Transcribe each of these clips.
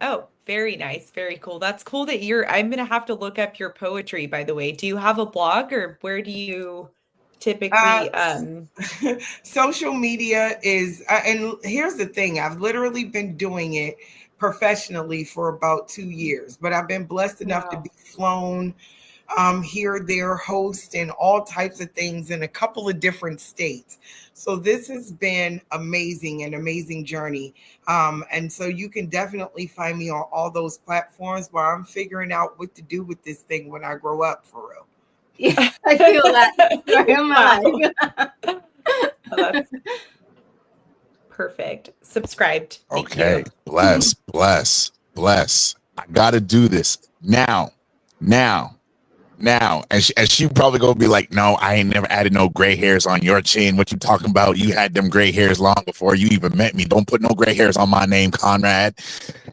Oh, very nice. Very cool. That's cool that I'm going to have to look up your poetry, by the way. Do you have a blog or where do you Uh, typically Social media is, and here's the thing, I've literally been doing it professionally for about 2 years, but I've been blessed enough to wow. be flown here, there, host, and all types of things in a couple of different states. So this has been amazing, an amazing journey. And so you can definitely find me on all those platforms while I'm figuring out what to do with this thing when I grow up for real. Yeah, I feel that story in my Wow. life. Oh, that's perfect. Subscribed. Thank Okay. you. Bless, bless, bless. I gotta do this now. Now. Now. And she probably gonna be like, no, I ain't never added no gray hairs on your chin. What you talking about? You had them gray hairs long before you even met me. Don't put no gray hairs on my name, Conrad.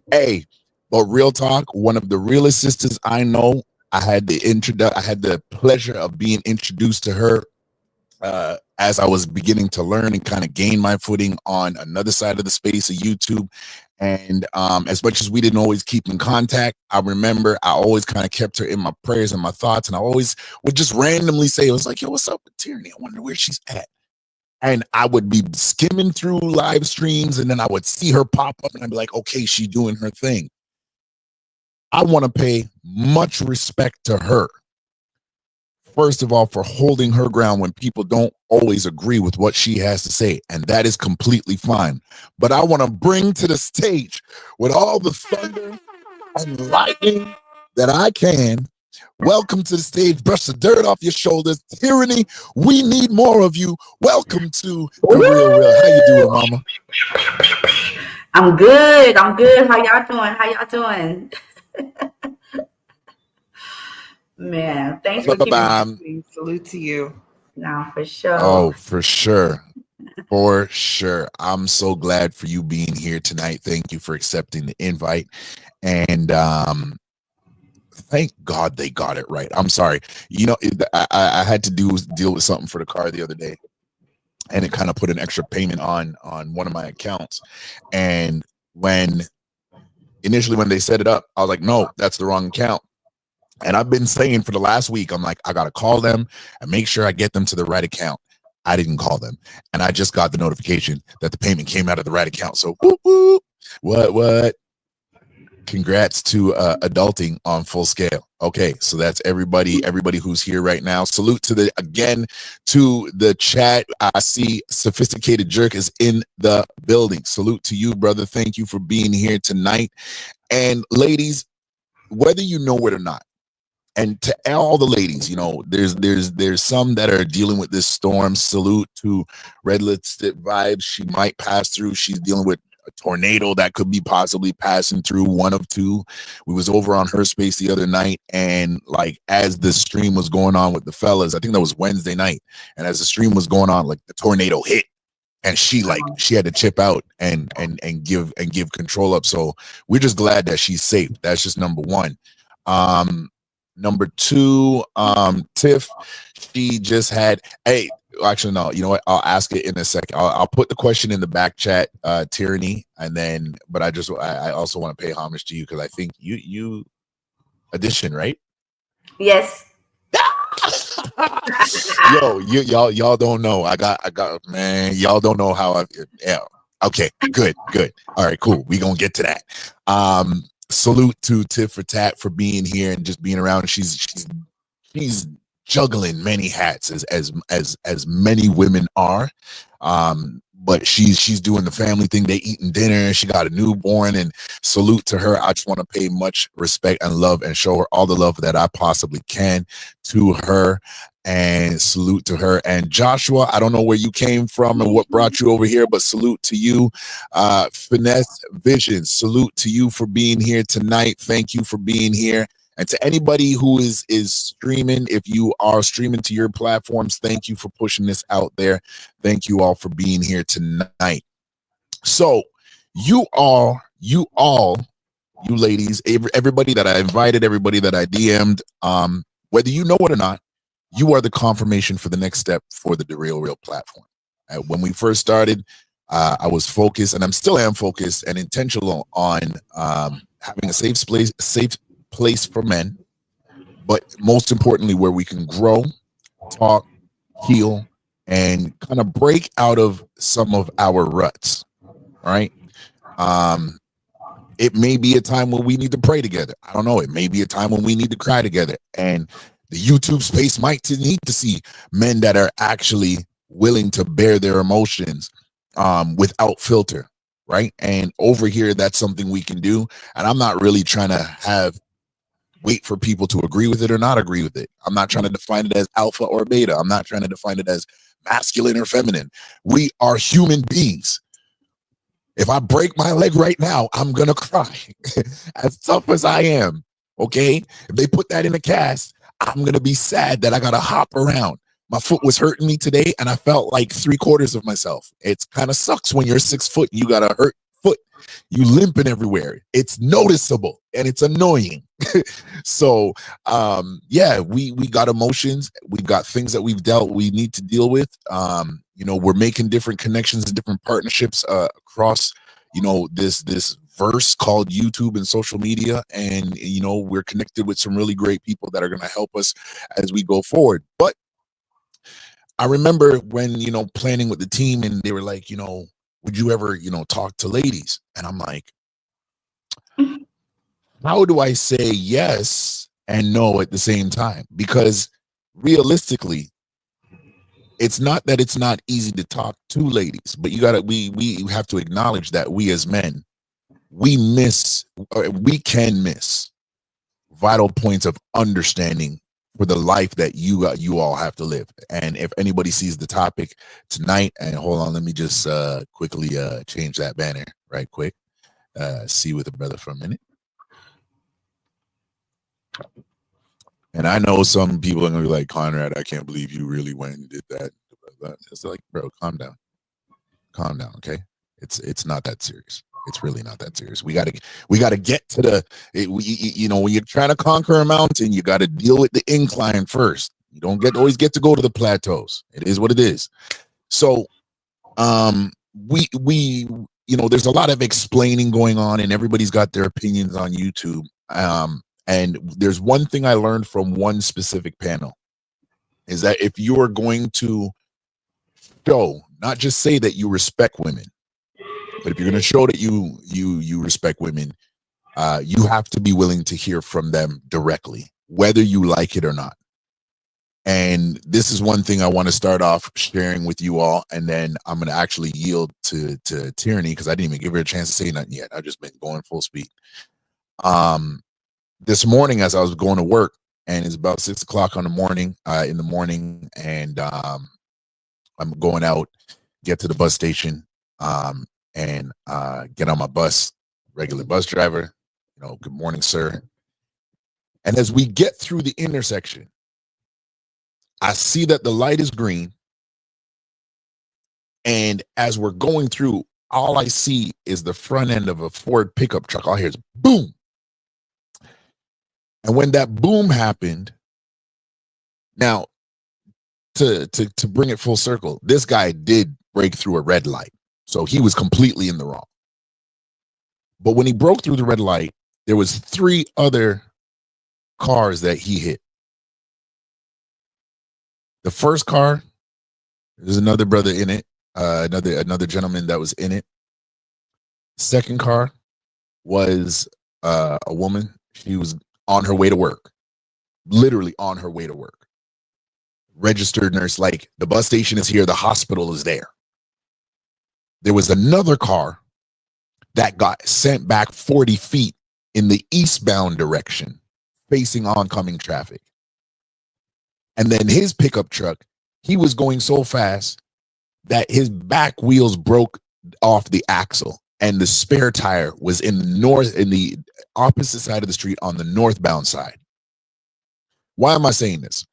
Hey, but real talk, one of the realest sisters I know, I had the pleasure of being introduced to her as I was beginning to learn and kind of gain my footing on another side of the space of YouTube. And as much as we didn't always keep in contact, I remember I always kind of kept her in my prayers and my thoughts. And I always would just randomly say, it was like, yo, what's up with Tierney? I wonder where she's at. And I would be skimming through live streams and then I would see her pop up and I'd be like, okay, she's doing her thing. I want to pay much respect to her. First of all, for holding her ground when people don't always agree with what she has to say. And that is completely fine. But I want to bring to the stage with all the thunder and lightning that I can. Welcome to the stage. Brush the dirt off your shoulders. Tyranny, we need more of you. Welcome to The Real Real. How you doing, mama? I'm good. I'm good. How y'all doing? How y'all doing? Man, thanks for keeping me. Salute to you. Now for sure. Oh, for sure. For sure. I'm so glad for you being here tonight. Thank you for accepting the invite. And thank God they got it right. I'm sorry. You know, I had to deal with something for the car the other day. And it kind of put an extra payment on one of my accounts. And initially when they set it up, I was like, no, that's the wrong account. And I've been saying for the last week, I'm like, I got to call them and make sure I get them to the right account. I didn't call them. And I just got the notification that the payment came out of the right account. So whoop, whoop. What? Congrats to adulting on full scale. Okay, so that's everybody who's here right now. Salute to the chat. I see Sophisticated Jerk is in the building. Salute to you, brother. Thank you for being here tonight. And ladies, whether you know it or not, and to all the ladies, you know, there's some that are dealing with this storm. Salute to Red Lipstick Vibes. She might pass through. She's dealing with a tornado that could be possibly passing through, one of two. We was over on her space the other night, and like as the stream was going on with the fellas, I think that was Wednesday night, and as the stream was going on, like the tornado hit, and she had to chip out and give control up. So we're just glad that she's safe. That's just number one. Number two, Tiff, she just had actually no, you know what? I'll ask it in a second. I'll put the question in the back chat, Tyranny, and then but I also want to pay homage to you because I think you addition, right? Yes. Yo, y'all don't know. I got man, y'all don't know how okay, good. All right, cool. We gonna get to that. Salute to Tiff for Tat for being here and just being around. She's juggling many hats as many women are. But she's doing the family thing. They eating dinner. She got a newborn, and salute to her. I just want to pay much respect and love and show her all the love that I possibly can to her. And salute to her. And Joshua, I don't know where you came from and what brought you over here, but salute to you. Finesse Vision, salute to you for being here tonight. Thank you for being here. And to anybody who is streaming, if you are streaming to your platforms, thank you for pushing this out there. Thank you all for being here tonight. So you ladies, everybody that I invited, everybody that I DM'd, whether you know it or not, you are the confirmation for the next step for the Real Real platform. When we first started, I was focused, and I'm still am focused and intentional on having a safe place for men, but most importantly, where we can grow, talk, heal, and kind of break out of some of our ruts. Right? It may be a time when we need to pray together. I don't know. It may be a time when we need to cry together. And the YouTube space might need to see men that are actually willing to bear their emotions without filter. Right. And over here, that's something we can do. And I'm not really trying to wait for people to agree with it or not agree with it. I'm not trying to define it as alpha or beta. I'm not trying to define it as masculine or feminine. We are human beings. If I break my leg right now, I'm going to cry as tough as I am. Okay. If they put that in a cast, I'm going to be sad that I got to hop around. My foot was hurting me today and I felt like 3/4 of myself. It's kind of sucks when you're 6 foot and you got a hurt foot. You limping everywhere. It's noticeable and it's annoying. So, yeah, we got emotions. We've got things that we need to deal with. We're making different connections and different partnerships across, this verse called YouTube and social media. And, we're connected with some really great people that are going to help us as we go forward. But I remember when, planning with the team and they were like, would you ever, talk to ladies? And I'm like, how do I say yes and no at the same time? Because realistically, it's not that it's not easy to talk to ladies, but we have to acknowledge that we as men, we can miss vital points of understanding for the life that you all have to live. And if anybody sees the topic tonight, and hold on, let me just quickly change that banner right quick. See with the brother for a minute. And I know some people are gonna be like, Conrad, I can't believe you really went and did that. It's like, bro, calm down, okay? It's not that serious. It's really not that serious. We gotta get to when you're trying to conquer a mountain, you got to deal with the incline first. You don't always get to go to the plateaus. It is what it is. So, there's a lot of explaining going on, and everybody's got their opinions on YouTube. And there's one thing I learned from one specific panel is that if you are going to show, not just say that you respect women, but if you're going to show that you respect women, you have to be willing to hear from them directly, whether you like it or not. And this is one thing I want to start off sharing with you all, and then I'm going to actually yield to Tyranny because I didn't even give her a chance to say nothing yet. I've just been going full speed. This morning, as I was going to work, and it's about 6 o'clock in the morning, and I'm going out, get to the bus station, and get on my bus, regular bus driver, good morning, sir. And as we get through the intersection, I see that the light is green. And as we're going through, all I see is the front end of a Ford pickup truck. All I hear is boom. And when that boom happened, now to bring it full circle, this guy did break through a red light. So he was completely in the wrong. But when he broke through the red light, there was 3 other cars that he hit. The first car, there's another brother in it, another gentleman that was in it. Second car was a woman. She was on her way to work, literally on her way to work. Registered nurse, like the bus station is here, the hospital is there. There was another car that got sent back 40 feet in the eastbound direction, facing oncoming traffic. And then his pickup truck, he was going so fast that his back wheels broke off the axle, and the spare tire was in the opposite side of the street on the northbound side. Why am I saying this?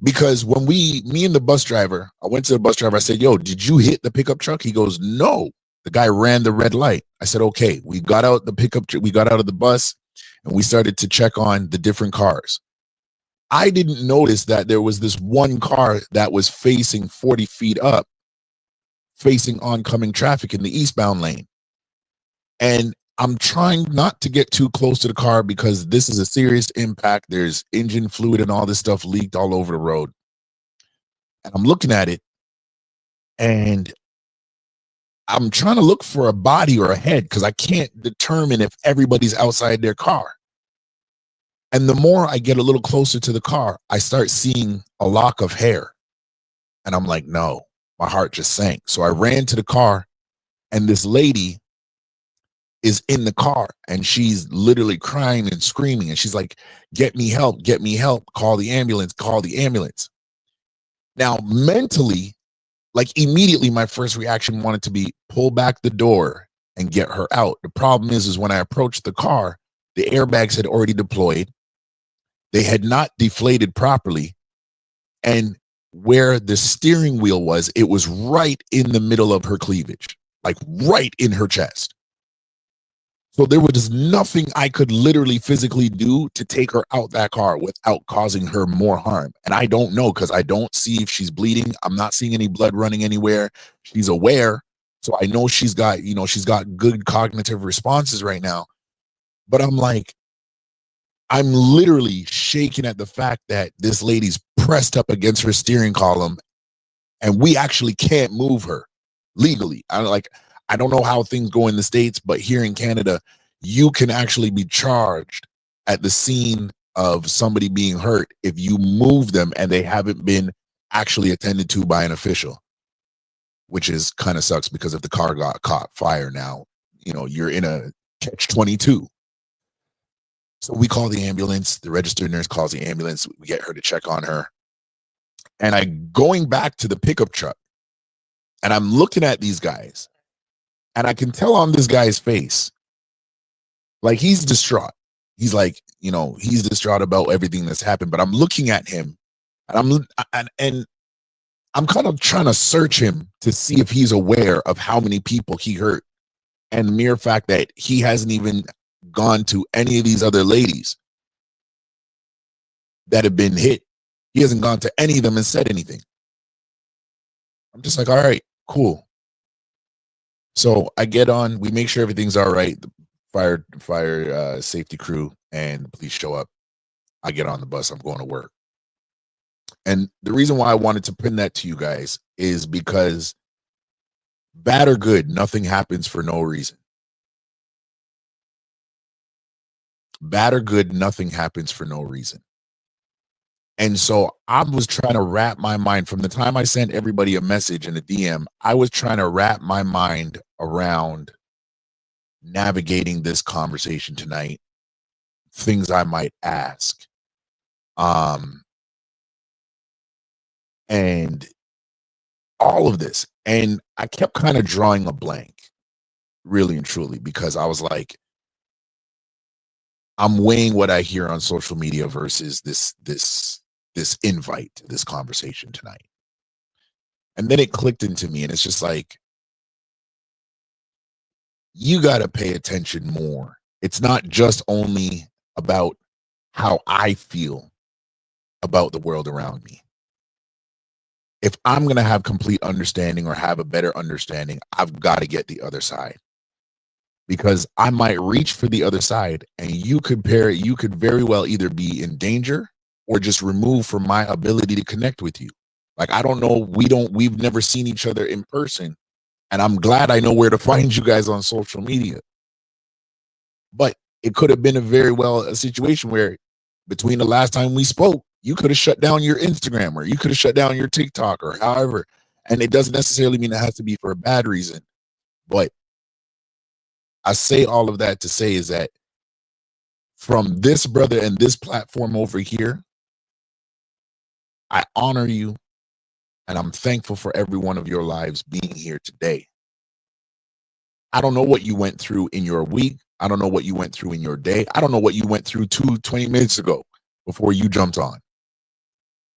Because when me and the bus driver, I went to the bus driver, I said, yo, did you hit the pickup truck? He goes, no, the guy ran the red light. I said, okay, we got out of the bus and we started to check on the different cars. I didn't notice that there was this one car that was facing 40 feet up, facing oncoming traffic in the eastbound lane. And I'm trying not to get too close to the car because this is a serious impact. There's engine fluid and all this stuff leaked all over the road. And I'm looking at it and I'm trying to look for a body or a head because I can't determine if everybody's outside their car. And the more I get a little closer to the car, I start seeing a lock of hair. And I'm like, no, my heart just sank. So I ran to the car, and this lady is in the car, and she's literally crying and screaming. And she's like, get me help, call the ambulance, call the ambulance. Now, mentally, like immediately, my first reaction wanted to be pull back the door and get her out. The problem is when I approached the car, the airbags had already deployed. They had not deflated properly. And where the steering wheel was, it was right in the middle of her cleavage, like right in her chest. So there was nothing I could literally physically do to take her out that car without causing her more harm. And I don't know because I don't see if she's bleeding. I'm not seeing any blood running anywhere. She's aware. So I know she's got good cognitive responses right now. But I'm like, I'm literally shaking at the fact that this lady's pressed up against her steering column and we actually can't move her legally. I don't know how things go in the States, but here in Canada, you can actually be charged at the scene of somebody being hurt if you move them and they haven't been actually attended to by an official, which is kind of sucks because if the car got caught fire now, you're in a catch-22. So we call the ambulance. The registered nurse calls the ambulance. We get her to check on her. And I'm going back to the pickup truck and I'm looking at these guys and I can tell on this guy's face, like he's distraught. He's like, he's distraught about everything that's happened, but I'm looking at him and I'm kind of trying to search him to see if he's aware of how many people he hurt. And the mere fact that he hasn't even gone to any of these other ladies that have been hit. He hasn't gone to any of them and said anything. I'm just like, all right, cool. So I get on, we make sure everything's all right. The fire safety crew and the police show up. I get on the bus, I'm going to work. And the reason why I wanted to pin that to you guys is because bad or good, nothing happens for no reason. Bad or good, nothing happens for no reason. And so I was trying to wrap my mind from the time I sent everybody a message in the DM, I was trying to wrap my mind around navigating this conversation tonight, things I might ask. And all of this. And I kept kind of drawing a blank, really and truly, because I was like, I'm weighing what I hear on social media versus this invite to this conversation tonight. And then it clicked into me, and it's just like, you got to pay attention more. It's not just only about how I feel about the world around me. If I'm going to have complete understanding or have a better understanding, I've got to get the other side. Because I might reach for the other side and you could very well either be in danger or just removed from my ability to connect with you. Like, I don't know. We've never seen each other in person. And I'm glad I know where to find you guys on social media. But it could have been a situation where between the last time we spoke, you could have shut down your Instagram or you could have shut down your TikTok or however. And it doesn't necessarily mean it has to be for a bad reason. But I say all of that to say is that from this brother and this platform over here, I honor you and I'm thankful for every one of your lives being here today. I don't know what you went through in your week. I don't know what you went through in your day. I don't know what you went through 20 minutes ago before you jumped on.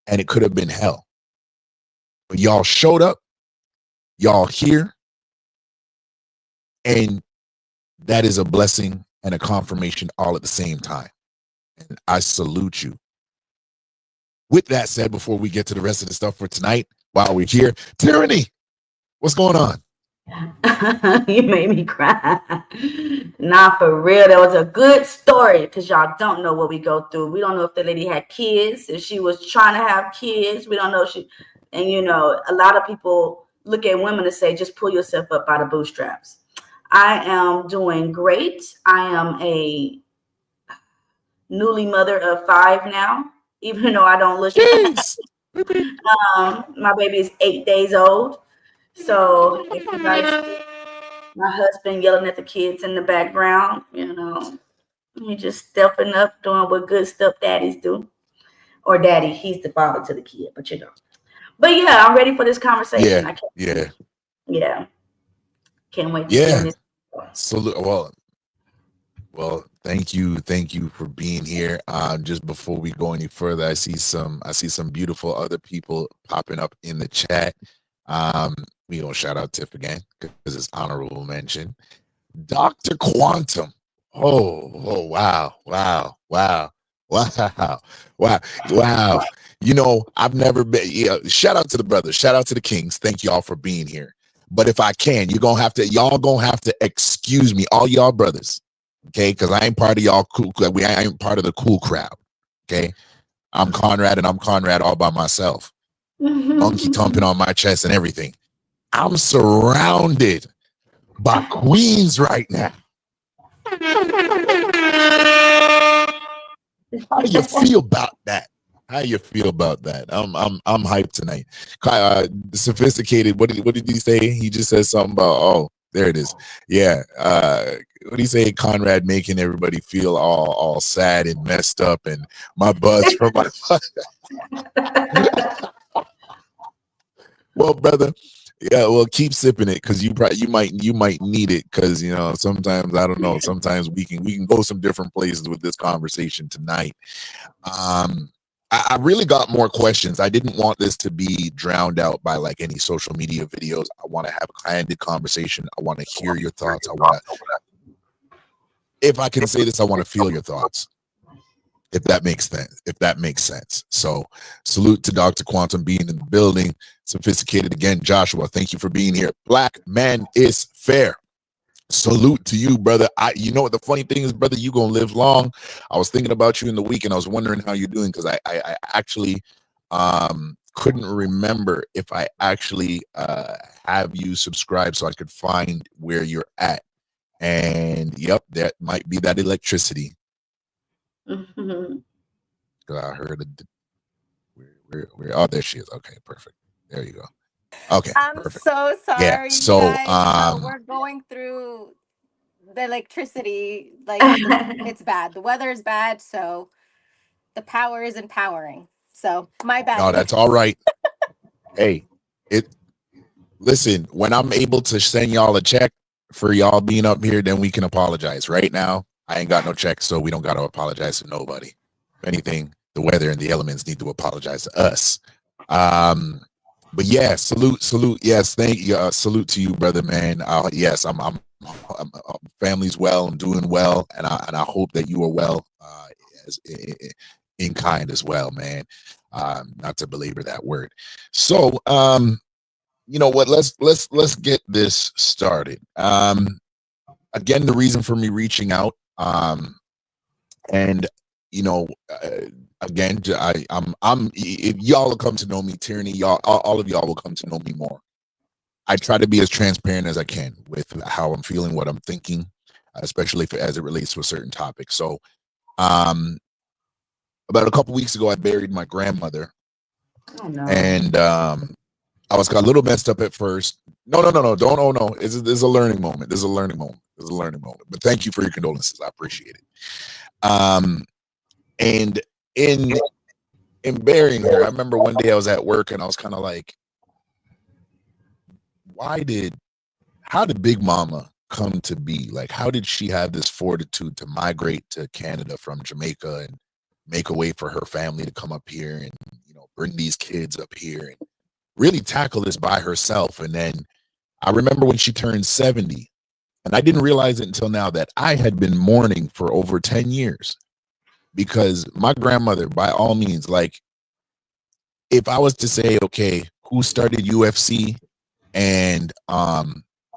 And it could have been hell. But y'all showed up, y'all here, and that is a blessing and a confirmation all at the same time. And I salute you. With that said, before we get to the rest of the stuff for tonight, while we're here, Tyranny, what's going on? You made me cry. Nah, for real. That was a good story because y'all don't know what we go through. We don't know if the lady had kids, if she was trying to have kids. We don't know if she, and you know, a lot of people look at women and say, just pull yourself up by the bootstraps. I am doing great. I am a newly mother of 5 now, even though I don't look it. Jeez. My baby is 8 days old. So if you guys see my husband yelling at the kids in the background, you know, he just stepping up, doing what good stepdaddies do. Or daddy, he's the father to the kid, but you know. But yeah, I'm ready for this conversation. Yeah, yeah, Yeah. Can't wait to yeah. hear this. Salute. Well, thank you for being here. Just before we go any further, I see some beautiful other people popping up in the chat. We gonna shout out Tiff again because it's honorable mention. Dr. Quantum. Oh, wow. You know, I've never been. Yeah, shout out to the brothers. Shout out to the kings. Thank y'all for being here. But if I can, y'all gonna have to excuse me, all y'all brothers, okay? Because I ain't part of y'all cool. I ain't part of the cool crowd, okay? I'm Conrad, and I'm Conrad all by myself. Monkey thumping on my chest and everything. I'm surrounded by queens right now. How do you feel about that? How you feel about that? I'm hyped tonight. Sophisticated. What did he say? He just said something about, oh, there it is. Yeah. What did he say? Conrad making everybody feel all sad and messed up, and my buzz from my. Well, brother. Yeah, well, keep sipping it because you might need it because you know sometimes I don't know. Sometimes we can go some different places with this conversation tonight. I really got more questions. I didn't want this to be drowned out by like any social media videos. I want to have a candid conversation. I want to hear your thoughts. If I can say this, I want to feel your thoughts. If that makes sense. So salute to Dr. Quantum being in the building. Sophisticated again. Joshua, thank you for being here. Black man is fair. Salute to you, brother. You know what the funny thing is, brother, you gonna live long. I was thinking about you in the week and I was wondering how you're doing because I actually couldn't remember if I actually have you subscribed so I could find where you're at. And yep, that might be that electricity. Mm-hmm. I heard it. Oh, there she is. Okay, perfect. There you go. Okay, I'm perfect. so sorry. Yeah, so guys. We're going through the electricity. Like it's bad. The weather is bad, so the power is empowering. So my bad. No, that's all right. Hey, listen, when I'm able to send y'all a check for y'all being up here, then we can apologize. Right now, I ain't got no check, so we don't got to apologize to nobody. If anything, the weather and the elements need to apologize to us. But yeah, salute. Yes, thank you. Salute to you, brother, man. Yes, I'm family's well. I'm doing well, and I hope that you are well, in kind as well, man. Not to belabor that word. So, you know what? Let's get this started. Again, the reason for me reaching out, and you know, again, I'm if y'all will come to know me, Tyranny, y'all, all of y'all will come to know me more. I try to be as transparent as I can with how I'm feeling, what I'm thinking, especially as it relates to a certain topic. So, about a couple weeks ago, I buried my grandmother, and I was a little messed up at first. No, don't. Oh no, this is a learning moment. This is a learning moment. But thank you for your condolences. I appreciate it. And in burying her, I remember one day I was at work and I was kind of like, how did Big Mama come to be? Like, how did she have this fortitude to migrate to Canada from Jamaica and make a way for her family to come up here and, you know, bring these kids up here and really tackle this by herself? And then I remember when she turned 70, and I didn't realize it until now that I had been mourning for over 10 years. Because my grandmother, by all means, like, if I was to say, okay, who started UFC and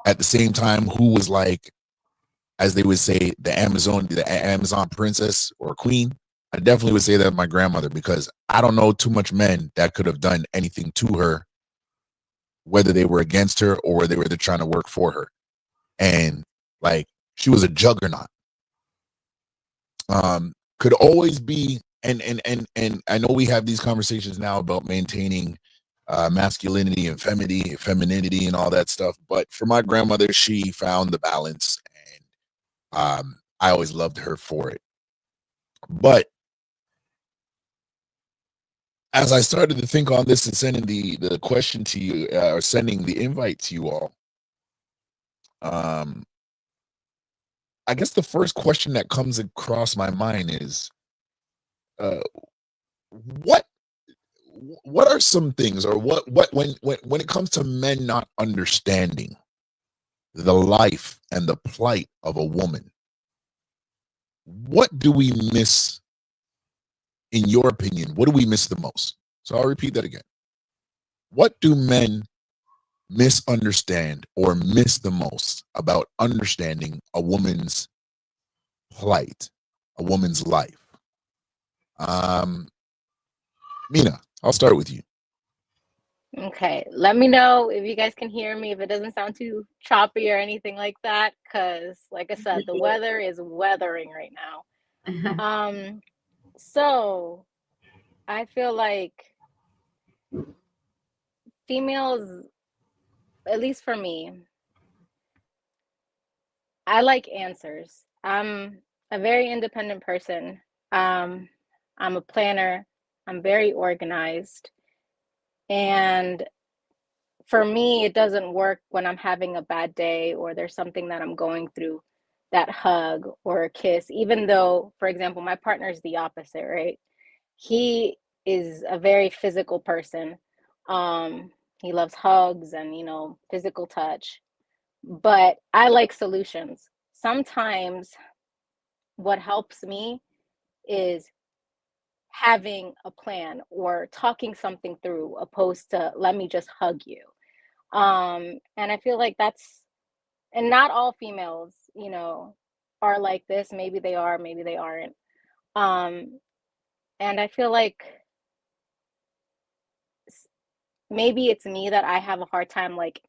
at the same time, who was like, as they would say, the Amazon princess or queen. I definitely would say that my grandmother, because I don't know too much men that could have done anything to her, whether they were against her or they were trying to work for her. And like, she was a juggernaut. Could always be, and I know we have these conversations now about maintaining masculinity and femininity and all that stuff, but for my grandmother, she found the balance, and I always loved her for it. But as I started to think on this and sending the question to you, or sending the invite to you all, I guess the first question that comes across my mind is, uh, what what are some things, or what when it comes to men not understanding the life and the plight of a woman, what do we miss, in your opinion? What do we miss the most? So I'll repeat that again. What do men misunderstand or miss the most about understanding a woman's plight, a woman's life? Mina, I'll start with you. Okay, let me know if you guys can hear me, if it doesn't sound too choppy or anything like that, because like I said, the weather is weathering right now. So I feel like females, at least for me, I like answers. I'm a very independent person. I'm a planner. I'm very organized. And for me, it doesn't work when I'm having a bad day or there's something that I'm going through, that hug or a kiss, even though, for example, my partner is the opposite, right? He is a very physical person. He loves hugs and, physical touch, but I like solutions. Sometimes what helps me is having a plan or talking something through, opposed to let me just hug you. And I feel like that's, and not all females, are like this. Maybe they are, maybe they aren't. Um, and I feel like maybe it's me that I have a hard time like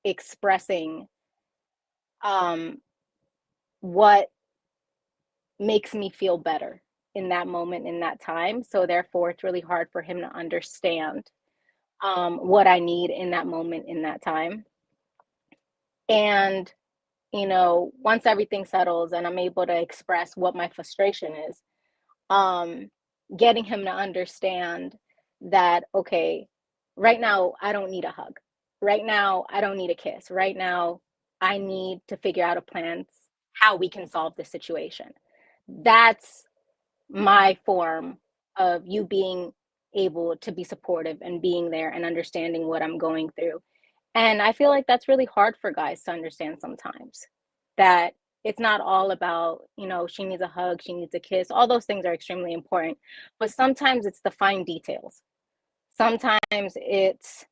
expressing um what makes me feel better in that moment, in that time. So therefore it's really hard for him to understand what I need in that moment, in that time. And once everything settles and I'm able to express what my frustration is, um, getting him to understand that, okay, right now I don't need a hug. Right now I don't need a kiss. Right now I need to figure out a plan how we can solve the situation. That's my form of you being able to be supportive and being there and understanding what I'm going through. And I feel like that's really hard for guys to understand sometimes, that it's not all about, she needs a hug, she needs a kiss. All those things are extremely important. But sometimes it's the fine details. Sometimes it's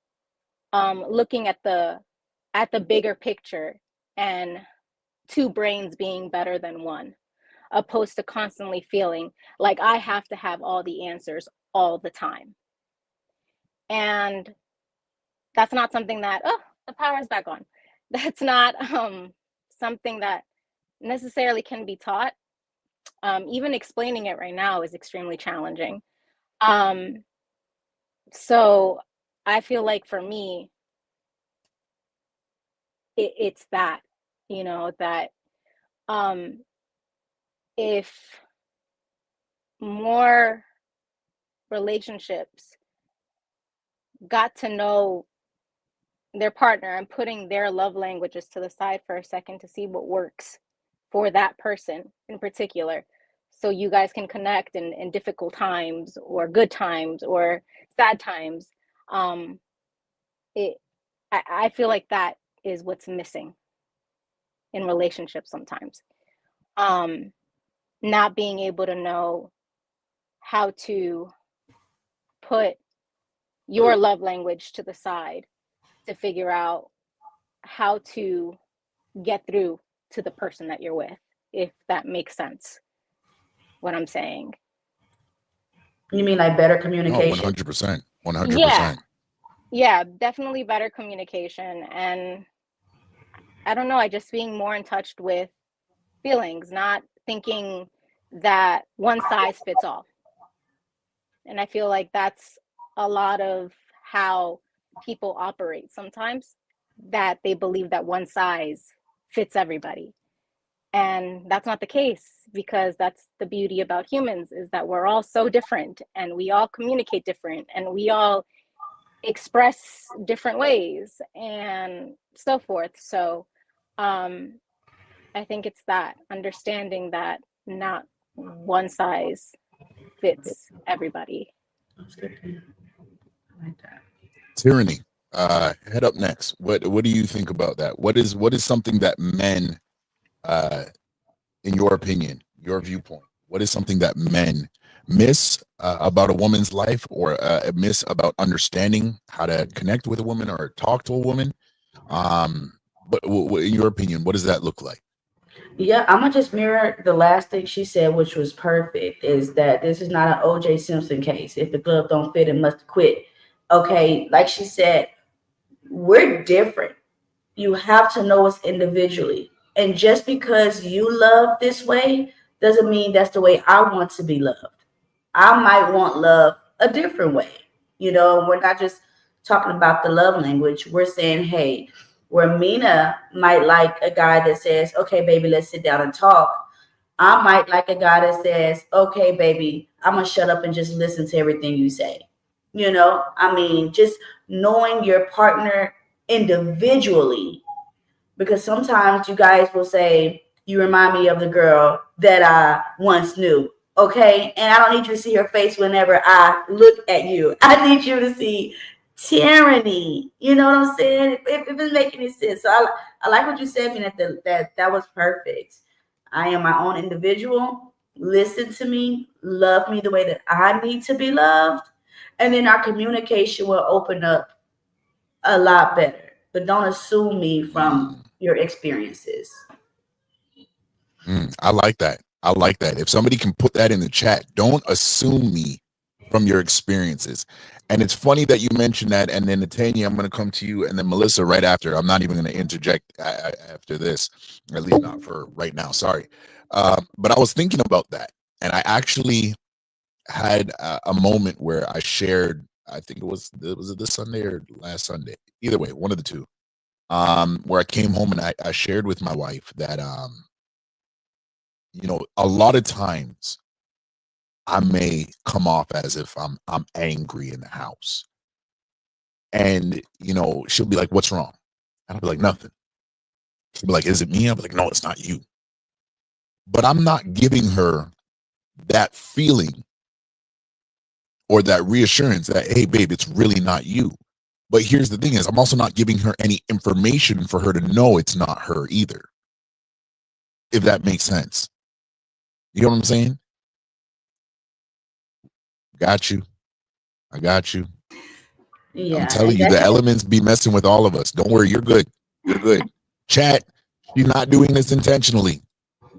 looking at the bigger picture and two brains being better than one, opposed to constantly feeling like I have to have all the answers all the time. And that's not something that, oh, the power is back on. That's not something that necessarily can be taught. Even explaining it right now is extremely challenging. So I feel like for me, it's that, that if more relationships got to know their partner and putting their love languages to the side for a second to see what works for that person in particular, so you guys can connect in difficult times or good times or sad times. Um it I, I feel like that is what's missing in relationships sometimes. um Not being able to know how to put your love language to the side to figure out how to get through to the person that you're with, if that makes sense, what I'm saying. You mean like better No, communication? 100%. Yeah, 100%. yeah, definitely better communication. And I don't know, I just being more in touch with feelings, not thinking that one size fits all. And I feel like that's a lot of how people operate sometimes, that they believe that one size fits everybody. And that's not the case, because that's the beauty about humans, is that we're all so different and we all communicate different and we all express different ways and so forth. So I think it's that understanding that not one size fits everybody. That's good. I like that. Tyranny. Head up next. What do you think about that? What is something that men, in your opinion, your viewpoint, what is something that men miss about a woman's life, or miss about understanding how to connect with a woman or talk to a woman? But in your opinion, what does that look like? Yeah, I'm gonna just mirror the last thing she said, which was perfect. Is that this is not an O.J. Simpson case. If the glove don't fit, it must quit. Okay, like she said, we're different. You have to know us individually, and just because you love this way doesn't mean that's the way I want to be loved. I might want love a different way. You know, we're not just talking about the love language. We're saying, hey, where Mina might like a guy that says, okay, baby, let's sit down and talk. I might like a guy that says, okay, baby, I'm going to shut up and just listen to everything you say. You know, I mean, just knowing your partner individually, because sometimes you guys will say, you remind me of the girl that I once knew. Okay. And I don't need you to see her face whenever I look at you. I need you to see tyranny. You know what I'm saying? If it's making any sense. So I like what you said, and that was perfect. I am my own individual. Listen to me, love me the way that I need to be loved. And then our communication will open up a lot better. But don't assume me from your experiences. I like that. I like that. If somebody can put that in the chat, don't assume me from your experiences. And it's funny that you mentioned that. And then Natania, I'm going to come to you, and then Melissa right after. I'm not even going to interject after this, at least not for right now. Sorry. But I was thinking about that, and I actually had a moment where I shared, I think was it this Sunday or last Sunday? Either way, one of the two. Where I came home and I shared with my wife that, you know, a lot of times I may come off as if I'm angry in the house. And, you know, she'll be like, what's wrong? And I'll be like, nothing. She'll be like, is it me? I'll be like, no, it's not you. But I'm not giving her that feeling or that reassurance that, hey, babe, it's really not you. But here's the thing is, I'm also not giving her any information for her to know it's not her either. If that makes sense. You know what I'm saying? Got you. I got you. Yeah. I'm telling you, the elements be messing with all of us. Don't worry, you're good. You're good. Chat, she's not doing this intentionally.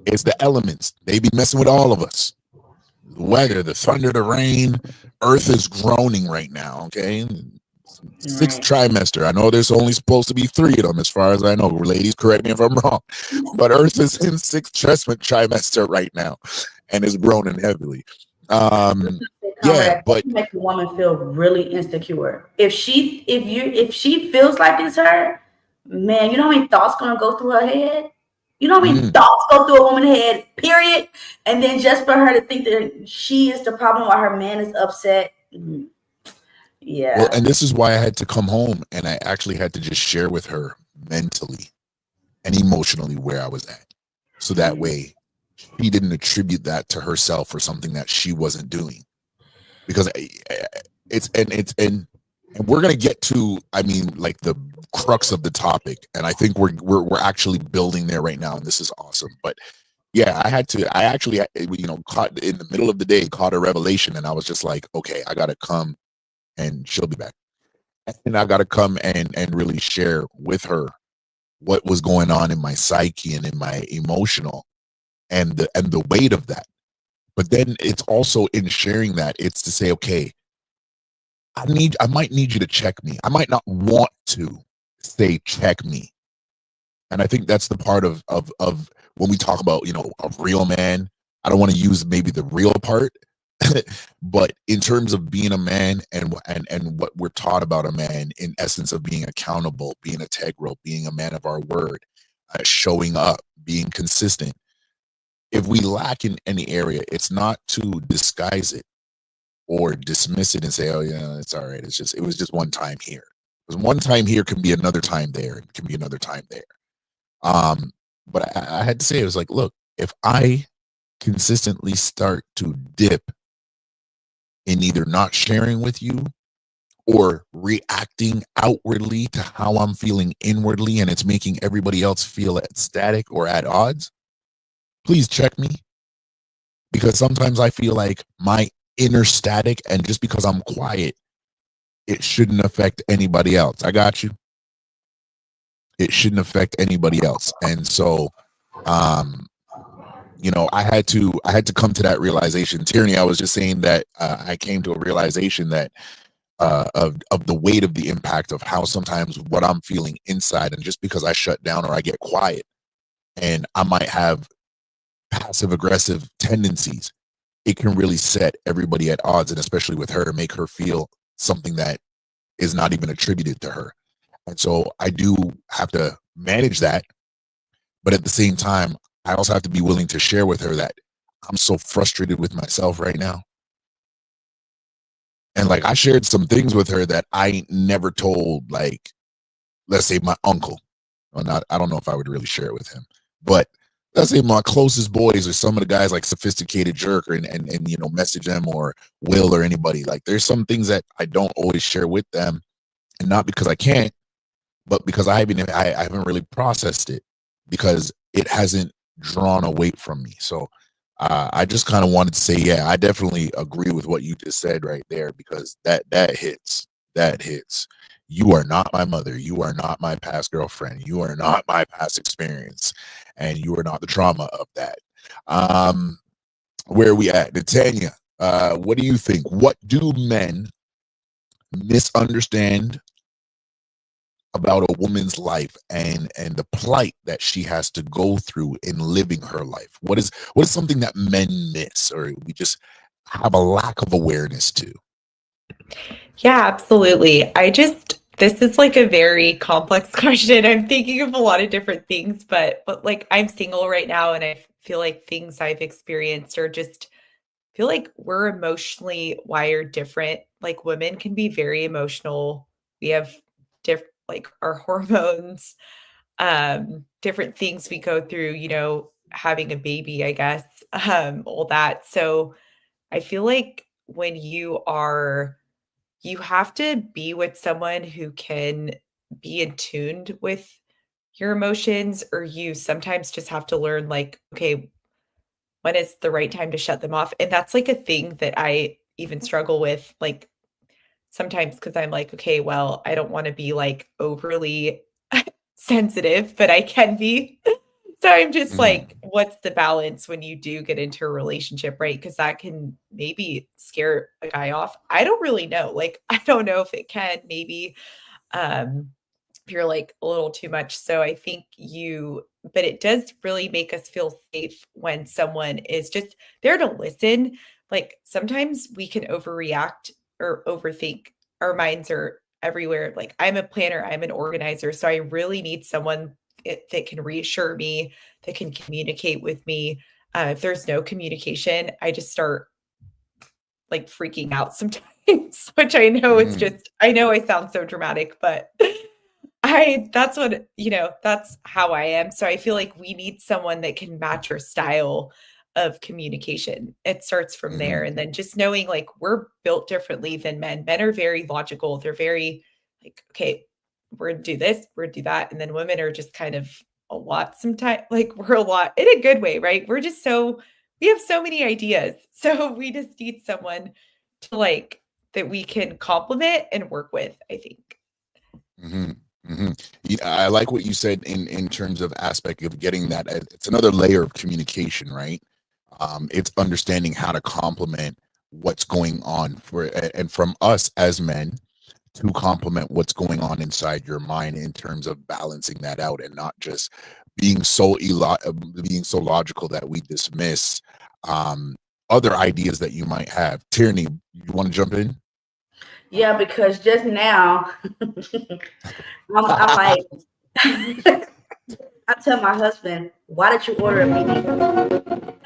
It's the elements. They be messing with all of us. The weather, the thunder, the rain. Earth is groaning right now, okay? Sixth trimester. I know there's only supposed to be 3 of them, as far as I know. Ladies, correct me if I'm wrong. But Earth is in 6th trimester right now, and is groaning heavily. Yeah, but make a woman feel really insecure. If she feels like it's her, man, you know how many thoughts gonna go through her head? You know how many thoughts go through a woman's head, period? And then just for her to think that she is the problem while her man is upset. Yeah. Well, and this is why I had to come home, and I actually had to just share with her mentally and emotionally where I was at. So that way she didn't attribute that to herself or something that she wasn't doing. Because and we're gonna get to, I mean, like the crux of the topic, and I think we're actually building there right now, and this is awesome. But yeah, I actually, you know, caught in the middle of the day, caught a revelation, and I was just like, okay, I gotta come, and she'll be back, and I gotta come and really share with her what was going on in my psyche and in my emotional and the weight of that. But then it's also in sharing that, it's to say, okay, I might need you to check me. I might not want to say check me. And I think that's the part of when we talk about, you know, a real man. I don't want to use maybe the real part, but in terms of being a man and what we're taught about a man, in essence of being accountable, being integral, being a man of our word, showing up, being consistent. If we lack in any area, it's not to disguise it or dismiss it and say, oh yeah, it's all right. It was just one time here. Because one time here can be another time there. It can be another time there. But I had to say, it was like, look, if I consistently start to dip in either not sharing with you or reacting outwardly to how I'm feeling inwardly, and it's making everybody else feel ecstatic or at odds, please check me. Because sometimes I feel like my inner static, and just because I'm quiet, it shouldn't affect anybody else. I got you. It shouldn't affect anybody else. And so, you know, I had to come to that realization. Tierney, I was just saying that I came to a realization that of the weight of the impact of how sometimes what I'm feeling inside, and just because I shut down or I get quiet, and I might have passive aggressive tendencies, it can really set everybody at odds, and especially with her, make her feel something that is not even attributed to her. And so I do have to manage that. But at the same time, I also have to be willing to share with her that I'm so frustrated with myself right now. And like, I shared some things with her that I never told, like, let's say my uncle. Well, not, I don't know if I would really share it with him, but let's say my closest boys or some of the guys like Sophisticated Jerk and you know, Message them or Will or anybody. Like, there's some things that I don't always share with them, and not because I can't, but because I haven't really processed it, because it hasn't drawn a weight from me. So I just kind of wanted to say, yeah, I definitely agree with what you just said right there, because that hits. That hits. You are not my mother. You are not my past girlfriend. You are not my past experience, and you are not the trauma of that. Where are we at? Natanya, what do you think? What do men misunderstand about a woman's life and the plight that she has to go through in living her life? What is something that men miss, or we just have a lack of awareness to? Yeah, absolutely. This is like a very complex question. I'm thinking of a lot of different things, but like, I'm single right now, and I feel like things I've experienced are just feel like we're emotionally wired different. Like, women can be very emotional. We have like our hormones, different things we go through, you know, having a baby, I guess, all that. So I feel like when you have to be with someone who can be in tuned with your emotions, or you sometimes just have to learn, like, okay, when is the right time to shut them off? And that's like a thing that I even struggle with, like, sometimes, because I'm like, okay, well, I don't want to be like overly sensitive, but I can be. So I'm just Mhm. like, what's the balance when you do get into a relationship, right? Because that can maybe scare a guy off. I don't really know. Like, I don't know if it can, maybe. Um, if you're like a little too much. So I think but it does really make us feel safe when someone is just there to listen. Like, sometimes we can overreact or overthink. Our minds are everywhere. Like, I'm a planner, I'm an organizer. So I really need someone that can reassure me, that can communicate with me. If there's no communication, I just start like freaking out sometimes, which I know it's Mhm. just, I know I sound so dramatic, but that's what, that's how I am. So I feel like we need someone that can match our style of communication. It starts from there. Mhm. And then just knowing, like, we're built differently than men. Men are very logical. They're very like, okay, we're gonna do this, we're gonna do that. And then women are just kind of a lot sometimes, like, we're a lot in a good way, right? We have so many ideas. So we just need someone to, like, that we can compliment and work with, I think. Mhm. I like what you said in terms of aspect of getting that. It's another layer of communication, right? It's understanding how to complement what's going on and from us as men to complement what's going on inside your mind in terms of balancing that out and not just being so logical that we dismiss um, other ideas that you might have. Tierney, you want to jump in? Yeah, because just now, I'm like, I tell my husband, why did you order a medium?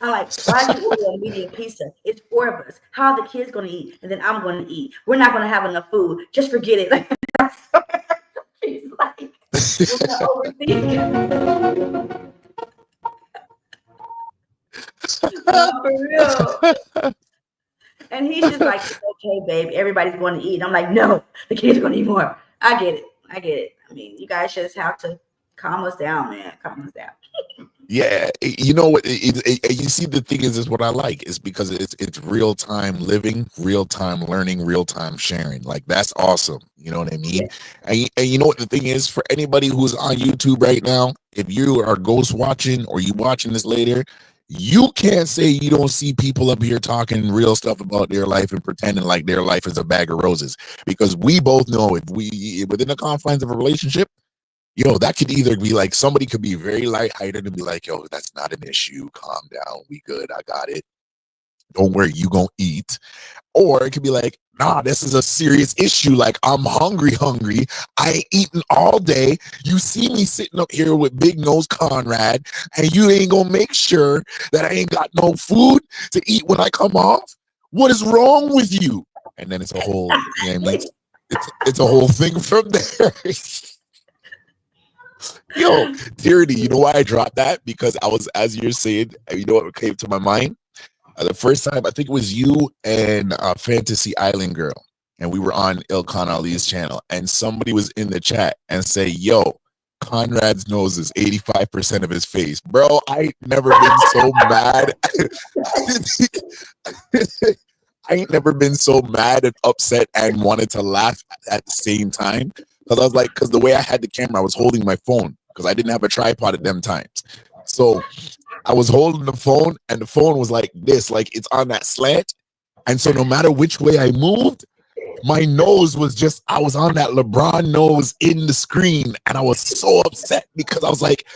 I'm like, why did you order a medium pizza? It's 4 of us. How are the kids going to eat? And then I'm going to eat. We're not going to have enough food. Just forget it. He's like, we're going to overthink. No, for real. And he's just like, okay, babe, everybody's going to eat. And I'm like, no, the kids are going to eat more. I get it. I mean, you guys just have to calm us down, man. Calm us down. Yeah, you know what? You see, the thing is what I like is because it's real time living, real time learning, real time sharing. Like that's awesome. You know what I mean? And you know what the thing is for anybody who's on YouTube right now, if you are ghost watching or you watching this later, you can't say you don't see people up here talking real stuff about their life and pretending like their life is a bag of roses. Because we both know if we within the confines of a relationship, that could either be like somebody could be very lighthearted and be like, yo, that's not an issue. Calm down. We good. I got it. Don't worry. You gonna eat. Or it could be like, nah, this is a serious issue. Like, I'm hungry. I ain't eaten all day. You see me sitting up here with Big Nose Conrad, and you ain't gonna make sure that I ain't got no food to eat when I come off. What is wrong with you? And then it's a whole, it's a whole thing from there. Yo, Tierney, you know why I dropped that? Because I was, as you're saying, you know what came to my mind? The first time, I think it was you and Fantasy Island Girl, and we were on Ilkhan Ali's channel, and somebody was in the chat and say, yo, Conrad's nose is 85% of his face. Bro, I ain't never been so mad. I ain't never been so mad and upset and wanted to laugh at the same time. Because I was like, because the way I had the camera, I was holding my phone because I didn't have a tripod at them times. So I was holding the phone and the phone was like this, like it's on that slant. And so no matter which way I moved, my nose was just, I was on that LeBron nose in the screen. And I was so upset because I was like,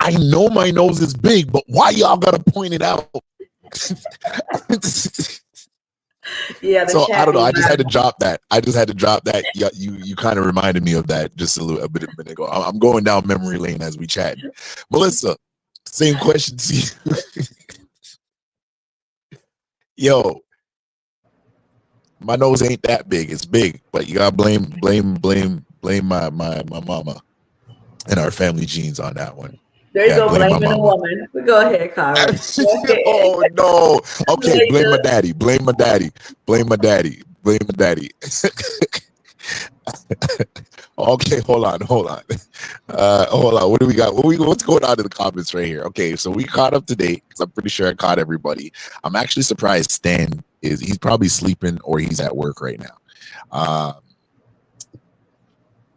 I know my nose is big, but why y'all gotta point it out? Yeah. So I don't know. I just had to drop that. Yeah, you kind of reminded me of that just a bit ago. I'm going down memory lane as we chat. Melissa, same question to you. Yo, my nose ain't that big. It's big, but you gotta blame my mama and our family genes on that one. There you go, blaming a woman. Go ahead, Conrad. Oh no. Okay, blame my daddy. Okay, hold on. Hold on. What do we got? What's going on in the comments right here? Okay, so we caught up to date because I'm pretty sure I caught everybody. I'm actually surprised Stan he's probably sleeping or he's at work right now.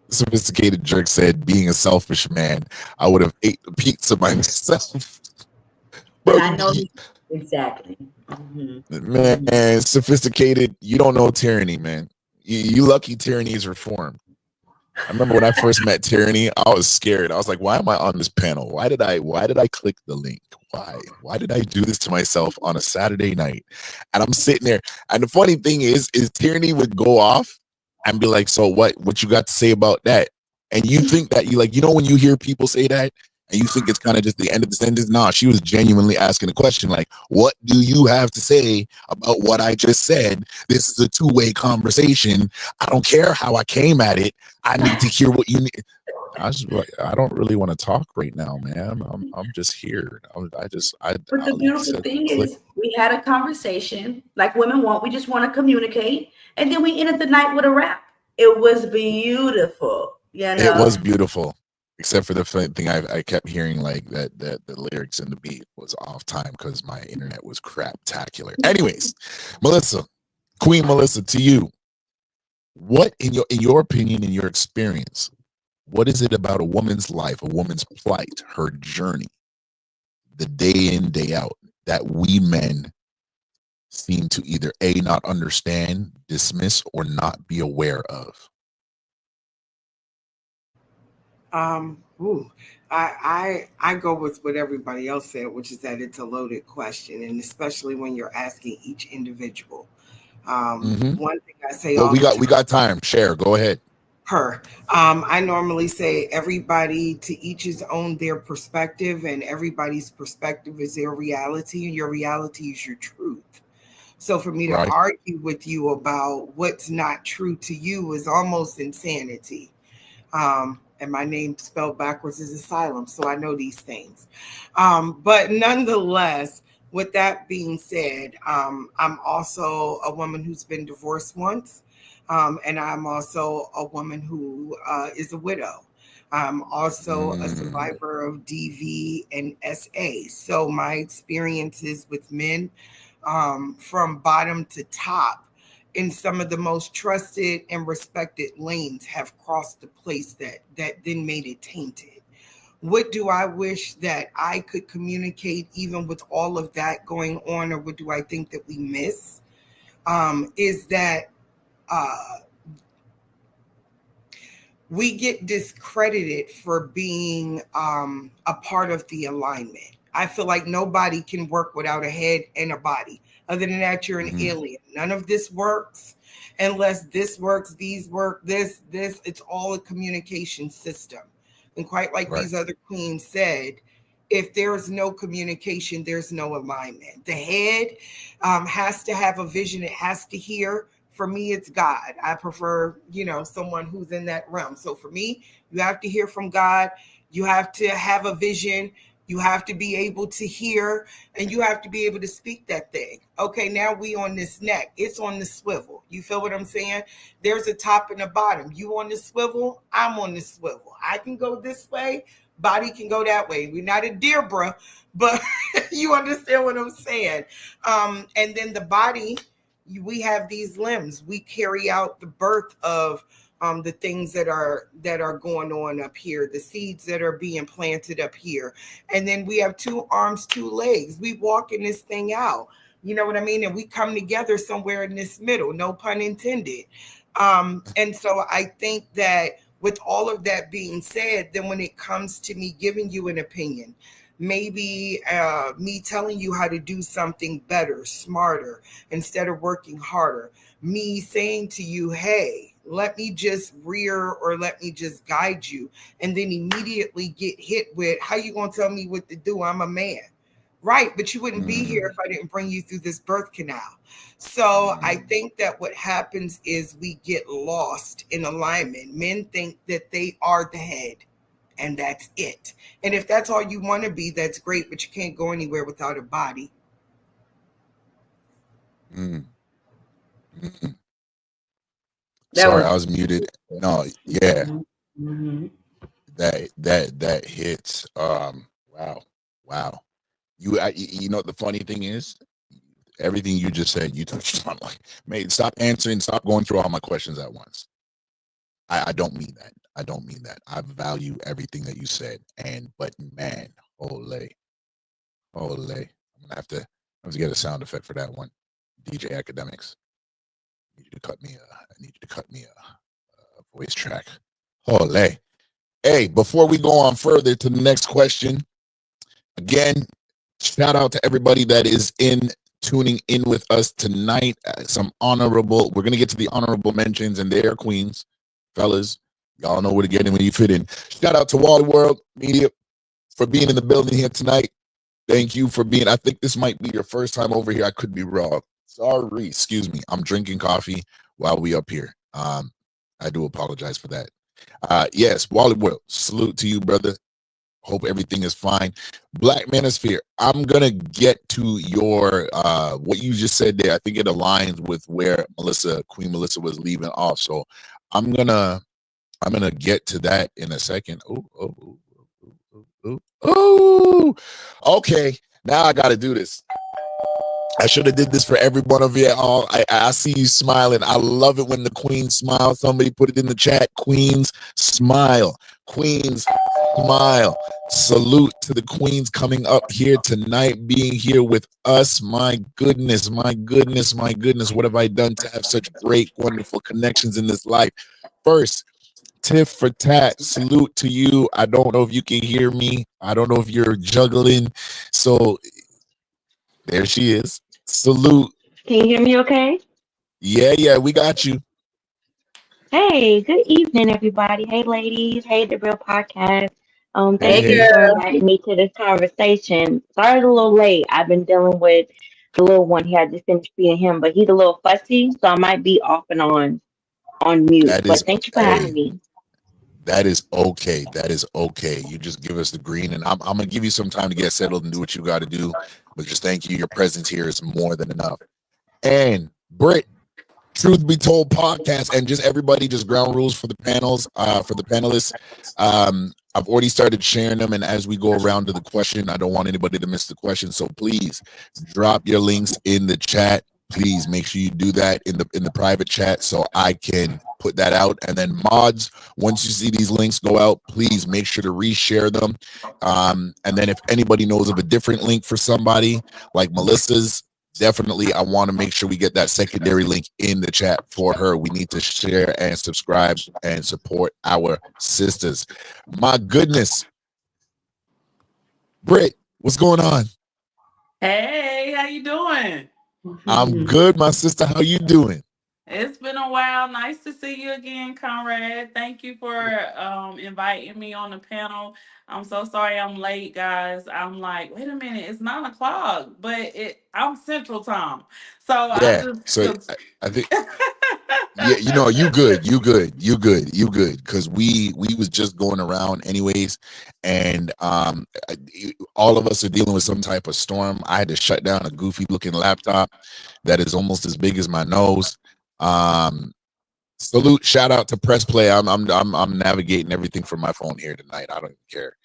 Sophisticated Jerk said, being a selfish man, I would have ate the pizza myself. Bro, I know exactly. Mm-hmm. Man, Sophisticated, you don't know Tyranny, man. You lucky Tyranny's reformed. I remember when I first met Tyranny, I was scared. I was like, why am I on this panel? Why did I click the link? Why did I do this to myself on a Saturday night? And I'm sitting there. And the funny thing is Tyranny would go off and be like, so what you got to say about that? And you think that when you hear people say that and you think it's kind of just the end of the sentence. Nah, she was genuinely asking a question like, what do you have to say about what I just said? This is a two-way conversation. I don't care how I came at it. I need to hear what you need. I don't really want to talk right now, man. I'm just here. But the beautiful thing is we had a conversation like women want. We just want to communicate. And then we ended the night with a rap. It was beautiful. It was beautiful. Except for the thing I kept hearing like that the lyrics and the beat was off time because my internet was craptacular. Anyways, Melissa, Queen Melissa, to you. What in your opinion, in your experience, what is it about a woman's life, a woman's plight, her journey, the day in, day out, that we men seem to either A, not understand, dismiss, or not be aware of? I go with what everybody else said, which is that it's a loaded question, and especially when you're asking each individual. One thing I say Well, all the time, we got time. Share. Go ahead. I normally say everybody to each his own their perspective, and everybody's perspective is their reality, and your reality is your truth. So for me to Right. argue with you about what's not true to you is almost insanity. And my name spelled backwards is Asylum, so I know these things. But nonetheless, with that being said, I'm also a woman who's been divorced once, and I'm also a woman who is a widow. I'm also a survivor of DV and SA. So my experiences with men, from bottom to top, in some of the most trusted and respected lanes, have crossed the place that then made it tainted. What do I wish that I could communicate even with all of that going on, or what do I think that we miss? Is that we get discredited for being a part of the alignment. I feel like nobody can work without a head and a body. Other than that, you're an alien. None of this works unless this works, these work, this, it's all a communication system. And quite like these other queens said, if there is no communication, there's no alignment. The head has to have a vision. It has to hear. For me, it's God. I prefer, someone who's in that realm. So for me, you have to hear from God. You have to have a vision. You have to be able to hear, and you have to be able to speak that thing. Okay, now we on this neck. It's on the swivel. You feel what I'm saying? There's a top and a bottom. You on the swivel, I'm on the swivel. I can go this way, body can go that way. We're not a Deirdre, but you understand what I'm saying. And then the body, we have these limbs. We carry out the birth of the things that are going on up here, the seeds that are being planted up here. And then we have 2 arms, 2 legs. We walking this thing out. You know what I mean? And we come together somewhere in this middle, no pun intended. And so I think that with all of that being said, then when it comes to me giving you an opinion, maybe me telling you how to do something better, smarter, instead of working harder, me saying to you, hey, let me just rear or let me just guide you, and then immediately get hit with, how you gonna tell me what to do? I'm a man. Right, but you wouldn't be here if I didn't bring you through this birth canal. So I think that what happens is we get lost in alignment. Men think that they are the head, and that's it. And if that's all you want to be, that's great, but you can't go anywhere without a body. Sorry, I was muted. No, yeah. Mm-hmm. That hits. Wow. You know, the funny thing is, everything you just said, you touched on. Like, mate, stop going through all my questions at once. I don't mean that. I value everything that you said. But man, ole. I'm gonna have to get a sound effect for that one. DJ Academics. I need you to cut me a voice track. Ole. Hey, before we go on further to the next question, again, shout out to everybody that is tuning in with us tonight. We're going to get to the honorable mentions, and they are queens. Fellas, y'all know where to get in when you fit in. Shout out to Wally World Media for being in the building here tonight. Thank you for being, I think this might be your first time over here. I could be wrong. Sorry, excuse me. I'm drinking coffee while we up here. I do apologize for that. Yes, Wally World, salute to you, brother. Hope everything is fine. Black Manosphere, I'm gonna get to your what you just said there. I think it aligns with where Queen Melissa was leaving off. So I'm gonna get to that in a second. Oh, okay. Now I gotta do this. I should have did this for every one of you all. I see you smiling. I love it when the queens smile. Somebody put it in the chat. Queens smile. Queens smile. Salute to the queens coming up here tonight, being here with us. My goodness, my goodness, my goodness. What have I done to have such great, wonderful connections in this life? First, Tiff for Tat, salute to you. I don't know if you can hear me. I don't know if you're juggling. So there she is. Salute. Can you hear me okay? Yeah, we got you. Hey, good evening, everybody. Hey, ladies. Hey, The Real Podcast. Hey, Hey, Thank you hey. for girl. inviting me to this conversation. Sorry it's a little late. I've been dealing with the little one here. I just finished feeding him, but he's a little fussy, so I might be off and on mute. That is, But thank you for hey, having me. that is okay. That is okay. You just give us the green, and I'm gonna give you some time to get settled and do what you got to do. But just thank you. Your presence here is more than enough. And Britt, Truth Be Told podcast, and just everybody, just ground rules for the panels, for the panelists. I've already started sharing them, and as we go around to the question, I don't want anybody to miss the question. So please drop your links in the chat. Please make sure you do that in the private chat so I can put that out. And then mods, once you see these links go out, please make sure to reshare them. And then if anybody knows of a different link for somebody like Melissa's, definitely I want to make sure we get that secondary link in the chat for her. We need to share and subscribe and support our sisters. My goodness. Britt, what's going on? Hey, how you doing? I'm good, my sister. How you doing? It's been a while. Nice to see you again, Conrad. Thank you for inviting me on the panel. I'm so sorry I'm late, guys. I'm like, wait a minute, it's 9:00, but I'm Central Time. So I Yeah. So just I think yeah, you good. Cause we was just going around anyways. And all of us are dealing with some type of storm. I had to shut down a goofy looking laptop that is almost as big as my nose. Salute, shout out to Press Play. I'm navigating everything from my phone here tonight. I don't even care.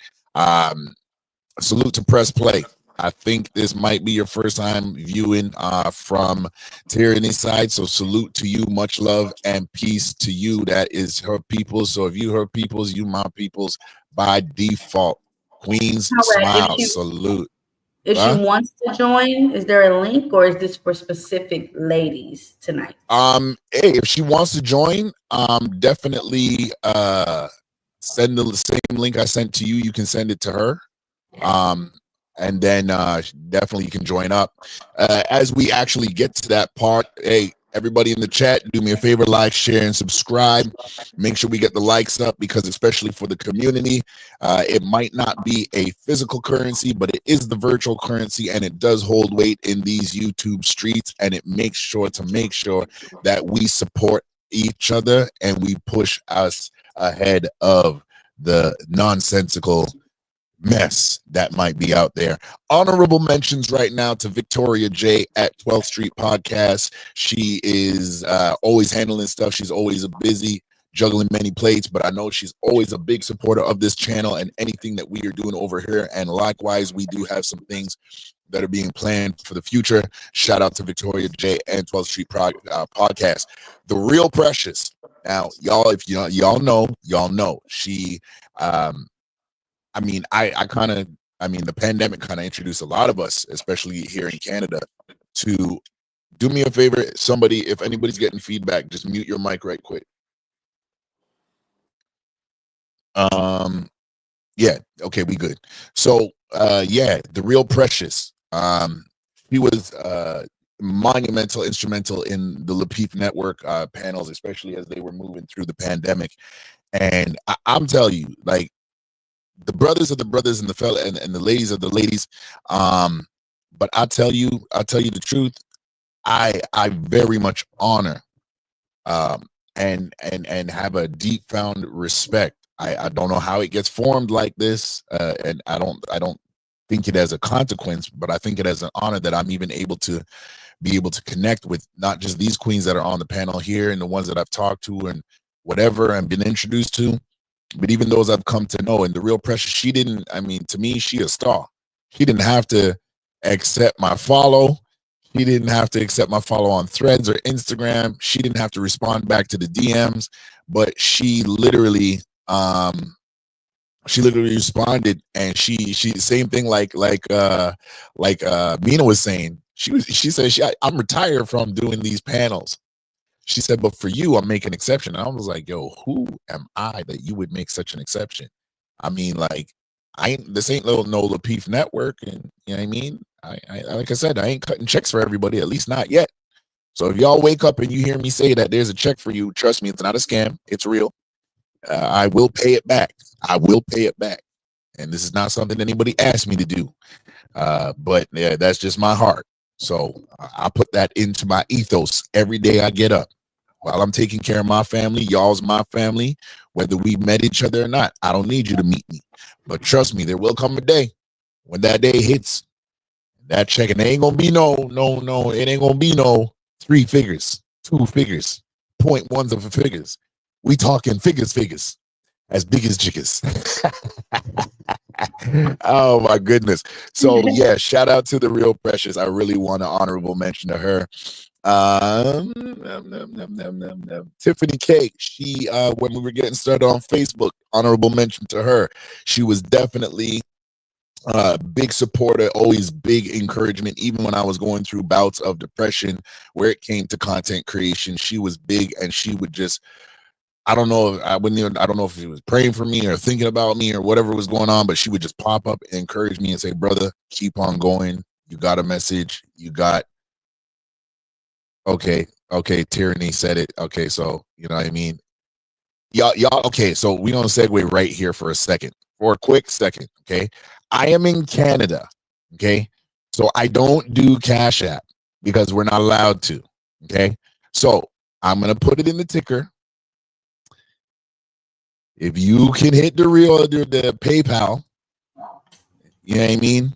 Salute to Press Play. I think this might be your first time viewing from Tyranny side. So salute to you, much love and peace to you. That is her peoples. So if you her peoples, you my peoples by default. Queens smile. Salute. If she wants to join, is there a link or is this for specific ladies tonight? Hey, if she wants to join, definitely send the same link I sent to you. You can send it to her. And then definitely you can join up. As we actually get to that part, hey, everybody in the chat, do me a favor, like, share, and subscribe. Make sure we get the likes up because especially for the community, it might not be a physical currency, but it is the virtual currency and it does hold weight in these YouTube streets, and it makes sure that we support each other and we push us ahead of the nonsensical mess that might be out there. Honorable mentions right now to Victoria J at 12th Street Podcast. She is always handling stuff. She's always busy juggling many plates, but I know she's always a big supporter of this channel and anything that we are doing over here. And likewise, we do have some things that are being planned for the future. Shout out to Victoria J and 12th Street Podcast. The Real Precious. Now, y'all, if y'all know, she the pandemic kind of introduced a lot of us, especially here in Canada, to do me a favor. Somebody, if anybody's getting feedback, just mute your mic right quick. Yeah, okay, we good. So, The Real Precious. He was monumental, instrumental in the Lapeef Network panels, especially as they were moving through the pandemic. And I'm telling you, like, the brothers are the brothers and the fella and the ladies are the ladies. But I'll tell you the truth. I very much honor and have a deep found respect. I don't know how it gets formed like this, and I don't think it as a consequence, but I think it as an honor that I'm even able to connect with not just these queens that are on the panel here and the ones that I've talked to and whatever and been introduced to, but even those I've come to know. And The Real Precious, to me, she a star. She didn't have to accept my follow. She didn't have to accept my follow on Threads or Instagram. She didn't have to respond back to the DMs, but she literally responded, and she same thing like Mina was saying. She said I'm retired from doing these panels. She said, but for you, I'm making an exception. And I was like, yo, who am I that you would make such an exception? I mean, like, this ain't no Lapeef network, and you know what I mean? I like I said, I ain't cutting checks for everybody, at least not yet. So if y'all wake up and you hear me say that there's a check for you, trust me, it's not a scam. It's real. I will pay it back. I will pay it back. And this is not something anybody asked me to do. But yeah, that's just my heart. So I put that into my ethos every day I get up. While I'm taking care of my family, y'all's my family, whether we met each other or not. I don't need you to meet me. But trust me, there will come a day when that day hits, that check, and it ain't gonna be no, it ain't gonna be no 3 figures, 2 figures, 0.1s of figures. We talking figures, as big as chickens. Oh my goodness. So yeah, shout out to the Real Precious. I really want an honorable mention to her. Tiffany K, she when we were getting started on Facebook, honorable mention to her. She was definitely big supporter, always big encouragement, even when I was going through bouts of depression where it came to content creation. She was big, and she would just, I don't know if she was praying for me or thinking about me or whatever was going on, but she would just pop up and encourage me and say, brother, keep on going. You got a message. You got, okay, Tyranny said it. Okay, so you know what I mean? Y'all, okay, so we're gonna segue right here for a quick second, okay? I am in Canada, okay? So I don't do Cash App because we're not allowed to, okay? So I'm gonna put it in the ticker. If you can hit the PayPal, you know what I mean?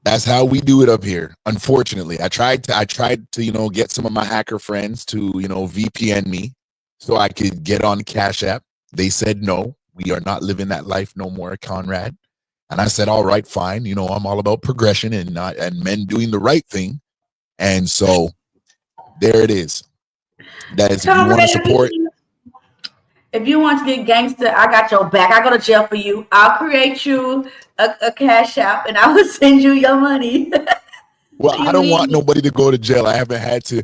That's how we do it up here. Unfortunately, I tried to, get some of my hacker friends to, VPN me so I could get on Cash App. They said, no, we are not living that life no more, Conrad. And I said, all right, fine. I'm all about progression and men doing the right thing. And so there it is. That is, if you want to support. If you want to get gangster, I got your back. I go to jail for you. I'll create you a Cash App, and I will send you your money. Well, I don't want nobody to go to jail. I haven't had to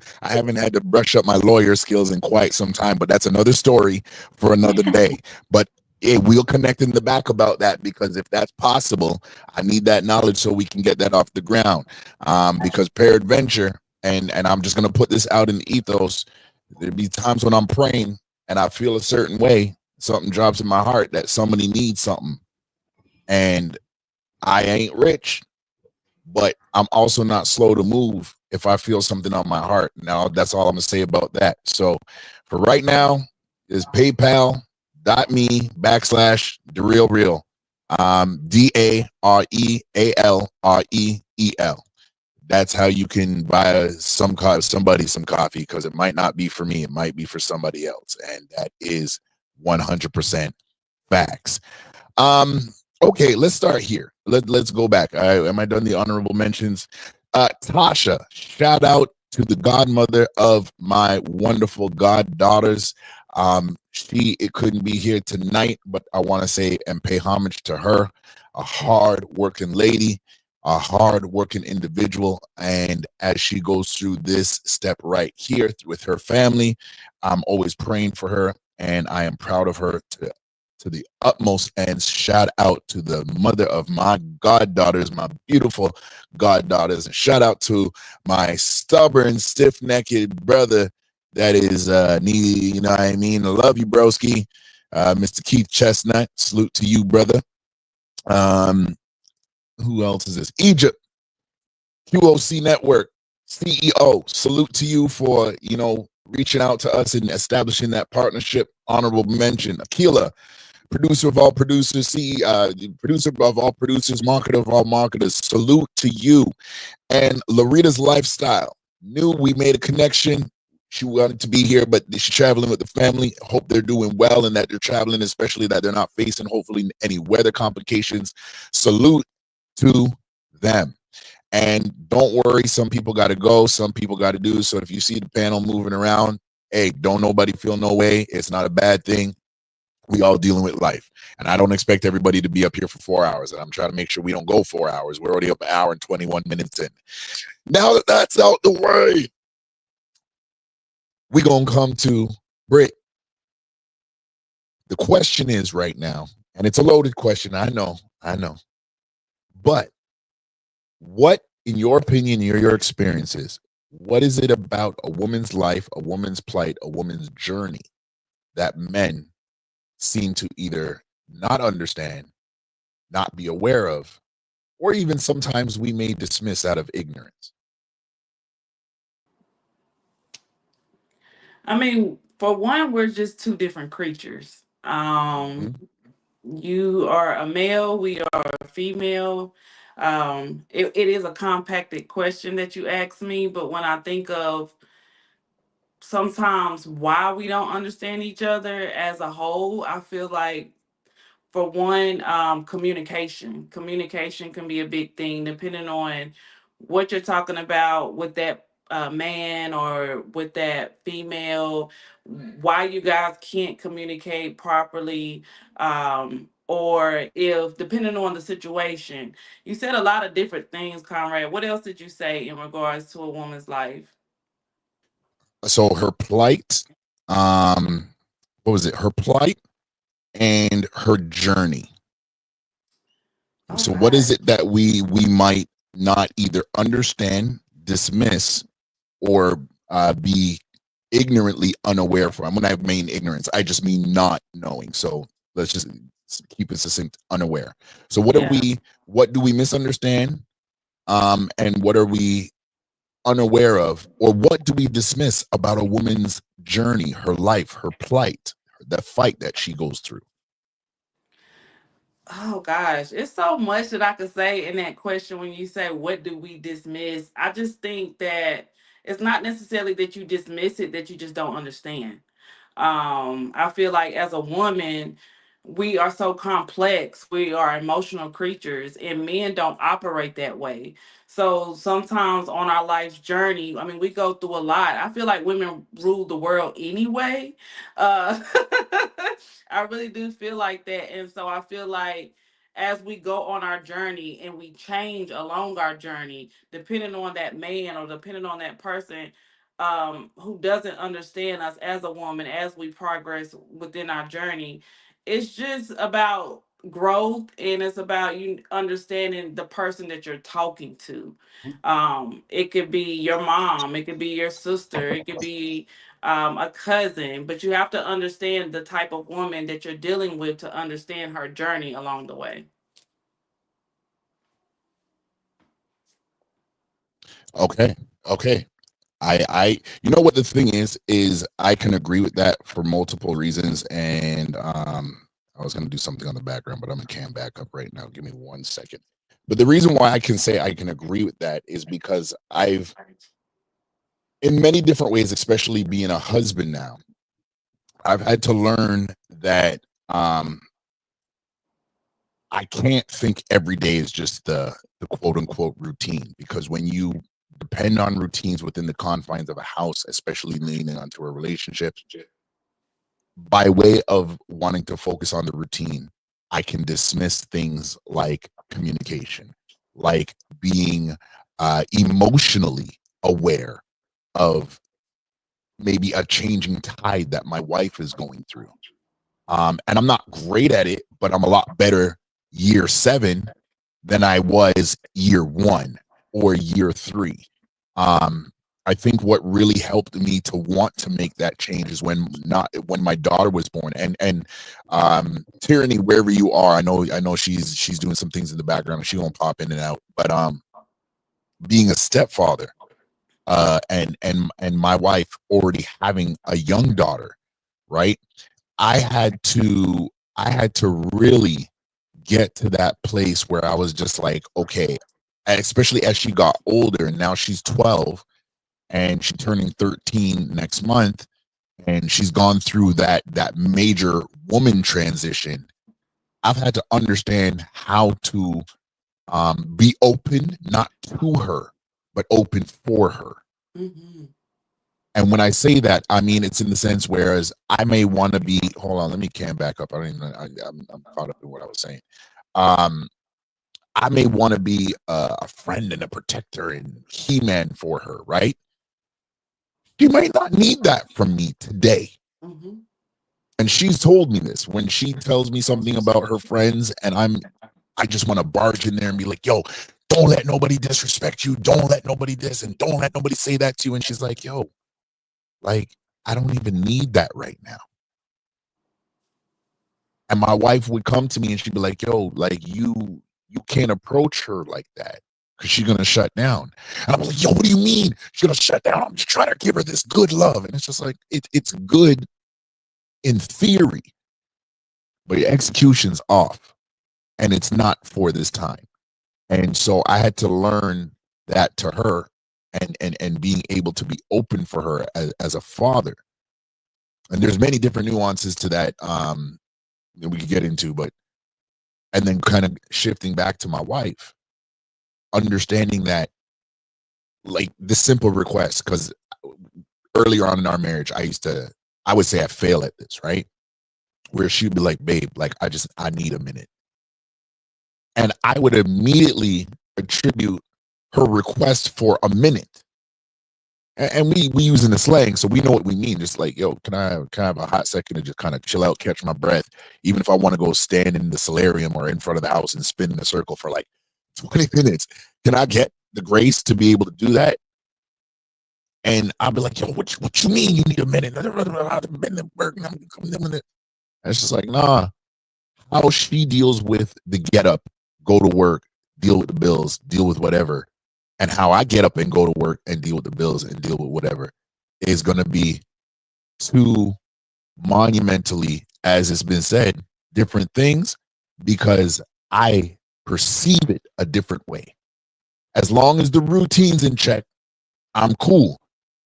brush up my lawyer skills in quite some time, but that's another story for another day. But we'll connect in the back about that, because if that's possible, I need that knowledge so we can get that off the ground. Because peradventure, and I'm just gonna put this out in ethos, there'd be times when I'm praying and I feel a certain way, something drops in my heart that somebody needs something, and I ain't rich, but I'm also not slow to move if I feel something on my heart. Now, that's all I'm gonna say about that. So for right now, is PayPal.me/TheRealReel, DAREALREEL. That's how you can buy somebody some coffee, because it might not be for me, it might be for somebody else, and that is 100% facts. Okay, let's start here. Let's go back. Am I done the honorable mentions? Tasha, shout out to the godmother of my wonderful goddaughters. She couldn't be here tonight, but I want to say and pay homage to her, a hard-working lady, a hard-working individual, and as she goes through this step right here with her family, I'm always praying for her, and I am proud of her to the utmost. And shout out to the mother of my goddaughters, my beautiful goddaughters, and shout out to my stubborn, stiff-necked brother that is you know what I mean? I love you, broski. Mr. Keith Chestnut, salute to you, brother. Who else is this? Egypt, QOC Network CEO, salute to you for, reaching out to us and establishing that partnership. Honorable mention. Akila, producer of all producers, producer of all producers, marketer of all marketers, salute to you. And Larita's Lifestyle, knew we made a connection. She wanted to be here, but she's traveling with the family. Hope they're doing well and that they're traveling, especially that they're not facing, hopefully, any weather complications. Salute to them. And don't worry, some people got to go, some people got to do. So if you see the panel moving around, hey, don't nobody feel no way. It's not a bad thing. We all dealing with life. And I don't expect everybody to be up here for 4 hours. And I'm trying to make sure we don't go 4 hours. We're already up 1 hour and 21 minutes in. Now that that's out the way, we're going to come to Britt. The question is right now, and it's a loaded question. I know. But what, in your opinion, your experiences, what is it about a woman's life, a woman's plight, a woman's journey that men seem to either not understand, not be aware of, or even sometimes we may dismiss out of ignorance? I mean, for one, we're just two different creatures. You are a male, we are a female. It is a compacted question that you asked me, but when I think of sometimes why we don't understand each other as a whole, I feel like, for one, communication can be a big thing depending on what you're talking about with that man or with that female, why you guys can't communicate properly, or if depending on the situation. You said a lot of different things, Conrad. What else did you say in regards to a woman's life? So her plight, what was it? Her plight and her journey. So what is it that we might not either understand, dismiss, or be ignorantly unaware from? When I mean ignorance, I just mean not knowing. So let's just keep it succinct, unaware. So what do we misunderstand? And what are we unaware of, or what do we dismiss about a woman's journey, her life, her plight, the fight that she goes through? Oh gosh, it's so much that I could say in that question when you say, what do we dismiss? I just think that it's not necessarily that you dismiss it, that you just don't understand. I feel like as a woman, we are so complex. We are emotional creatures, and men don't operate that way. So sometimes on our life's journey, I mean, we go through a lot. I feel like women rule the world anyway. Uh, I really do feel like that. And so I feel like as we go on our journey and we change along our journey, depending on that man or depending on that person, who doesn't understand us as a woman as we progress within our journey. It's just about growth, and it's about you understanding the person that you're talking to. It could be your mom, it could be your sister, it could be a cousin, but you have to understand the type of woman that you're dealing with to understand her journey along the way. Okay. I you know what the thing is I can agree with that for multiple reasons. And I was gonna do something on the background, but I'm gonna cam back up right now. Give me 1 second. But the reason why I can say I can agree with that is because I've, in many different ways, especially being a husband now, I've had to learn that I can't think every day is just the quote unquote routine, because when you depend on routines within the confines of a house, especially leaning onto a relationship, by way of wanting to focus on the routine, I can dismiss things like communication, like being emotionally aware of maybe a changing tide that my wife is going through. And I'm not great at it, but I'm a lot better year 7 than I was year 1 or year 3. I think what really helped me to want to make that change is when my daughter was born. And Tyranny, wherever you are, I know she's doing some things in the background and she won't pop in and out. But being a stepfather, and my wife already having a young daughter, right? I had to really get to that place where I was just like, okay, especially as she got older, and now she's 12 and she's turning 13 next month, and she's gone through that major woman transition. I've had to understand how to Be open, not to her, but open for her. Mm-hmm. And when I say that, I mean it's in the sense whereas I may want to be. Hold on, let me cam back up. I don't even. I'm caught up in what I was saying. I may want to be a friend and a protector and He-Man for her, right? She might not need that from me today. Mm-hmm. And she's told me this when she tells me something about her friends, and I just want to barge in there and be like, yo, don't let nobody disrespect you. Don't let nobody this, and don't let nobody say that to you. And she's like, yo, like, I don't even need that right now. And my wife would come to me and she'd be like, yo, like you can't approach her like that because she's gonna shut down. And I'm like, yo, what do you mean she's gonna shut down? I'm just trying to give her this good love. And it's just like it's good in theory, but your execution's off. And it's not for this time. And so I had to learn that to her and being able to be open for her as a father. And there's many different nuances to that that we could get into, but and then kind of shifting back to my wife, understanding that like this simple request, because earlier on in our marriage, I would say I fail at this, right? Where she'd be like, babe, like I need a minute. And I would immediately attribute her request for a minute. And we use in the slang, so we know what we mean. Just like, yo, can I have a hot second to just kind of chill out, catch my breath, even if I want to go stand in the solarium or in front of the house and spin in a circle for like 20 minutes. Can I get the grace to be able to do that? And I'll be like, yo, what you mean you need a minute? And it's just like, nah. How she deals with the get up, go to work, deal with the bills, deal with whatever, and how I get up and go to work and deal with the bills and deal with whatever is going to be two monumentally, as it's been said, different things because I perceive it a different way. As long as the routine's in check, I'm cool.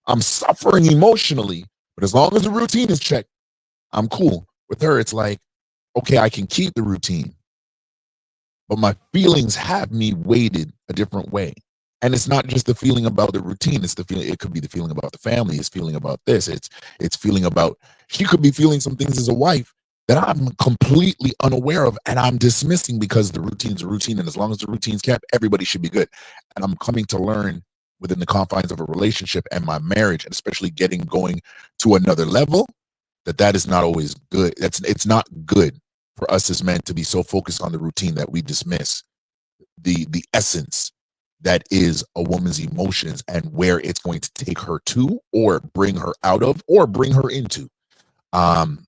I'm suffering emotionally, but as long as the routine is checked, I'm cool. With her, it's like, okay, I can keep the routine, but my feelings have me weighted a different way. And it's not just the feeling about the routine. It's the feeling. It could be the feeling about the family. It's feeling about this. It's feeling about. She could be feeling some things as a wife that I'm completely unaware of, and I'm dismissing because the routine's a routine, and as long as the routine's kept, everybody should be good. And I'm coming to learn within the confines of a relationship and my marriage, and especially going to another level, that is not always good. It's not good for us as men to be so focused on the routine that we dismiss the essence that is a woman's emotions and where it's going to take her to or bring her out of or bring her into.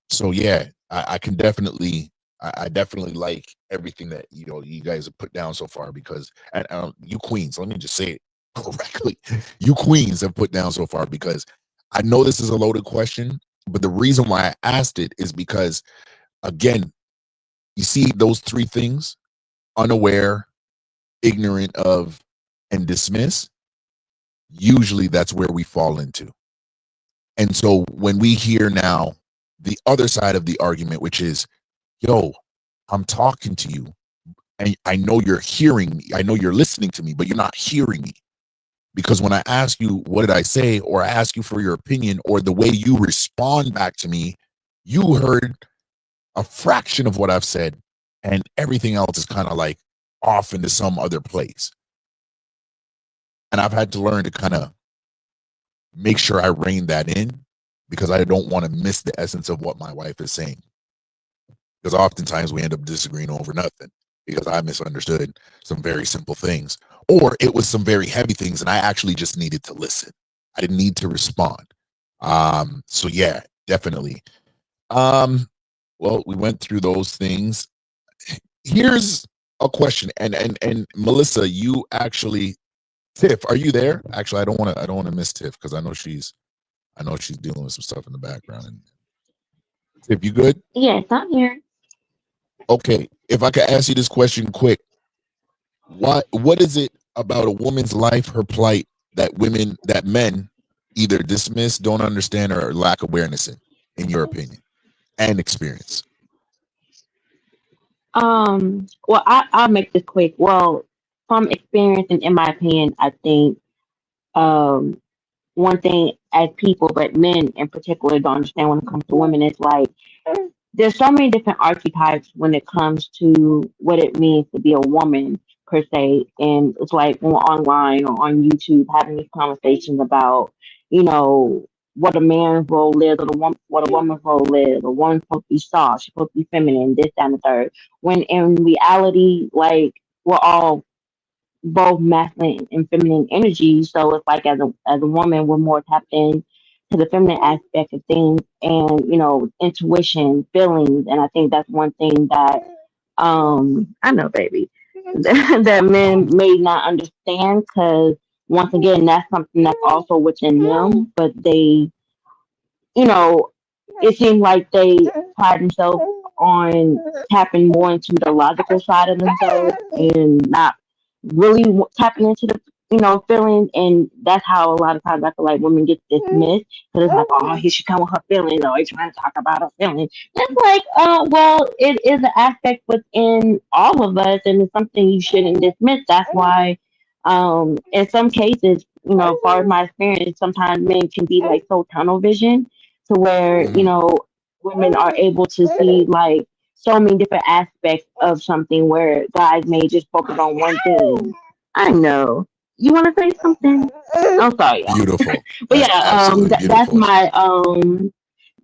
So yeah, I can definitely I definitely like everything that you guys have put down so far because and you queens, let me just say it correctly. You queens have put down so far because I know this is a loaded question, but the reason why I asked it is because again, you see those three things: unaware, ignorant of, and dismiss. Usually that's where we fall into. And so when we hear now the other side of the argument, which is, yo, I'm talking to you and I know you're hearing me. I know you're listening to me, but you're not hearing me. Because when I ask you, what did I say? Or I ask you for your opinion or the way you respond back to me, you heard a fraction of what I've said and everything else is kind of like off into some other place. And I've had to learn to kind of make sure I rein that in because I don't want to miss the essence of what my wife is saying. Because oftentimes we end up disagreeing over nothing because I misunderstood some very simple things, or it was some very heavy things and I actually just needed to listen. I didn't need to respond. So yeah, definitely. Well, we went through those things. Here's a question, and Melissa, you actually, Tiff, are you there? Actually, I don't want to miss Tiff because I know she's dealing with some stuff in the background. And Tiff, you good? Yes, I'm here. Okay, if I could ask you this question quick, what is it about a woman's life, her plight, that men either dismiss, don't understand, or lack awareness in your opinion and experience? Well, I'll make this quick. Well, from experience and in my opinion, I think um, one thing as people, but men in particular, don't understand when it comes to women is like there's so many different archetypes when it comes to what it means to be a woman per se. And it's like when we're online or on YouTube having these conversations about, you know, what a man's role is or what a woman's role is. A woman's supposed to be soft, she's supposed to be feminine, this, that, and the third. When in reality, like we're all both masculine and feminine energy. So it's like as a woman, we're more tapped in to the feminine aspect of things and intuition, feelings. And I think that's one thing that I know, baby, that men may not understand because once again, that's something that's also within them, but they it seems like they pride themselves on tapping more into the logical side of themselves and not really tapping into the feelings, and that's how a lot of times I feel like women get dismissed because it's like, oh, here she come with her feelings, or he's trying to talk about her feelings. It's like, well, it is an aspect within all of us, and it's something you shouldn't dismiss. That's why, in some cases, as far as my experience, sometimes men can be like so tunnel vision to where Mhm. women are able to see like so many different aspects of something where guys may just focus on one thing. I know. You want to say something? I'm sorry, y'all. Beautiful. But That's yeah, absolutely that's beautiful. my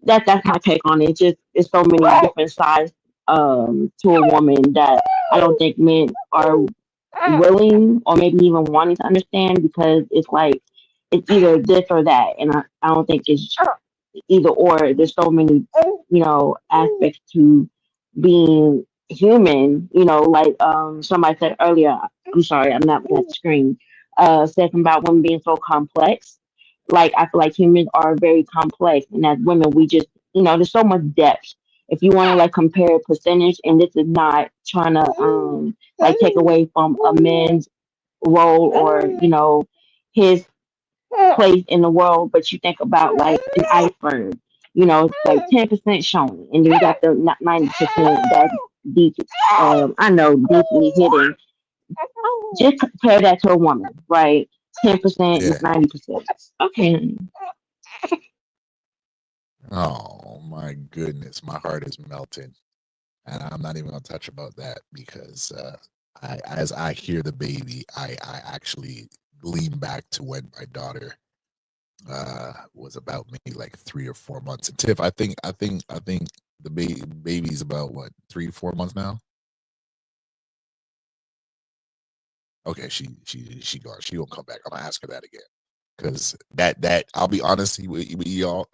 that's my take on it. Just it's so many different sides to a woman that I don't think men are willing or maybe even wanting to understand because it's like it's either this or that, and I don't think it's either or. There's so many aspects to being human. Like somebody said earlier. I'm sorry, I'm not looking at the screen. Said something about women being so complex. Like I feel like humans are very complex, and as women, we just there's so much depth. If you want to like compare a percentage, and this is not trying to like take away from a man's role or his place in the world, but you think about like an iceberg, it's like 10% showing, and then you got the 90% that's deep. I know deeply hidden. Just compare that to a woman, right? 10% Yeah. is 90%. Okay. Oh my goodness, my heart is melting, and I'm not even gonna touch about that because as I hear the baby, I actually lean back to when my daughter was about maybe like 3 or 4 months. And Tiff, I think the baby's about what 3 or 4 months now. Okay, she gone. She won't come back. I'm gonna ask her that again because that I'll be honest with y'all.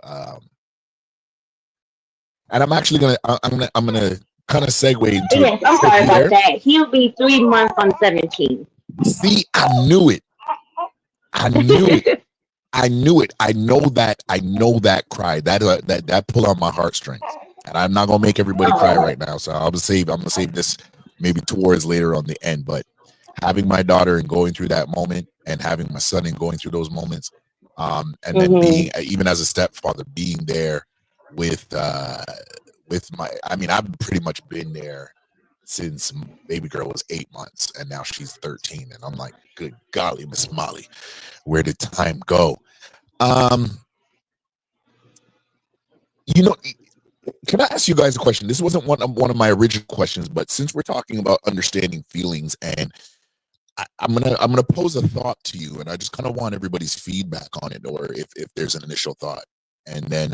And I'm actually gonna kind of segue into it. Yes, I'm Tiff, sorry you about there? that. He'll be 3 months on 17. See, I knew it. I knew it. I knew it. I know that. I know that cry. That pull on my heartstrings. And I'm not gonna make everybody cry right now. So I'm gonna save this maybe towards later on the end. But having my daughter and going through that moment, and having my son and going through those moments, and then being even as a stepfather, being there with my. I mean, I've pretty much been there since baby girl was 8 months, and now she's 13, and I'm like, good golly, Miss Molly, where did time go? Um, you know, can I ask you guys a question? This wasn't one of my original questions, but since we're talking about understanding feelings, and I'm gonna pose a thought to you, and I just kind of want everybody's feedback on it, or if there's an initial thought, and then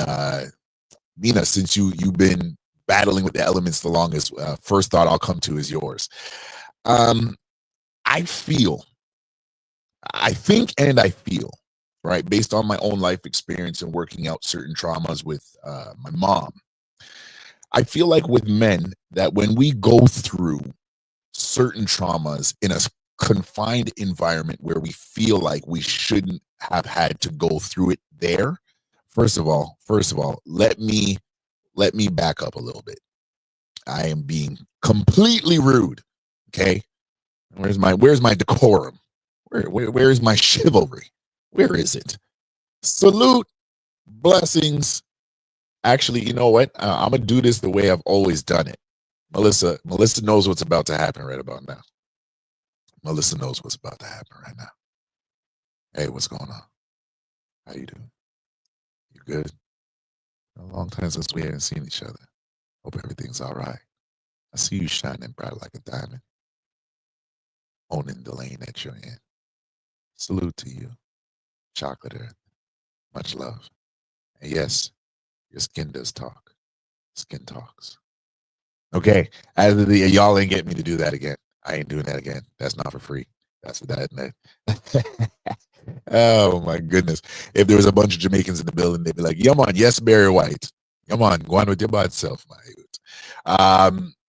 Mina, since you've been battling with the elements the longest, first thought I'll come to is yours. I feel, I think, and I feel, right, based on my own life experience and working out certain traumas with my mom. I feel like with men that when we go through certain traumas in a confined environment where we feel like we shouldn't have had to go through it there. First of all, let me back up a little bit. I am being completely rude. Okay. Where's my decorum? Where is my chivalry? Where is it? Salute, blessings. Actually, you know what? I'm gonna do this the way I've always done it. Melissa knows what's about to happen right about now. Melissa knows what's about to happen right now. Hey, what's going on? How you doing? You good? A long time since we haven't seen each other. Hope everything's all right. I see you shining bright like a diamond, owning the lane that you're in. Salute to you, Chocolate Earth. Much love. And yes, your skin does talk. Skin talks. Okay, as of the y'all ain't get me to do that again. I ain't doing that again. That's not for free. That's what that. Oh my goodness! If there was a bunch of Jamaicans in the building, they'd be like, "Yeah, man, yes, Barry White. Come on, go on with your bad self, my dude."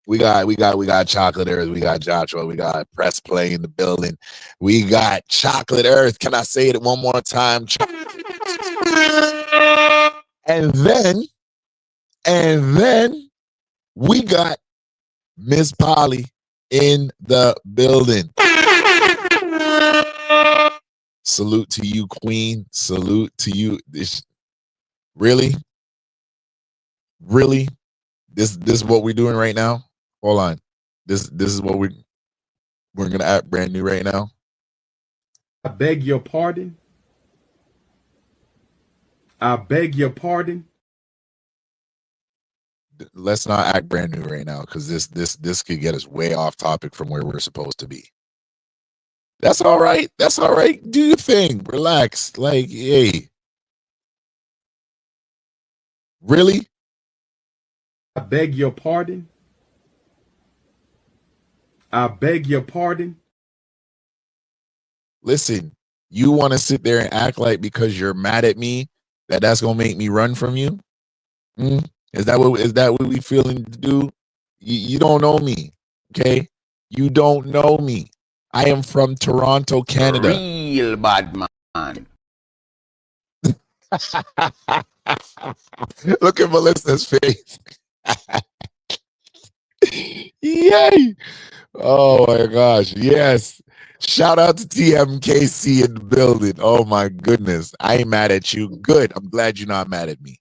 We got Chocolate Earth. We got Joshua. We got Press Play in the building. We got Chocolate Earth. Can I say it one more time? And then we got Miss Polly in the building. Salute to you, Queen. Salute to you. Really? This is what we're doing right now. Hold on. This is what we're gonna act brand new right now. I beg your pardon. I beg your pardon. Let's not act brand new right now, because this could get us way off topic from where we're supposed to be. That's all right. That's all right. Do your thing. Relax. Like, hey. Really? I beg your pardon. I beg your pardon. Listen, you want to sit there and act like because you're mad at me that's gonna make me run from you? Is that what we feeling to do? You don't know me, okay? You don't know me. I am from Toronto, Canada. Real bad man. Look at Melissa's face. Yay! Oh my gosh, yes. Shout out to TMKC in the building. Oh my goodness. I ain't mad at you. Good. I'm glad you're not mad at me.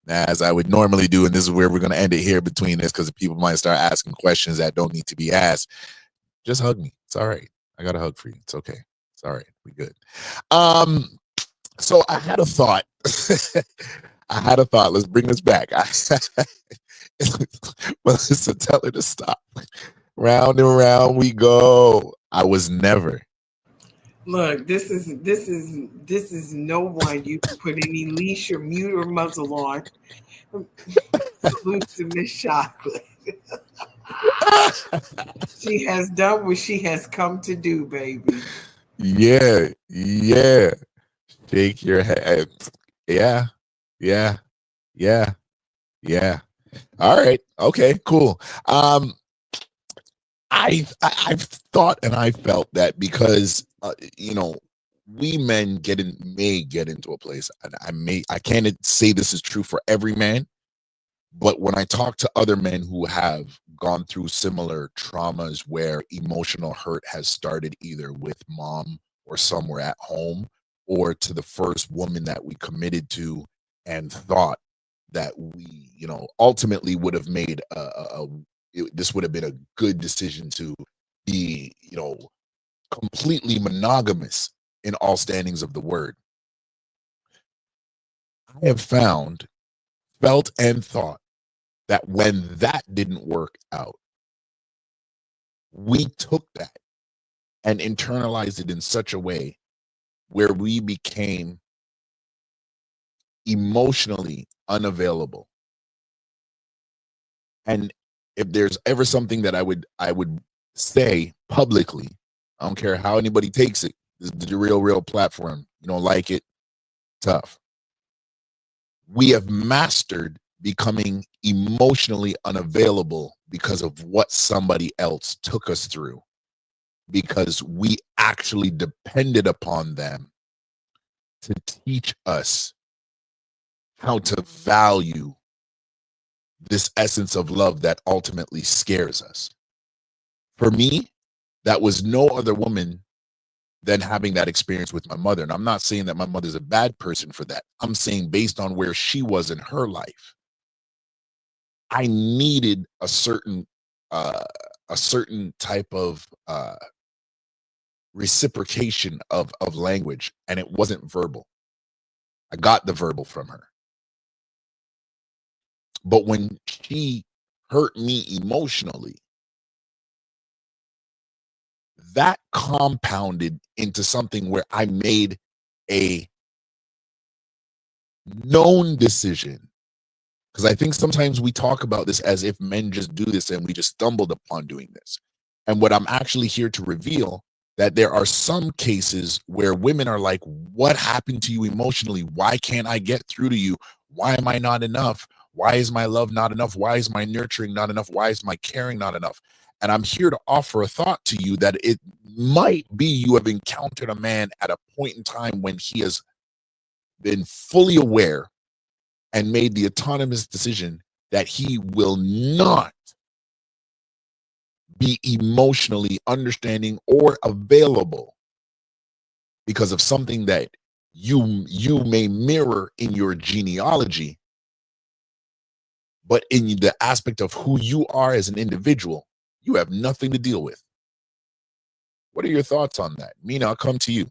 As I would normally do, and this is where we're going to end it here between this, because people might start asking questions that don't need to be asked. Just hug me. It's all right. I got a hug for you. It's okay. It's all right. We good. So I had a thought. Let's bring this back. Melissa, tell her to stop. Round and round we go. I was never. Look, this is no one you can put any leash or mute or muzzle on. Salute to Miss Chocolate. She has done what she has come to do, baby. Yeah. Shake your head. Yeah. All right. Okay, cool. I've thought and I felt that because we men may get into a place, and I can't say this is true for every man, but when I talk to other men who have gone through similar traumas where emotional hurt has started either with mom or somewhere at home, or to the first woman that we committed to and thought that we ultimately would have made this would have been a good decision to be completely monogamous in all standings of the word. I have felt and thought that when that didn't work out, we took that and internalized it in such a way where we became emotionally unavailable. And if there's ever something that I would say publicly, I don't care how anybody takes it, this is the real platform. You don't like it, tough. We have mastered becoming emotionally unavailable because of what somebody else took us through, because we actually depended upon them to teach us how to value this essence of love that ultimately scares us. For me, that was no other woman than having that experience with my mother. And I'm not saying that my mother's a bad person for that. I'm saying based on where she was in her life, I needed a certain type of reciprocation of language, and it wasn't verbal. I got the verbal from her. But when she hurt me emotionally, that compounded into something where I made a known decision. Because I think sometimes we talk about this as if men just do this and we just stumbled upon doing this. And what I'm actually here to reveal, that there are some cases where women are like, what happened to you emotionally? Why can't I get through to you? Why am I not enough? Why is my love not enough? Why is my nurturing not enough? Why is my caring not enough? And I'm here to offer a thought to you that it might be you have encountered a man at a point in time when he has been fully aware and made the autonomous decision that he will not be emotionally understanding or available because of something that you may mirror in your genealogy, but in the aspect of who you are as an individual, you have nothing to deal with. What are your thoughts on that? Mina, I'll come to you.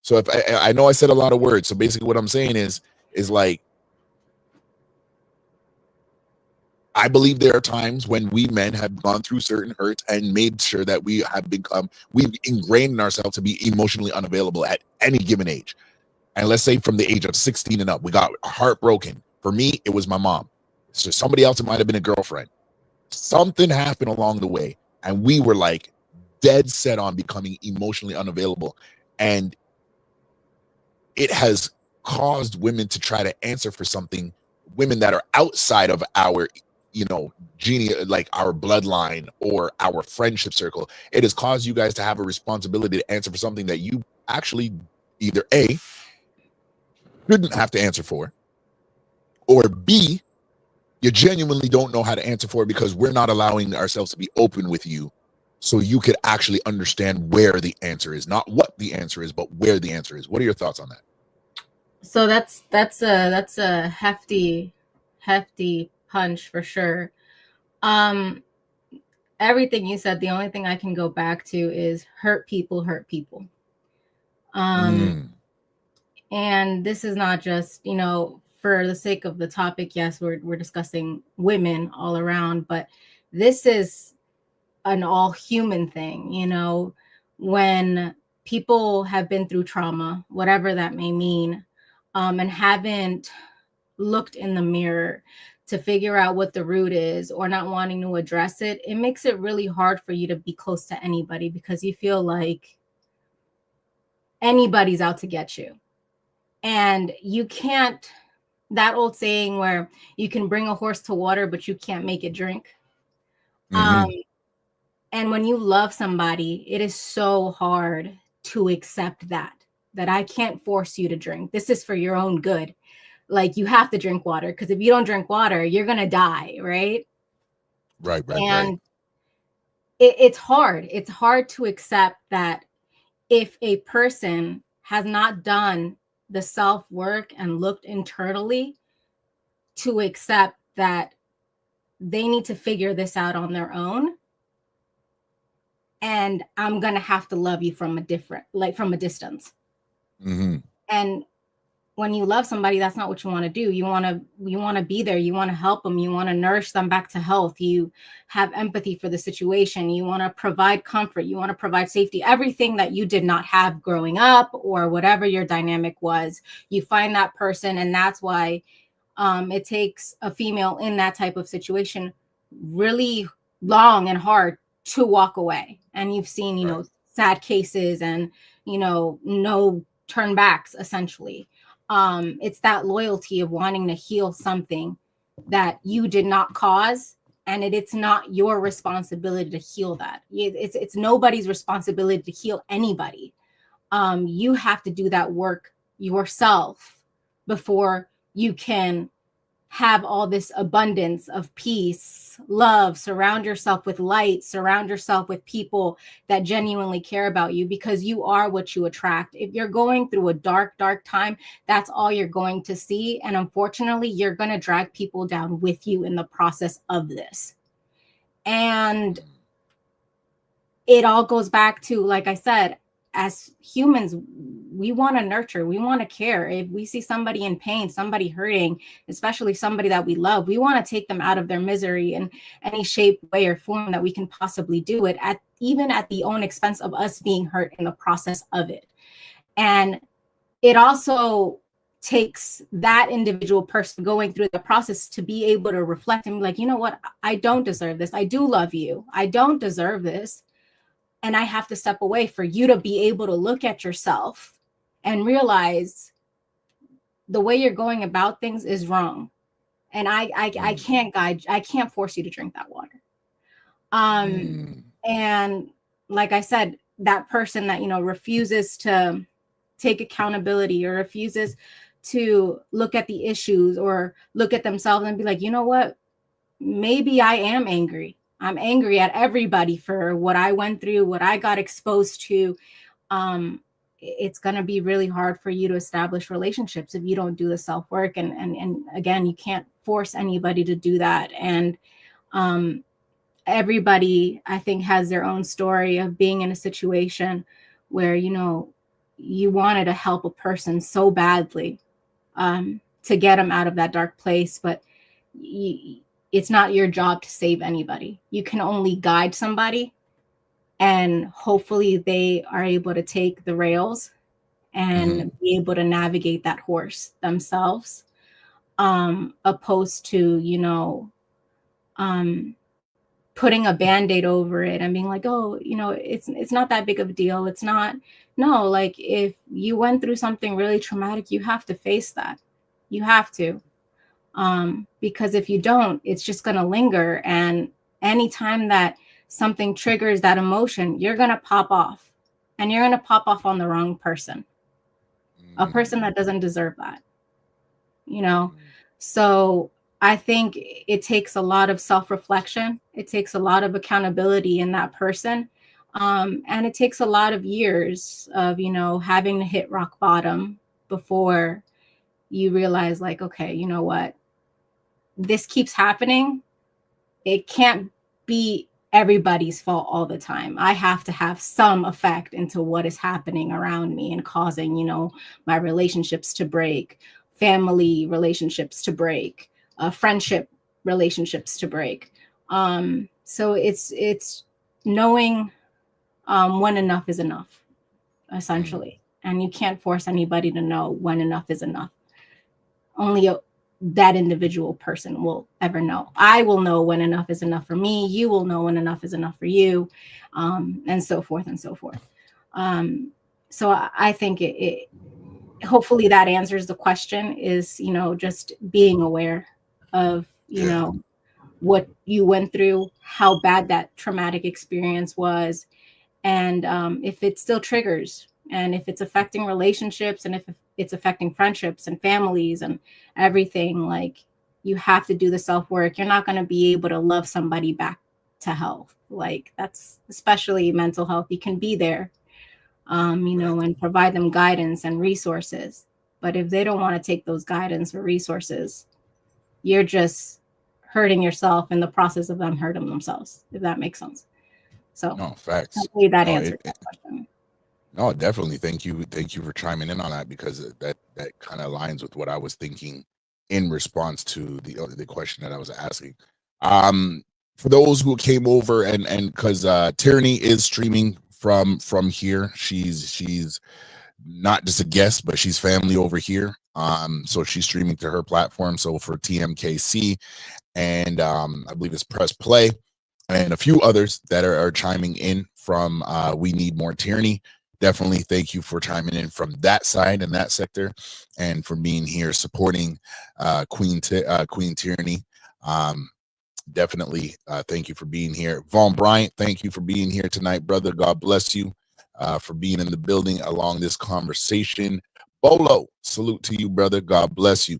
So if I know I said a lot of words, so basically what I'm saying is like, I believe there are times when we men have gone through certain hurts and made sure that we've ingrained in ourselves to be emotionally unavailable at any given age. And let's say from the age of 16 and up, we got heartbroken. For me, it was my mom. So somebody else, it might have been a girlfriend. Something happened along the way, and we were like dead set on becoming emotionally unavailable. And it has caused women to try to answer for something, women that are outside of our like our bloodline or our friendship circle. It has caused you guys to have a responsibility to answer for something that you actually either A, shouldn't have to answer for, or B, you genuinely don't know how to answer for it because we're not allowing ourselves to be open with you so you could actually understand where the answer is, not what the answer is, but where the answer is. What are your thoughts on that? So that's a hefty punch for sure. Everything you said, the only thing I can go back to is hurt people. And this is not just, for the sake of the topic, yes, we're discussing women all around, but this is an all human thing, when people have been through trauma, whatever that may mean, and haven't looked in the mirror to figure out what the root is or not wanting to address it, it makes it really hard for you to be close to anybody because you feel like anybody's out to get you. And you can't, that old saying where you can bring a horse to water, but you can't make it drink. And when you love somebody, it is so hard to accept that I can't force you to drink. This is for your own good. Like, you have to drink water because if you don't drink water, you're going to die, right? Right. And it's hard. It's hard to accept that if a person has not done the self-work and looked internally to accept that they need to figure this out on their own. And I'm going to have to love you from a distance. And when you love somebody, that's not what you want to do. You want to be there. You want to help them. You want to nourish them back to health. You have empathy for the situation. You want to provide comfort. You want to provide safety. Everything that you did not have growing up or whatever your dynamic was, you find that person. And that's why it takes a female in that type of situation really long and hard to walk away. And you've seen, sad cases and, no turn backs, essentially. It's that loyalty of wanting to heal something that you did not cause, and it's not your responsibility to heal that. It's nobody's responsibility to heal anybody. You have to do that work yourself before you can have all this abundance of peace, love, surround yourself with light, surround yourself with people that genuinely care about you, because you are what you attract. If you're going through a dark time, that's all you're going to see. And unfortunately, you're going to drag people down with you in the process of this. And it all goes back to, like I said, as humans, we want to nurture, we want to care. If we see somebody in pain, somebody hurting, especially somebody that we love, we want to take them out of their misery in any shape, way, or form that we can possibly do it, at even at the own expense of us being hurt in the process of it. And it also takes that individual person going through the process to be able to reflect and be like, you know what, I don't deserve this. I do love you. I don't deserve this. And I have to step away for you to be able to look at yourself and realize the way you're going about things is wrong. And I can't guide, I can't force you to drink that water. And like I said, that person that, you know, refuses to take accountability or refuses to look at the issues or look at themselves and be like, you know what, maybe I am angry. I'm angry at everybody for what I went through, what I got exposed to. It's going to be really hard for you to establish relationships if you don't do the self-work. And again, you can't force anybody to do that. And everybody, I think, has their own story of being in a situation where, you know, you wanted to help a person so badly to get them out of that dark place, but it's not your job to save anybody. You can only guide somebody, and hopefully they are able to take the rails and be able to navigate that horse themselves, opposed to, you know, putting a Band-Aid over it and being like, oh, you know, it's not that big of a deal. It's not. No, like, if you went through something really traumatic, you have to face that. You have to. Because if you don't, it's just going to linger. And anytime that something triggers that emotion, you're going to pop off, and you're going to pop off on the wrong person, a person that doesn't deserve that, you know? So I think it takes a lot of self-reflection. It takes a lot of accountability in that person. And it takes a lot of years of, you know, having to hit rock bottom before you realize, like, okay, you know what? This keeps happening. It can't be everybody's fault all the time. I have to have some effect into what is happening around me and causing, you know, my relationships to break, family relationships to break, friendship relationships to break. So it's knowing when enough is enough, essentially. And you can't force anybody to know when enough is enough. Only that individual person will ever know. I will know when enough is enough for me. You will know when enough is enough for you, and so forth and so forth. So I think it hopefully that answers the question, is, you know, just being aware of, you know, what you went through, how bad that traumatic experience was, and if it still triggers, and if it's affecting relationships, and if it's affecting friendships and families and everything, like, you have to do the self-work. You're not going to be able to love somebody back to health. Like, that's, especially mental health, you can be there, you know, and provide them guidance and resources. But if they don't want to take those guidance or resources, you're just hurting yourself in the process of them hurting themselves, if that makes sense. So no, facts. hopefully that answers that question. No, definitely. Thank you for chiming in on that, because that kind of aligns with what I was thinking in response to the question that I was asking. For those who came over and because Tyranny is streaming from here, she's not just a guest, but she's family over here. So she's streaming to her platform. So for TMKC and I believe it's Press Play and a few others that are chiming in from We Need More Tyranny. Definitely thank you for chiming in from that side and that sector, and for being here supporting Queen Tyranny. Definitely thank you for being here. Vaughn Bryant, thank you for being here tonight, brother. God bless you for being in the building along this conversation. Bolo, salute to you, brother. God bless you.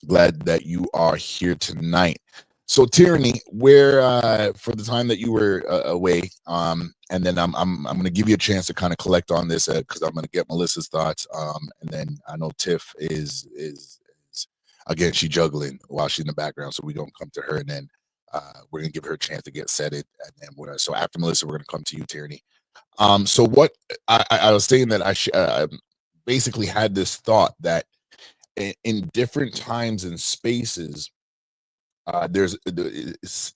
Glad that you are here tonight. So Tyranny, where for the time that you were away, and then I'm going to give you a chance to kind of collect on this because I'm going to get Melissa's thoughts, and then I know Tiff is again, she's juggling while she's in the background, so we don't come to her, and then we're gonna give her a chance to get settled, and then so after Melissa, we're gonna come to you, Tierney. So what I was saying that I basically had this thought that in different times and spaces, there's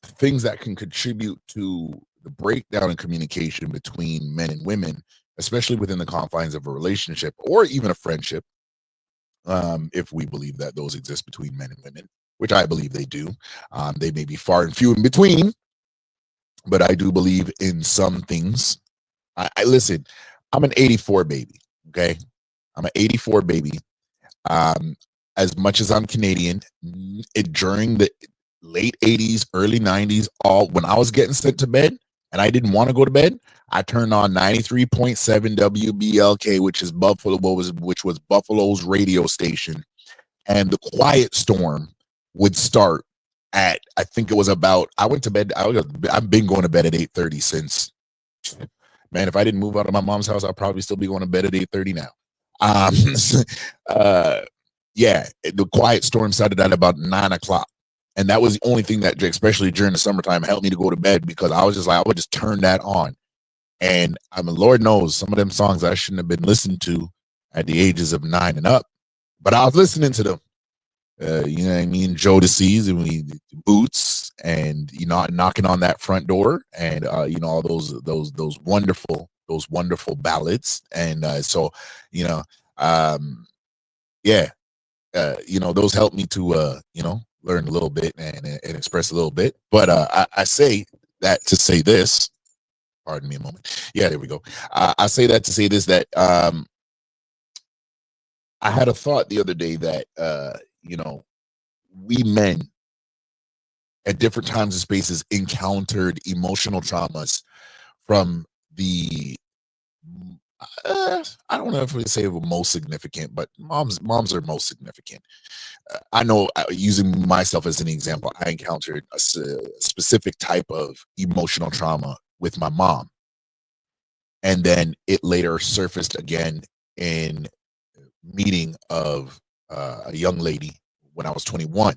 things that can contribute to the breakdown in communication between men and women, especially within the confines of a relationship or even a friendship. If we believe that those exist between men and women, which I believe they do. They may be far and few in between, but I do believe in some things. I listen, I'm an 84 baby. Okay. I'm an 84 baby. As much as I'm Canadian, during the late 80s, early 90s, when I was getting sent to bed and I didn't want to go to bed, I turned on 93.7 WBLK, which was Buffalo's radio station, and the Quiet Storm would start at, I think it was about, I went to bed, I've been going to bed at 8:30 since, man, if I didn't move out of my mom's house, I'd probably still be going to bed at 8:30 now. Yeah, the Quiet Storm started at about 9 o'clock. And that was the only thing that, especially during the summertime, helped me to go to bed, because I was just like, I would just turn that on. And Lord knows some of them songs I shouldn't have been listening to at the ages of 9 and up, but I was listening to them. You know what I mean? Jodeci's and Boots, and knocking on that front door, and all those wonderful ballads, and so those helped me to learn a little bit and express a little bit. But I say that to say this. Pardon me a moment. Yeah, there we go. I say that to say this, that I had a thought the other day that we men at different times and spaces encountered emotional traumas from the I don't know if we say most significant, but moms are most significant. I know, using myself as an example, I encountered a specific type of emotional trauma with my mom, and then it later surfaced again in meeting of a young lady when I was 21.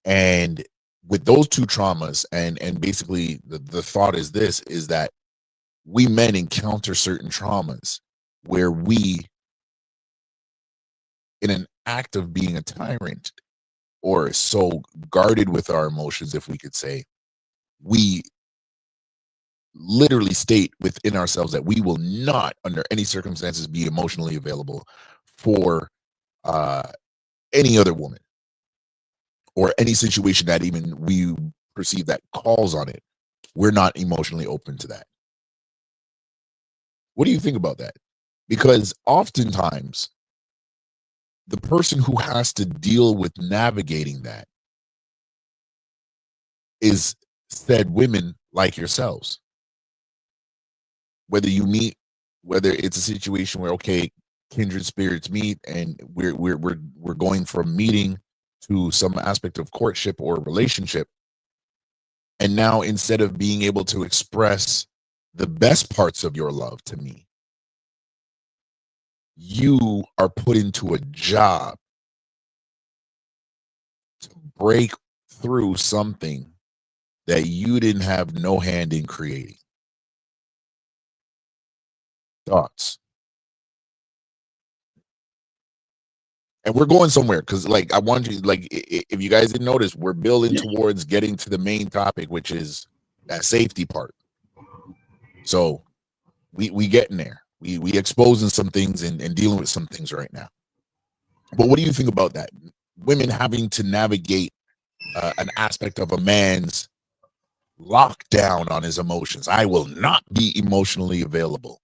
And with those two traumas, and basically the thought is that we men encounter certain traumas where we, in an act of being a tyrant or so guarded with our emotions, if we could say, we literally state within ourselves that we will not, under any circumstances, be emotionally available for any other woman, or any situation that even we perceive that calls on it. We're not emotionally open to that. What do you think about that? Because oftentimes, the person who has to deal with navigating that is said women like yourselves. Whether it's a situation where, okay, kindred spirits meet, and we're going from meeting to some aspect of courtship or relationship, and now instead of being able to express the best parts of your love to me, you are put into a job to break through something that you didn't have no hand in creating. Thoughts? And we're going somewhere, because I want you, if you guys didn't notice, we're building towards getting to the main topic, which is that safety part. So we getting there. We exposing some things and dealing with some things right now. But what do you think about that? Women having to navigate an aspect of a man's lockdown on his emotions. I will not be emotionally available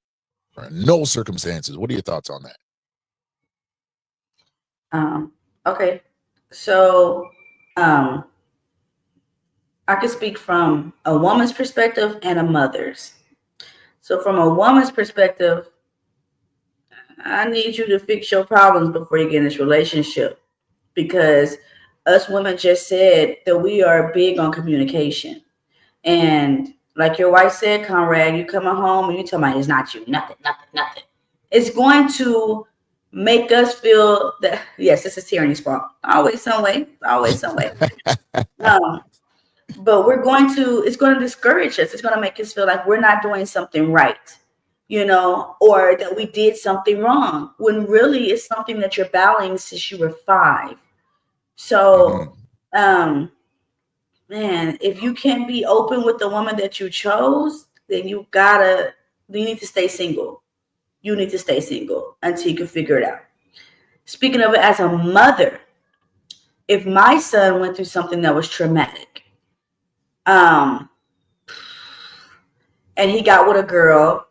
for no circumstances. What are your thoughts on that? Okay. So I can speak from a woman's perspective and a mother's. So from a woman's perspective, I need you to fix your problems before you get in this relationship, because us women just said that we are big on communication. And like your wife said, Conrad, you coming home and you tell me it's not you, nothing. It's going to make us feel that, yes, this is Tierney's fault. Always some way. but it's going to discourage us. It's going to make us feel like we're not doing something right, or that we did something wrong, when really it's something that you're battling since you were 5. So, man, if you can't be open with the woman that you chose, then you need to stay single. You need to stay single until you can figure it out. Speaking of it, as a mother, if my son went through something that was traumatic, and he got with a girl,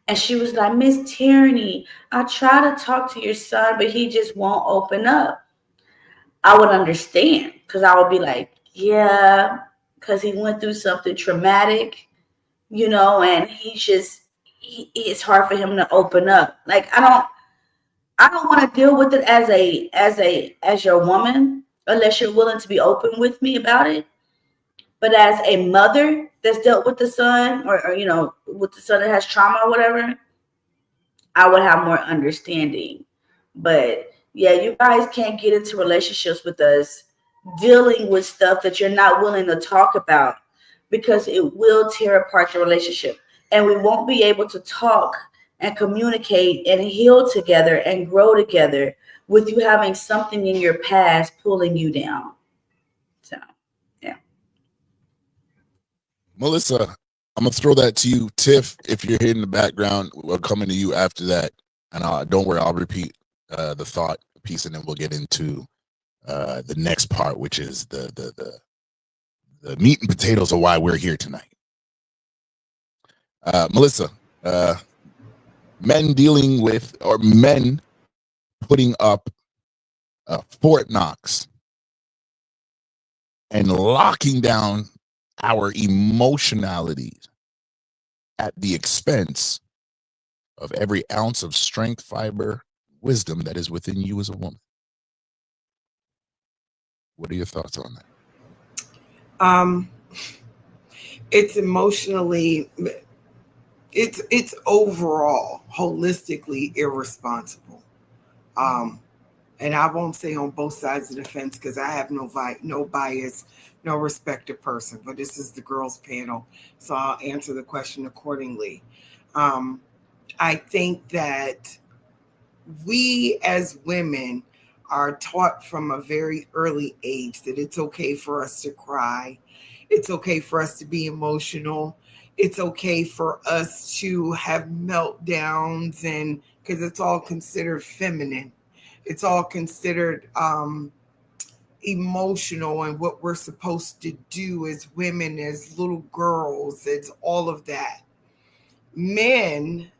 and she was like, Miss Tierney, I try to talk to your son, but he just won't open up. I would understand, because I would be like, yeah, because he went through something traumatic, and it's hard for him to open up. Like, I don't want to deal with it as your woman, unless you're willing to be open with me about it. But as a mother that's dealt with the son, or with the son that has trauma or whatever, I would have more understanding. But yeah, you guys can't get into relationships with us dealing with stuff that you're not willing to talk about, because it will tear apart the relationship, and we won't be able to talk and communicate and heal together and grow together with you having something in your past pulling you down. So, yeah. Melissa, I'm gonna throw that to you. Tiff, if you're here in the background, we're coming to you after that. And don't worry, I'll repeat the thought piece, and then we'll get into the next part, which is the meat and potatoes of why we're here tonight. Melissa, men putting up Fort Knox and locking down our emotionality at the expense of every ounce of strength, fiber, wisdom that is within you as a woman. What are your thoughts on that? It's emotionally, it's overall holistically irresponsible. And I won't say on both sides of the fence, because I have no bias, no respect to person, but this is the girls panel, so I'll answer the question accordingly. I think that we as women are taught from a very early age that it's okay for us to cry. It's okay for us to be emotional. It's okay for us to have meltdowns, and because it's all considered feminine. It's all considered emotional, and what we're supposed to do as women, as little girls. It's all of that. Men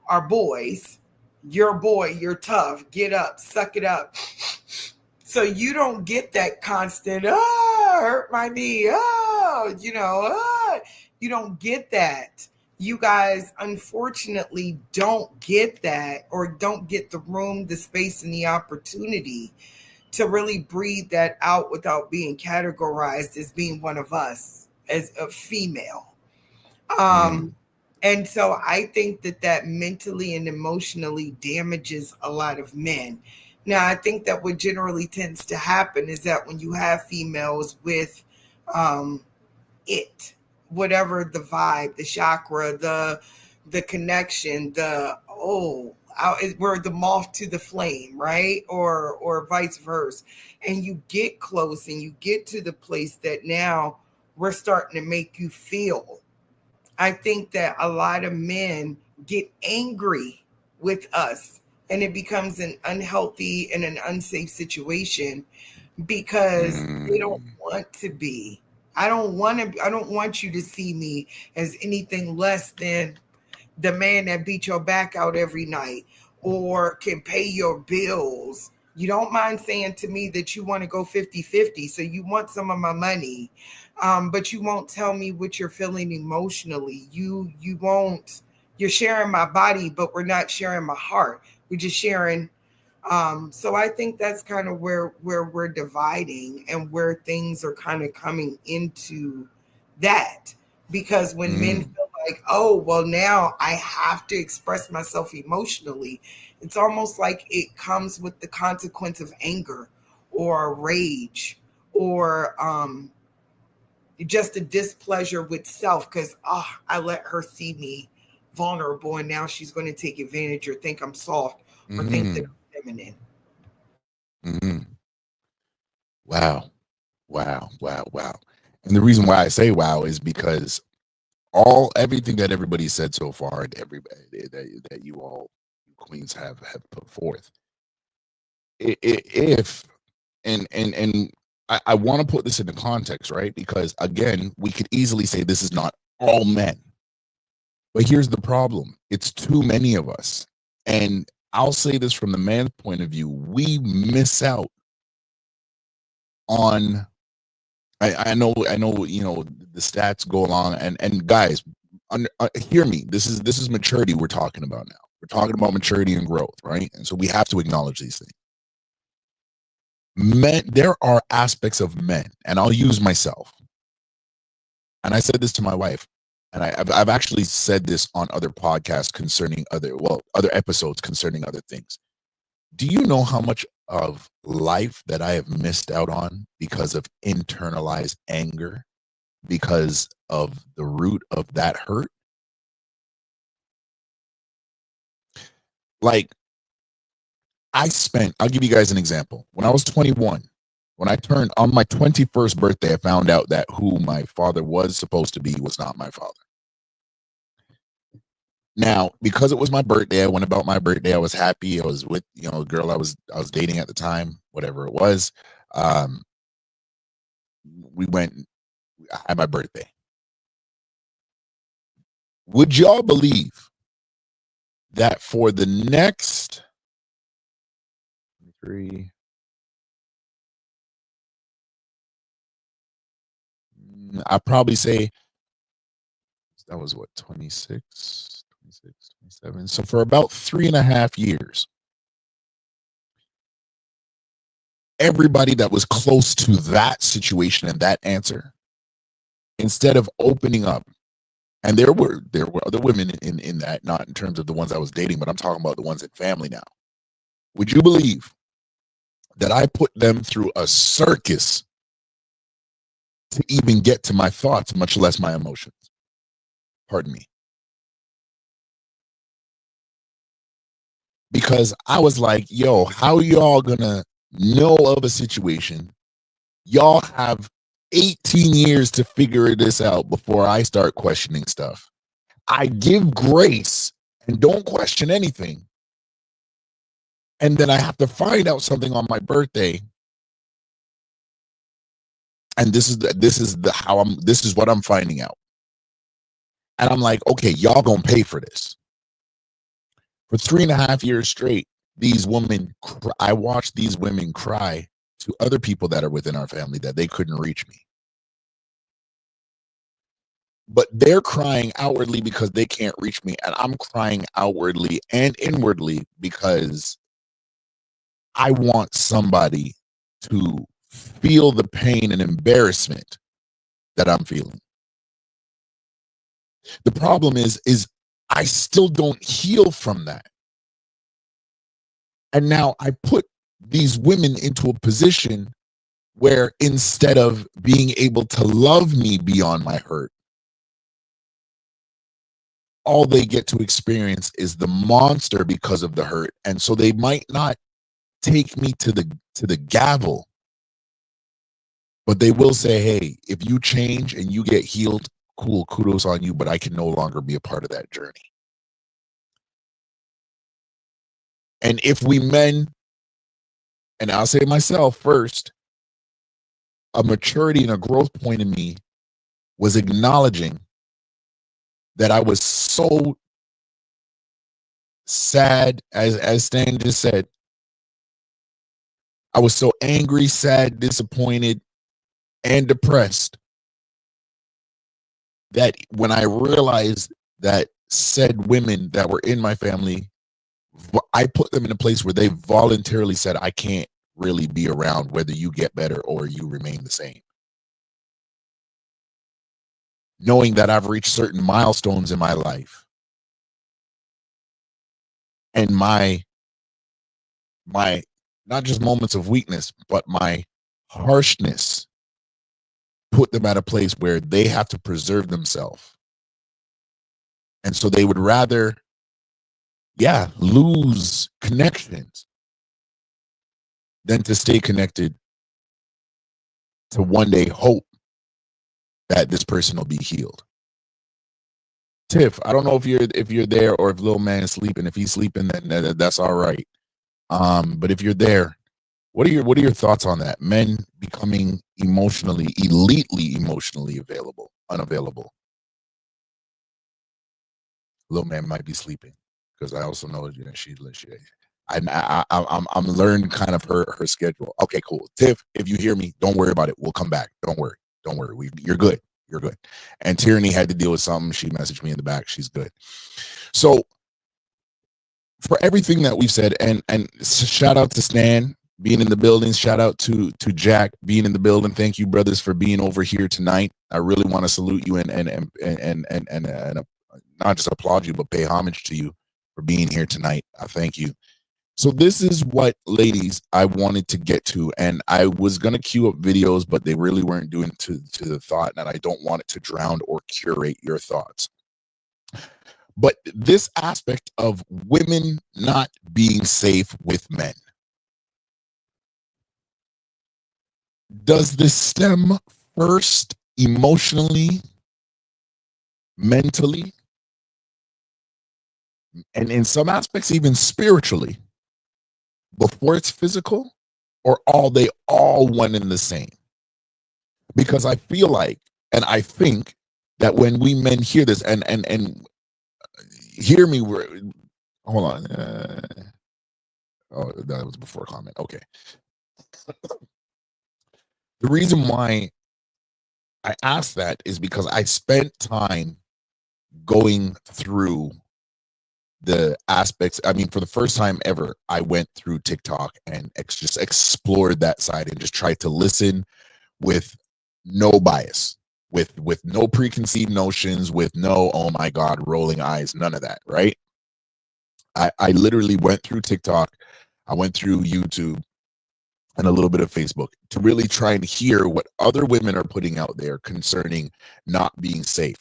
are boys. You're a boy, you're tough, get up, suck it up. So you don't get that constant, hurt my knee, you don't get that. You guys, unfortunately, don't get that, or don't get the room, the space, and the opportunity to really breathe that out without being categorized as being one of us, as a female. And so I think that mentally and emotionally damages a lot of men. Now, I think that what generally tends to happen is that when you have females with whatever the vibe, the chakra, the connection, we're the moth to the flame, right? Or vice versa. And you get close and you get to the place that now we're starting to make you feel. I think that a lot of men get angry with us, and it becomes an unhealthy and an unsafe situation, because they don't want to be. I don't want you to see me as anything less than the man that beat your back out every night or can pay your bills. You don't mind saying to me that you want to go 50-50. So you want some of my money, but you won't tell me what you're feeling emotionally. You won't, you're sharing my body, but we're not sharing my heart. We're just sharing. So I think that's kind of where we're dividing, and where things are kind of coming into that. Because when men feel like, oh, well, now I have to express myself emotionally, it's almost like it comes with the consequence of anger or rage or just a displeasure with self because I let her see me vulnerable, and now she's going to take advantage or think I'm soft or think that I'm feminine. Wow. And the reason why I say wow is because everything that everybody said so far, and everybody that you all queens have put forth, if I want to put this into context, right? Because again, we could easily say this is not all men, but here's the problem: it's too many of us. And I'll say this from the man's point of view: we miss out on. I know, you know, the stats go along, and guys, hear me. This is maturity we're talking about now. We're talking about maturity and growth, right? And so we have to acknowledge these things. Men, there are aspects of men, and I'll use myself. And I said this to my wife, and I've actually said this on other podcasts concerning other episodes concerning other things. Do you know how much of life that I have missed out on because of internalized anger, because of the root of that hurt? Like, I'll give you guys an example. When I was 21, when I turned on my 21st birthday, I found out that who my father was supposed to be was not my father. Now, because it was my birthday, I went about my birthday. I was happy. I was with, you know, a girl I was dating at the time, whatever it was. We went, I had my birthday. Would y'all believe that for the next 3, I'd probably say that was what, 26, 27. So for about 3.5 years, everybody that was close to that situation and that answer, instead of opening up, and there were other women in that, not in terms of the ones I was dating, but I'm talking about the ones in family now. Would you believe that I put them through a circus to even get to my thoughts, much less my emotions? Pardon me. Because I was like, yo, how y'all gonna know of a situation? Y'all have 18 years to figure this out before I start questioning stuff. I give grace and don't question anything. And then I have to find out something on my birthday. And this is what I'm finding out. And I'm like, okay, y'all gonna pay for this. For 3.5 years straight, I watched these women cry to other people that are within our family that they couldn't reach me. But they're crying outwardly because they can't reach me. And I'm crying outwardly and inwardly because I want somebody to feel the pain and embarrassment that I'm feeling. The problem is I still don't heal from that. And now I put these women into a position where instead of being able to love me beyond my hurt, all they get to experience is the monster because of the hurt. And so they might not take me to the gavel, but they will say, hey, if you change and you get healed, cool, kudos on you, but I can no longer be a part of that journey. And if we men, and I'll say myself first, a maturity and a growth point in me was acknowledging that I was so sad, as Stan just said, I was so angry, sad, disappointed, and depressed that when I realized that said women that were in my family, I put them in a place where they voluntarily said, I can't really be around whether you get better or you remain the same. Knowing that I've reached certain milestones in my life and my not just moments of weakness, but my harshness put them at a place where they have to preserve themselves. And so they would rather, lose connections than to stay connected to one day hope that this person will be healed. Tiff, I don't know if you're there or if little man is sleeping. If he's sleeping, then that's all right. But if you're there, what are your thoughts on that? Men becoming elitely emotionally unavailable. Little man might be sleeping because I also know I'm learning kind of her schedule. Okay, cool. Tiff, if you hear me, don't worry about it. We'll come back. Don't worry. You're good. You're good. And Tyranny had to deal with something. She messaged me in the back. She's good. So for everything that we've said, and shout out to Stan being in the building. Shout out to Jack being in the building. Thank you, brothers, for being over here tonight. I really want to salute you and not just applaud you, but pay homage to you for being here tonight. I thank you. So this is what, ladies, I wanted to get to, and I was going to queue up videos, but they really weren't doing to the thought, and I don't want it to drown or curate your thoughts. But this aspect of women not being safe with men, does this stem first emotionally, mentally, and in some aspects even spiritually, before it's physical, or are they all one and the same? Because I feel like, and I think that when we men hear this, and hear me, hold on. Oh, that was before comment. Okay. The reason why I asked that is because I spent time going through the aspects. I mean, for the first time ever, I went through TikTok and just explored that side and just tried to listen with no bias, with no preconceived notions, with no, oh my God, rolling eyes, none of that, right? I literally went through TikTok, I went through YouTube and a little bit of Facebook to really try and hear what other women are putting out there concerning not being safe.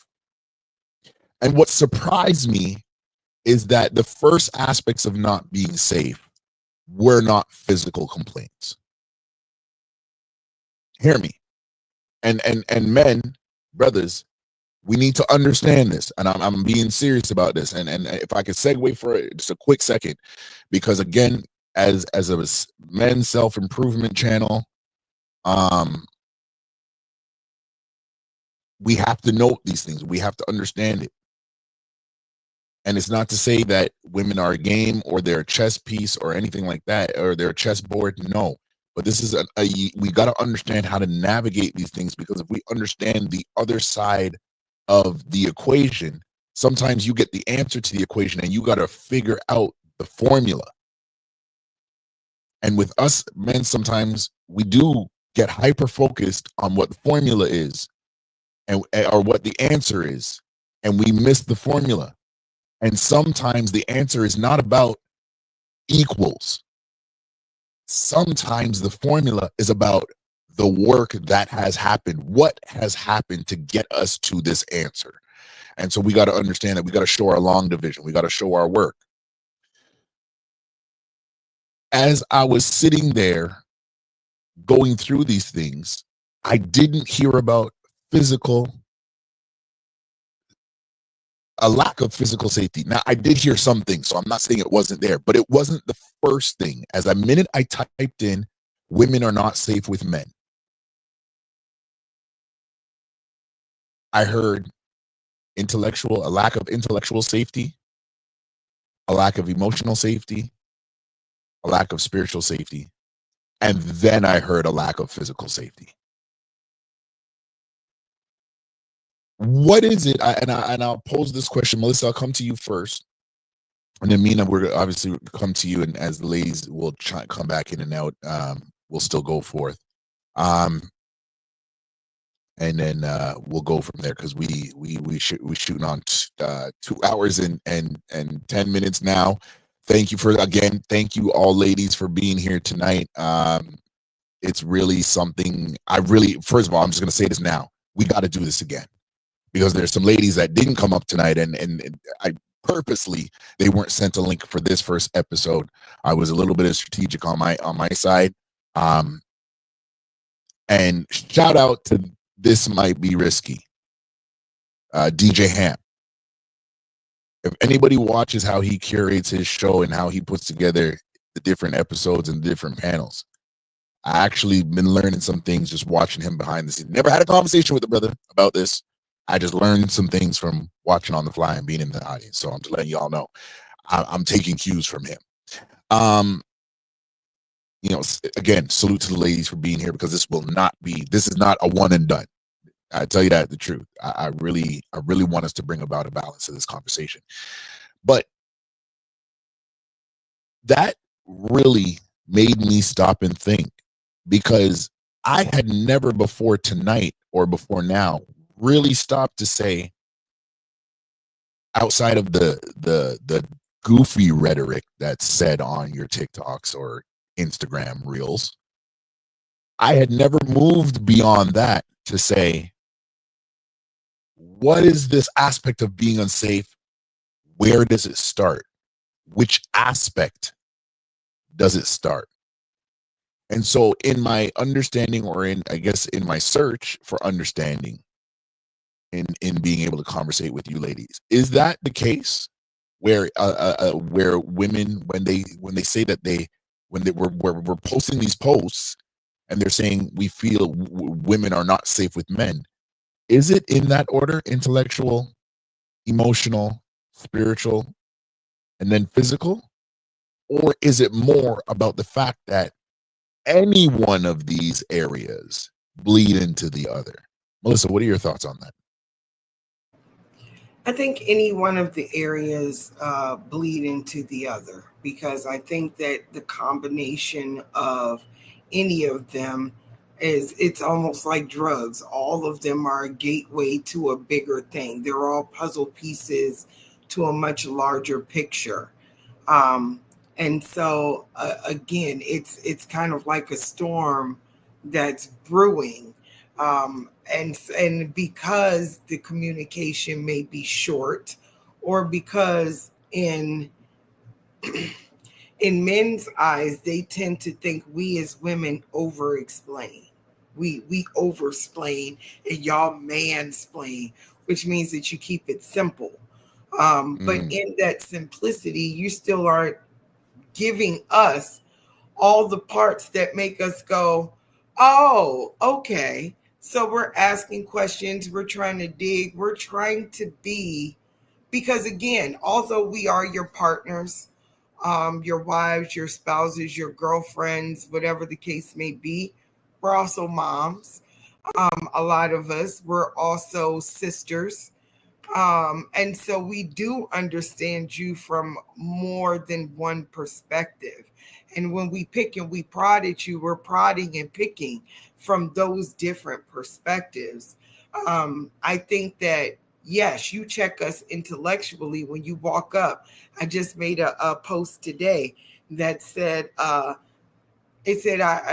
And what surprised me is that the first aspects of not being safe were not physical complaints. Hear me. And men, brothers, we need to understand this. And I'm being serious about this. And if I could segue for just a quick second, because again, as a men's self-improvement channel, we have to note these things. We have to understand it. And it's not to say that women are a game or they're a chess piece or anything like that, or they're a chessboard. No, but this is we got to understand how to navigate these things, because if we understand the other side of the equation, sometimes you get the answer to the equation and you got to figure out the formula. And with us men, sometimes we do get hyper focused on what the formula is or what the answer is, and we miss the formula. And sometimes the answer is not about equals. Sometimes the formula is about the work that has happened. What has happened to get us to this answer? And so we got to understand that we got to show our long division. We got to show our work. As I was sitting there going through these things, I didn't hear about a lack of physical safety. Now, I did hear some things, so I'm not saying it wasn't there, but it wasn't the first thing. As a minute I typed in, women are not safe with men, I heard a lack of intellectual safety, a lack of emotional safety, a lack of spiritual safety, and then I heard a lack of physical safety. What is it? I'll pose this question, Melissa. I'll come to you first, and then Mina, we're obviously come to you, and as the ladies will try come back in and out, we'll still go forth, and then we'll go from there, because we're shooting on 2 hours and 10 minutes now. Thank you all ladies for being here tonight. it's really something I really, first of all, I'm just going to say this now. We got to do this again, because there's some ladies that didn't come up tonight, and I purposely, they weren't sent a link for this first episode. I was a little bit of strategic on my side. And shout out to This Might Be Risky, DJ Ham. If anybody watches how he curates his show and how he puts together the different episodes and the different panels, I actually been learning some things just watching him behind the scenes. Never had a conversation with the brother about this. I just learned some things from watching on the fly and being in the audience. So I'm just letting y'all know I'm taking cues from him. You know, again, salute to the ladies for being here, because this is not a one and done. I tell you that the truth. I really want us to bring about a balance to this conversation. But that really made me stop and think, because I had never before tonight or before now really stopped to say, outside of the goofy rhetoric that's said on your TikToks or Instagram reels, I had never moved beyond that to say, what is this aspect of being unsafe? Where does it start? Which aspect does it start? And so in my understanding, or in my search for understanding in being able to conversate with you ladies, is that the case where women, when they say that we're posting these posts and they're saying we feel women are not safe with men, is it in that order? Intellectual, emotional, spiritual, and then physical? Or is it more about the fact that any one of these areas bleed into the other? Melissa, what are your thoughts on that? I think any one of the areas bleed into the other, because I think that the combination of any of them it's almost like drugs. All of them are a gateway to a bigger thing. They're all puzzle pieces to a much larger picture. And so again, it's kind of like a storm that's brewing. And because the communication may be short, or because in men's eyes, they tend to think we as women over-explain. We over-explain and y'all mansplain, which means that you keep it simple. But in that simplicity, you still are giving us all the parts that make us go, oh, okay. So we're asking questions, we're trying to dig, we're trying to be, because again, although we are your partners, your wives, your spouses, your girlfriends, whatever the case may be, we're also moms. A lot of us, we're also sisters. And so we do understand you from more than one perspective. And when we pick and we prod at you, we're prodding and picking from those different perspectives. I think that, yes, you check us intellectually when you walk up. I just made a post today that said,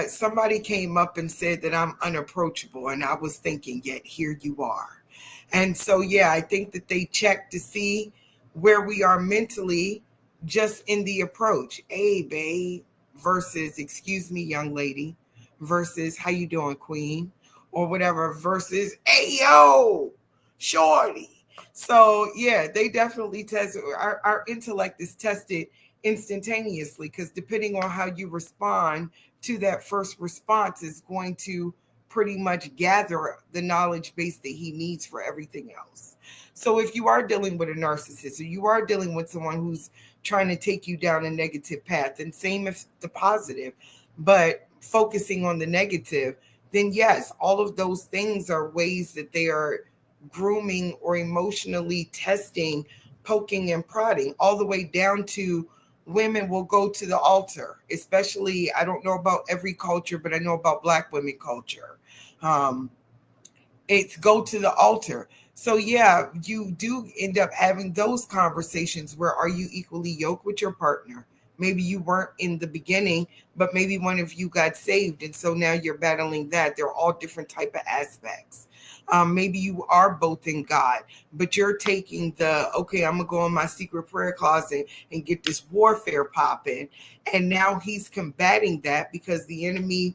somebody came up and said that I'm unapproachable. And I was thinking, yet here you are. And so, yeah, I think that they check to see where we are mentally just in the approach. Hey, babe, versus, excuse me, young lady, versus, how you doing, queen, or whatever, versus, hey, yo, shorty. So, yeah, they definitely test. Our intellect is tested instantaneously, because depending on how you respond to that first response is going to pretty much gather the knowledge base that he needs for everything else. So if you are dealing with a narcissist, or you are dealing with someone who's trying to take you down a negative path, and same if the positive, but focusing on the negative, then yes, all of those things are ways that they are grooming or emotionally testing, poking and prodding, all the way down to women will go to the altar, especially, I don't know about every culture, but I know about Black women culture. It's go to the altar. So yeah, you do end up having those conversations where, are you equally yoked with your partner? Maybe you weren't in the beginning, but maybe one of you got saved. And so now you're battling that. They're all different type of aspects. Maybe you are both in God, but you're taking okay, I'm going to go in my secret prayer closet and get this warfare popping. And now he's combating that because the enemy,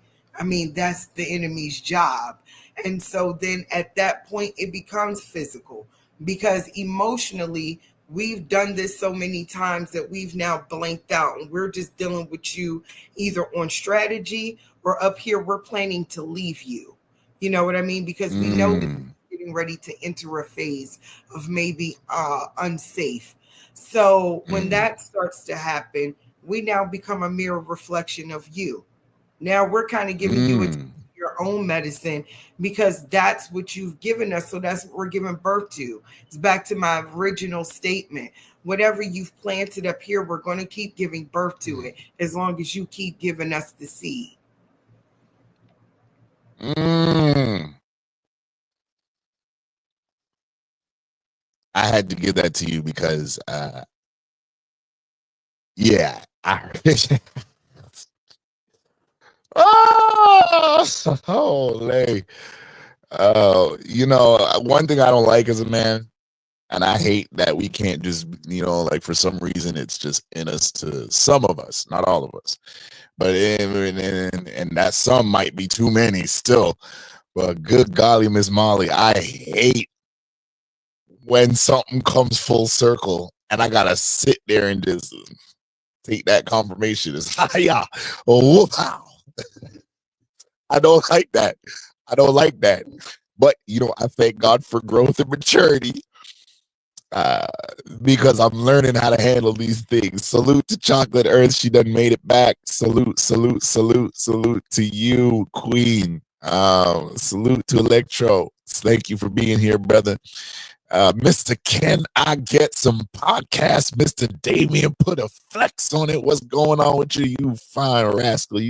that's the enemy's job. And so then at that point, it becomes physical because emotionally, we've done this so many times that we've now blanked out and we're just dealing with you either on strategy or up here, we're planning to leave you. You know what I mean? Because we know that we're getting ready to enter a phase of maybe unsafe. So when that starts to happen, we now become a mirror reflection of you. Now we're kind of giving you your own medicine because that's what you've given us. So that's what we're giving birth to. It's back to my original statement. Whatever you've planted up here, we're going to keep giving birth to it as long as you keep giving us the seed. I had to give that to you because yeah, holy. One thing I don't like as a man, and I hate that we can't just, like for some reason it's just in us, to some of us, not all of us, but and that some might be too many still. But good golly, Miss Molly, I hate when something comes full circle and I gotta sit there and just take that confirmation as yeah, oh wow. I don't like that. But I thank God for growth and maturity. Because I'm learning how to handle these things. Salute to Chocolate Earth. She done made it back. Salute to you, Queen. Salute to Electro. Thank you for being here, brother. Mr. Can I get some podcasts? Mr. Damien put a flex on it. What's going on with you? You fine rascal.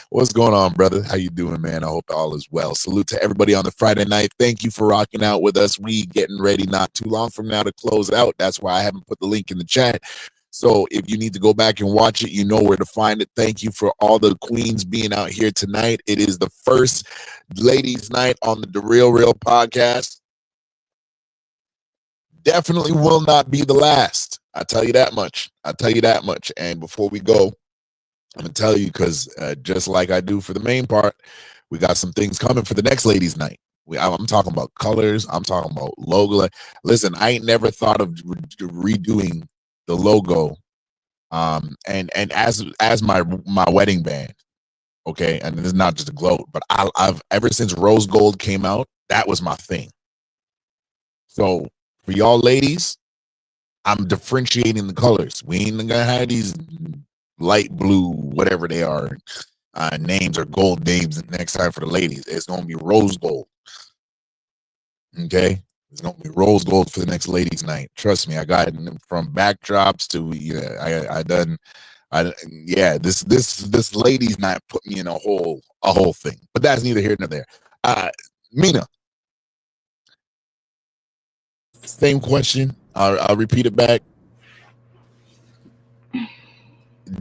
What's going on, brother? How you doing, man? I hope all is well. Salute to everybody on the Friday night. Thank you for rocking out with us. We getting ready not too long from now to close out. That's why I haven't put the link in the chat. So if you need to go back and watch it, you know where to find it. Thank you for all the queens being out here tonight. It is the first ladies' night on the Real podcast. Definitely will not be the last. I tell you that much. And before we go, I'm gonna tell you, because just like I do for the main part, we got some things coming for the next ladies' night. I'm talking about colors. I'm talking about logo. Listen, I ain't never thought of redoing the logo, and as my wedding band. Okay, and it's not just a gloat, but I've ever since rose gold came out, that was my thing. So for y'all ladies, I'm differentiating the colors. We ain't gonna have these light blue, whatever they are, names or gold names next time for the ladies. It's gonna be rose gold. Okay, it's gonna be rose gold for the next ladies' night. Trust me, I got it from backdrops to this ladies' night put me in a whole thing. But that's neither here nor there. Mina. Same question. I'll repeat it back.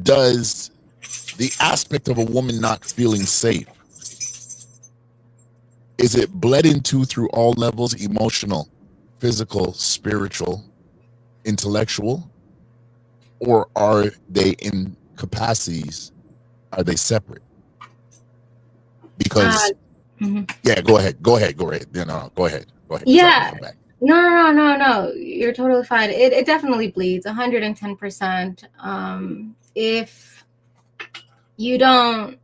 Does the aspect of a woman not feeling safe, is it bled into through all levels, emotional, physical, spiritual, intellectual, or are they in capacities? Are they separate? Because yeah, go ahead. No, go ahead. Yeah. No. You're totally fine. It definitely bleeds 110%. If you don't,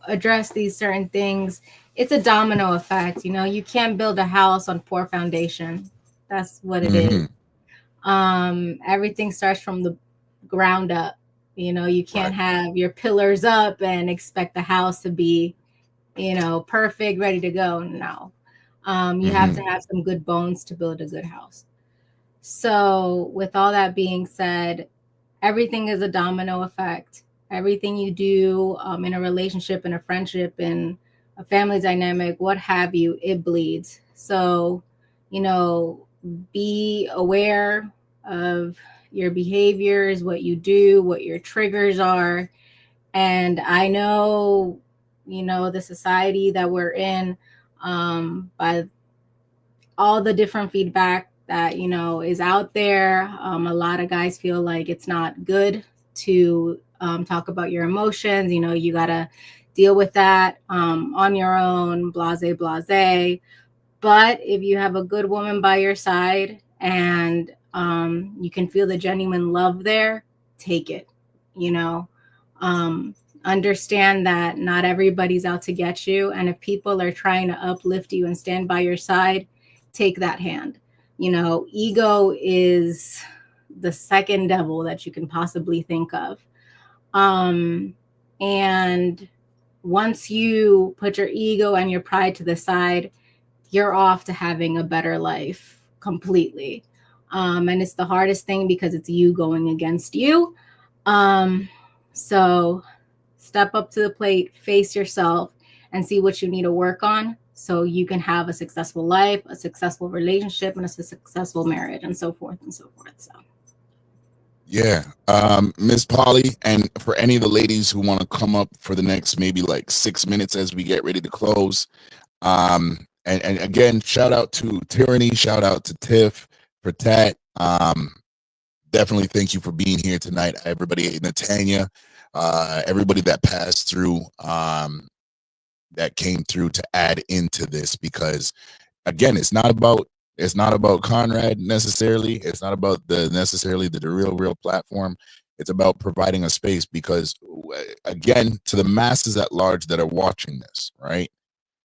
address these certain things, it's a domino effect. You can't build a house on poor foundation. That's what it is. Everything starts from the ground up. You can't have your pillars up and expect the house to be, perfect, ready to go. No. You have to have some good bones to build a good house. So with all that being said, everything is a domino effect. Everything you do in a relationship, in a friendship, in a family dynamic, what have you, it bleeds. So, be aware of, your behaviors, what you do, what your triggers are. And I know, the society that we're in, by all the different feedback that, is out there, a lot of guys feel like it's not good to talk about your emotions. You got to deal with that on your own, blase, blase. But if you have a good woman by your side and you can feel the genuine love there, take it, understand that not everybody's out to get you. And if people are trying to uplift you and stand by your side, take that hand. Ego is the second devil that you can possibly think of. And once you put your ego and your pride to the side, you're off to having a better life completely. And it's the hardest thing because it's you going against you. So step up to the plate, face yourself, and see what you need to work on so you can have a successful life, a successful relationship, and a successful marriage, and so forth and so forth. So. Yeah, Miss Polly, and for any of the ladies who want to come up for the next maybe like 6 minutes as we get ready to close. And again, shout out to Tyranny, shout out to Tiff, Pratat. Definitely thank you for being here tonight, everybody. Natanya, everybody that passed through, that came through to add into this, because again, it's not about Conrad necessarily. It's not about the real platform. It's about providing a space, because again, to the masses at large that are watching this, right?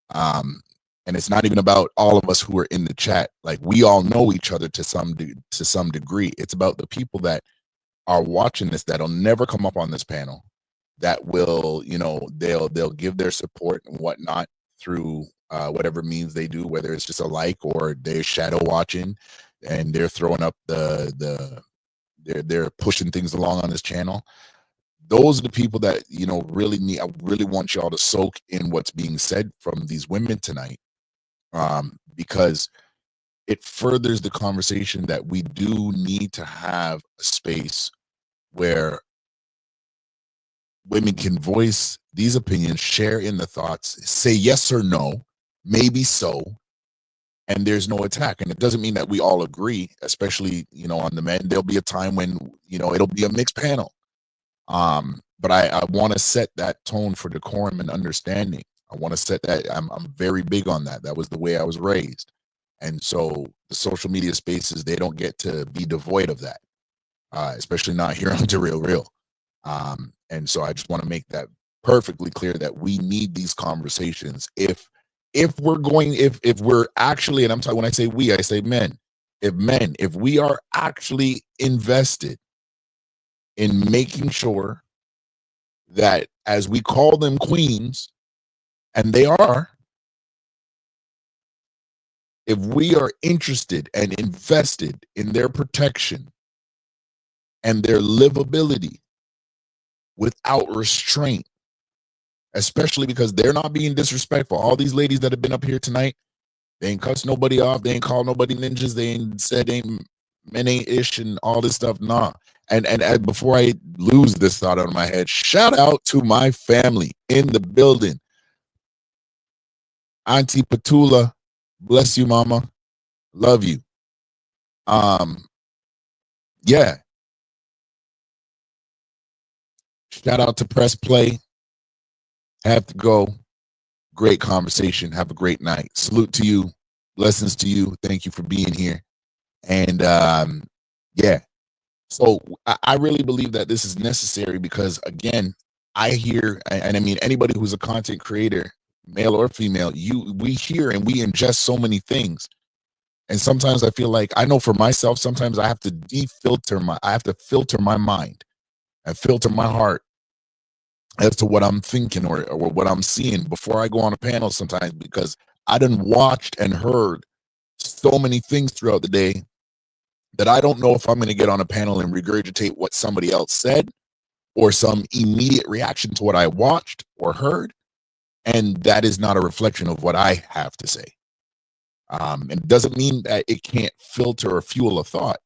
And it's not even about all of us who are in the chat. Like, we all know each other to some degree. It's about the people that are watching this that'll never come up on this panel, that will, they'll give their support and whatnot through whatever means they do, whether it's just a like or they're shadow watching and they're throwing up they're pushing things along on this channel. Those are the people that, I really want y'all to soak in what's being said from these women tonight, because it furthers the conversation that we do need to have a space where women can voice these opinions, share in the thoughts, say yes or no, maybe so, and there's no attack. And it doesn't mean that we all agree, especially, on the men. There'll be a time when, it'll be a mixed panel. But I want to set that tone for decorum and understanding. I want to set that. I'm very big on that. That was the way I was raised. And so the social media spaces, they don't get to be devoid of that, especially not here on The Real Real. And so I just want to make that perfectly clear that we need these conversations. If we're actually, and I'm talking, when I say we, I say men. If we are actually invested in making sure that, as we call them queens, and they are, if we are interested and invested in their protection and their livability without restraint, especially because they're not being disrespectful. All these ladies that have been up here tonight, they ain't cussed nobody off. They ain't called nobody ninjas. They ain't said men ain't ish and all this stuff. Nah. And before I lose this thought out of my head, shout out to my family in the building. Auntie Petula, bless you, mama. Love you. Yeah. Shout out to Press Play. Have to go. Great conversation. Have a great night. Salute to you. Blessings to you. Thank you for being here. And yeah. So I really believe that this is necessary, because again, I hear, and I mean, anybody who's a content creator, male or female, we hear and we ingest so many things. And sometimes I feel like, I know for myself, sometimes I have to filter my mind and filter my heart as to what I'm thinking or what I'm seeing before I go on a panel sometimes, because I done watched and heard so many things throughout the day that I don't know if I'm going to get on a panel and regurgitate what somebody else said or some immediate reaction to what I watched or heard. And that is not a reflection of what I have to say. And it doesn't mean that it can't filter or fuel a thought,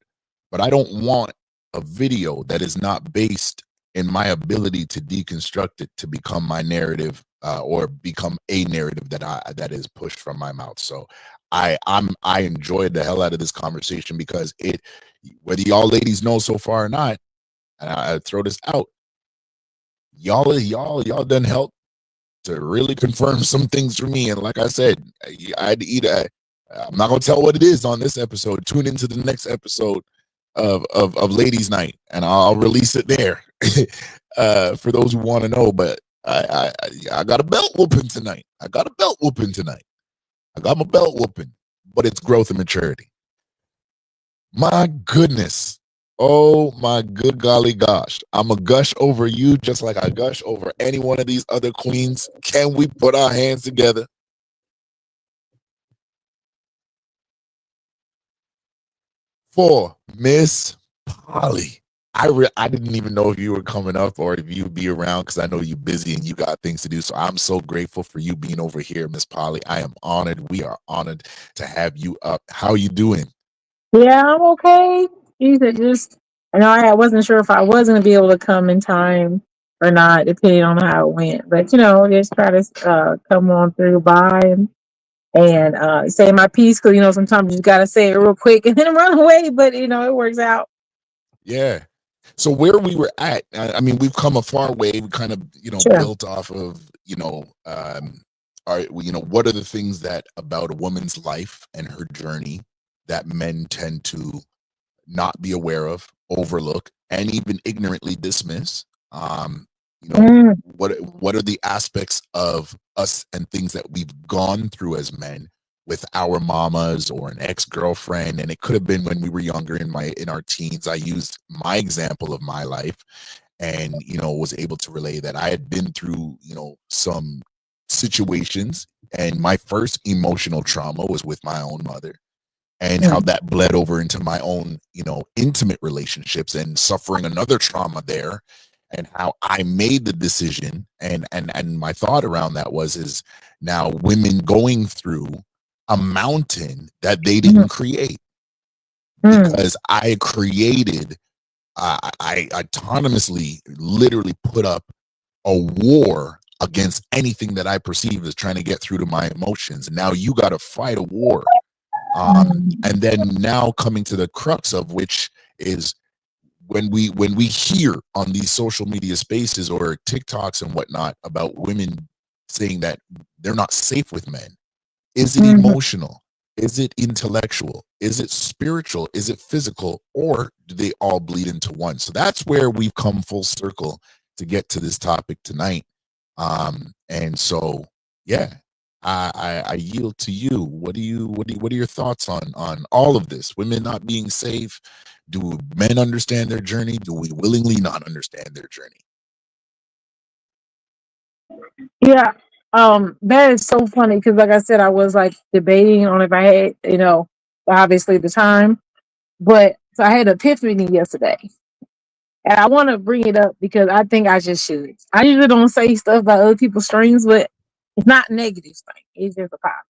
but I don't want a video that is not based in my ability to deconstruct it to become my narrative, or become a narrative that is pushed from my mouth. So I enjoyed the hell out of this conversation, because it, whether y'all ladies know so far or not, and I throw this out, y'all done help to really confirm some things for me. And like I said, I had to eat. I'm not gonna tell what it is on this episode. Tune into the next episode of Ladies Night, and I'll release it there for those who want to know. But I got a belt whooping tonight. I got my belt whooping, but it's growth and maturity. My goodness. Oh my good golly gosh. I'm a gush over you just like I gush over any one of these other queens. Can we put our hands together? For Miss Polly. I didn't even know if you were coming up or if you'd be around, because I know you're busy and you got things to do. So I'm so grateful for you being over here, Miss Polly. I am honored. We are honored to have you up. How you doing? Yeah, I'm okay. Just, I know I wasn't sure if I was going to be able to come in time or not, depending on how it went. But, just try to come on through by and say my piece, because, sometimes you just got to say it real quick and then run away. But, it works out. Yeah. So where we were at, I mean, we've come a far way. We kind of, Sure. built off of, what are the things that about a woman's life and her journey that men tend to not be aware of, overlook, and even ignorantly dismiss? What are the aspects of us and things that we've gone through as men with our mamas or an ex-girlfriend? And it could have been when we were younger, in our teens. I used my example of my life and was able to relay that I had been through some situations, and my first emotional trauma was with my own mother, and how that bled over into my own intimate relationships, and suffering another trauma there, and how I made the decision, and my thought around that is now women going through a mountain that they didn't create, because I created, I autonomously literally put up a war against anything that I perceived as trying to get through to my emotions. Now you got to fight a war. And then now coming to the crux of which is when we hear on these social media spaces or TikToks and whatnot about women saying that they're not safe with men. Is it emotional? Is it intellectual? Is it spiritual? Is it physical? Or do they all bleed into one? So that's where we've come full circle to get to this topic tonight. And so, yeah, I yield to you. What are your thoughts on all of this? Women not being safe? Do men understand their journey? Do we willingly not understand their journey? Yeah. That is so funny because, like I said, I was like debating on if I had, obviously the time, but so I had an epiphany yesterday, and I want to bring it up because I think I just should. I usually don't say stuff about other people's streams, but it's not negative thing. It's just a pop,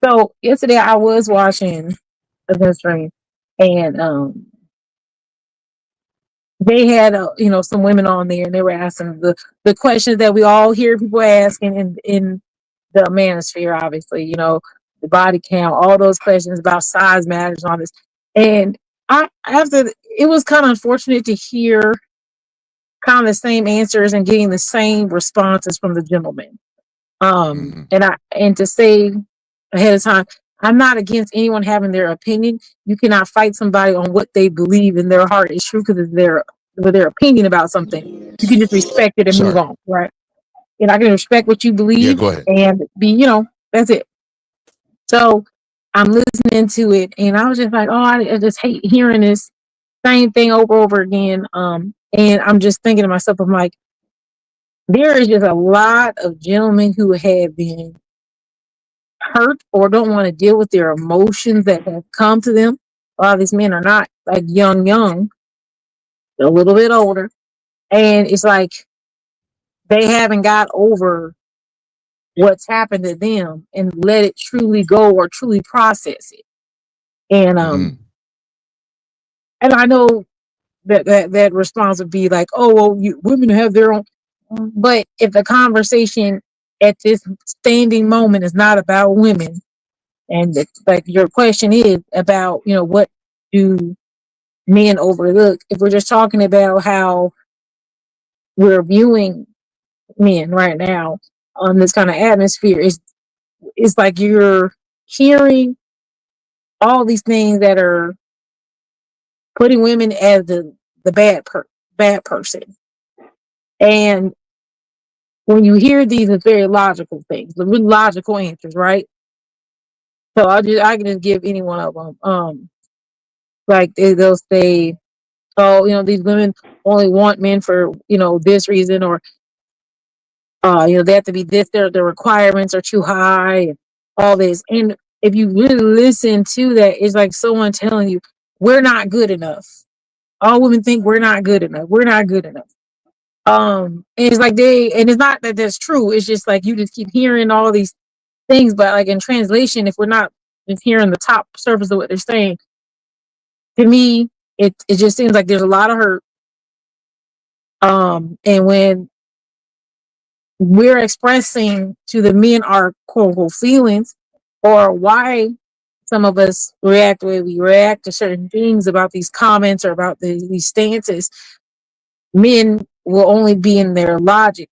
So yesterday I was watching a stream, and they had some women on there, and they were asking the questions that we all hear people asking in the manosphere, obviously, the body count, all those questions about size matters, all this. And it was kind of unfortunate to hear kind of the same answers and getting the same responses from the gentleman. And to say ahead of time, I'm not against anyone having their opinion. You cannot fight somebody on what they believe in their heart is true because it's their opinion about something. You can just respect it and move on, right? And I can respect what you believe and be, that's it. So I'm listening to it, and I was just like, I just hate hearing this same thing over again. And I'm just thinking to myself, I'm like, there is just a lot of gentlemen who have been hurt or don't want to deal with their emotions that have come to them. A lot of these men are not like young, they're a little bit older. And it's like they haven't got over what's happened to them and let it truly go or truly process it. And And I know that response would be like, oh, well, women have their own. But if the conversation at this standing moment is not about women, and like your question is about, what do men overlook? If we're just talking about how we're viewing men right now on this kind of atmosphere, it's like you're hearing all these things that are putting women as the bad person. And when you hear these, it's very logical things, the really logical answers, right? So I can just give any one of them. Like they'll say, oh, these women only want men for this reason, or they have to be this. Their requirements are too high, and all this. And if you really listen to that, it's like someone telling you, we're not good enough. All women think we're not good enough. We're not good enough. And it's like and it's not that that's true. It's just like you just keep hearing all these things, but like in translation, if we're not just hearing the top surface of what they're saying, to me, it just seems like there's a lot of hurt. And when we're expressing to the men our quote unquote feelings, or why some of us react the way we react to certain things about these comments or about these stances, men will only be in their logic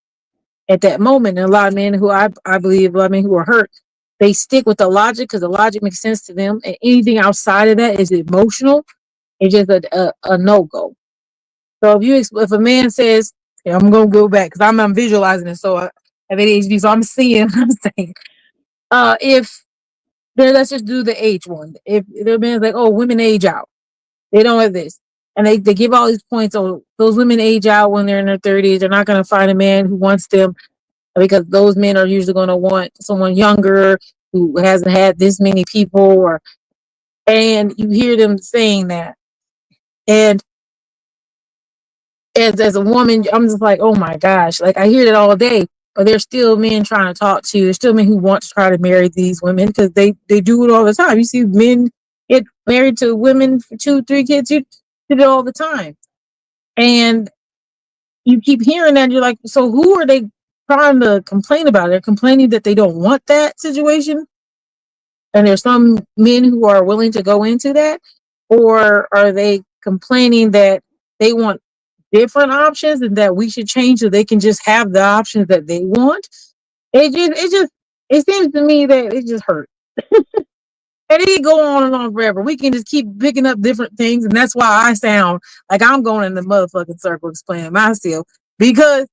at that moment. And a lot of men who I believe, a lot of men who are hurt, they stick with the logic because the logic makes sense to them. And anything outside of that is emotional. It's just a no-go. So if a man says, I'm going to go back because I'm visualizing it. So I have ADHD, so I'm seeing what I'm saying. Let's just do the age one. If the man's like, oh, women age out. They don't have this. And they give all these points. Oh, those women age out when they're in their 30s. They're not going to find a man who wants them because those men are usually going to want someone younger who hasn't had this many people. And you hear them saying that. And as a woman, I'm just like, oh my gosh, like I hear that all day. But there's still men trying to talk to. There's still men who want to try to marry these women because they do it all the time. You see men get married to women for 2-3 kids. You do it all the time. And you keep hearing that. And you're like, so who are they trying to complain about? They're complaining that they don't want that situation. And there's some men who are willing to go into that. Or are they complaining that they want different options and that we should change so they can just have the options that they want? It seems to me that it just hurts. And it go on and on forever. We can just keep picking up different things, and that's why I sound like I'm going in the motherfucking circle explaining myself, because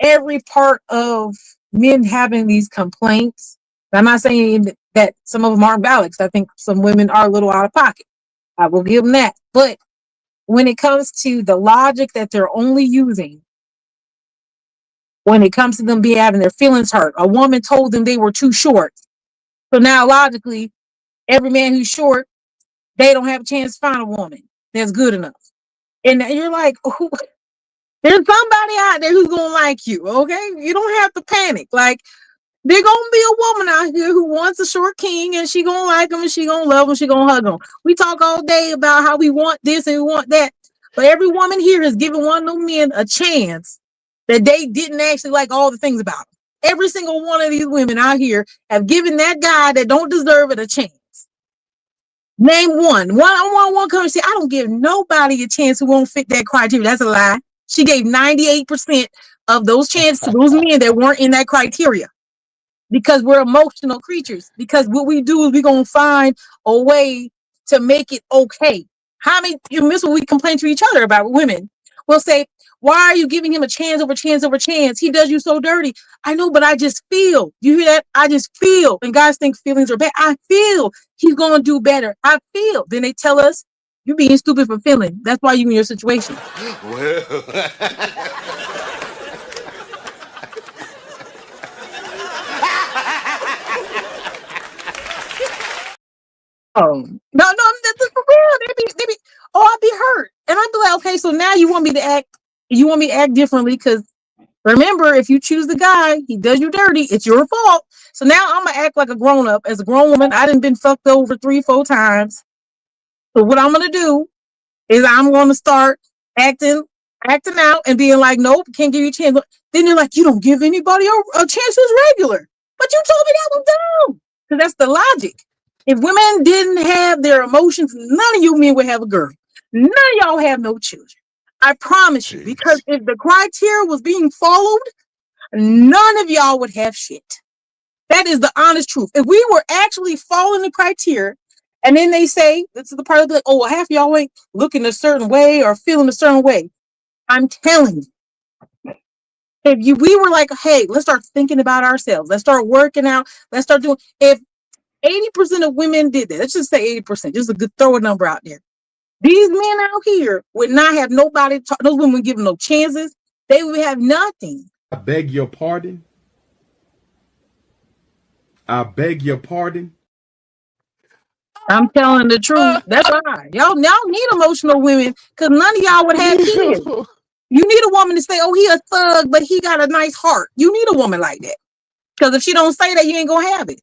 every part of men having these complaints, I'm not saying that some of them aren't valid. I think some women are a little out of pocket. I will give them that. But when it comes to the logic that they're only using, when it comes to them having their feelings hurt, a woman told them they were too short. So now logically, every man who's short, they don't have a chance to find a woman that's good enough. And you're like, oh, there's somebody out there who's going to like you, okay? You don't have to panic. Like, there's going to be a woman out here who wants a short king, and she going to like him, and she going to love him, she going to hug him. We talk all day about how we want this and we want that. But every woman here has given one of them men a chance that they didn't actually like all the things about him. Every single one of these women out here have given that guy that don't deserve it a chance. Name one. One come and say, I don't give nobody a chance who won't fit that criteria. That's a lie. She gave 98% of those chances to those men that weren't in that criteria. Because we're emotional creatures. Because what we do is we're going to find a way to make it okay. How many, you miss what we complain to each other about women? We'll say, why are you giving him a chance over chance over chance? He does you so dirty. I know, but I just feel. You hear that? I just feel. And guys think feelings are bad. I feel he's going to do better. I feel. Then they tell us, you're being stupid for feeling. That's why you're in your situation. No, that's for real. They be, I'd be hurt. And I'd be like, okay, so now you want me to act differently, because remember, if you choose the guy, he does you dirty, it's your fault. So now I'm gonna act like a grown up. As a grown woman, I done been fucked over 3-4 times. So what I'm gonna do is I'm going to start acting out and being like, nope, can't give you a chance. Then they're like, you don't give anybody a chance who's regular. But you told me that was dumb. Because that's the logic. If women didn't have their emotions, none of you men would have a girl. None of y'all have no children. I promise you. Because if the criteria was being followed, none of y'all would have shit. That is the honest truth. If we were actually following the criteria, and then they say, this is the part of the, oh, well, half of y'all ain't looking a certain way or feeling a certain way. I'm telling you, we were like, hey, let's start thinking about ourselves. Let's start working out. Let's start doing. If 80% of women did that, let's just say 80%, just a good throw a number out there. These men out here would not have nobody. Those women would give them no chances. They would have nothing. I beg your pardon. I beg your pardon. I'm telling the truth. That's why y'all need emotional women, because none of y'all would have kids. You need a woman to say, oh, he a thug, but he got a nice heart. You need a woman like that. Because if she don't say that, you ain't gonna have it.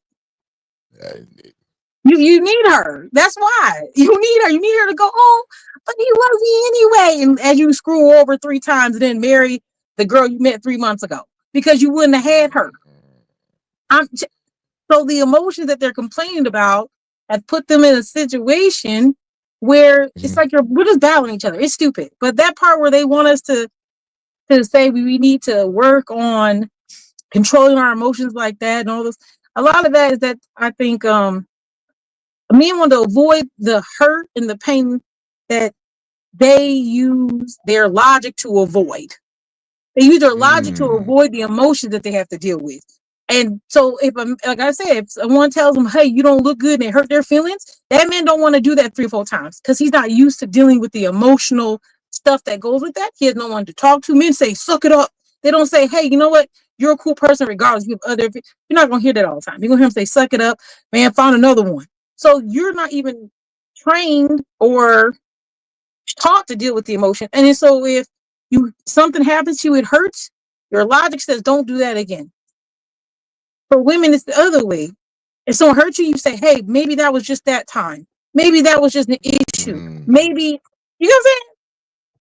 You need her. That's why. You need her. You need her to go, oh, but he loves me anyway. And as you screw over 3 times and then marry the girl you met 3 months ago. Because you wouldn't have had her. So the emotions that they're complaining about have put them in a situation where it's like we're just battling each other. It's stupid. But that part where they want us to say we need to work on controlling our emotions like that and all this, a lot of that is that I think men want to avoid the hurt and the pain that they use their logic to avoid. They use their logic to avoid the emotions that they have to deal with. And so if, like I said, if someone tells them, hey, you don't look good, and they hurt their feelings, that man don't want to do that 3 or 4 times because he's not used to dealing with the emotional stuff that goes with that. He has no one to talk to. Men say, suck it up. They don't say, hey, you know what? You're a cool person regardless. You have you're not going to hear that all the time. You're going to hear him say, suck it up, man, find another one. So you're not even trained or taught to deal with the emotion. And so if something happens to you, it hurts, your logic says, don't do that again. For women, it's the other way. If someone hurts you, you say, hey, maybe that was just that time. Maybe that was just an issue. Maybe, you know what I'm saying?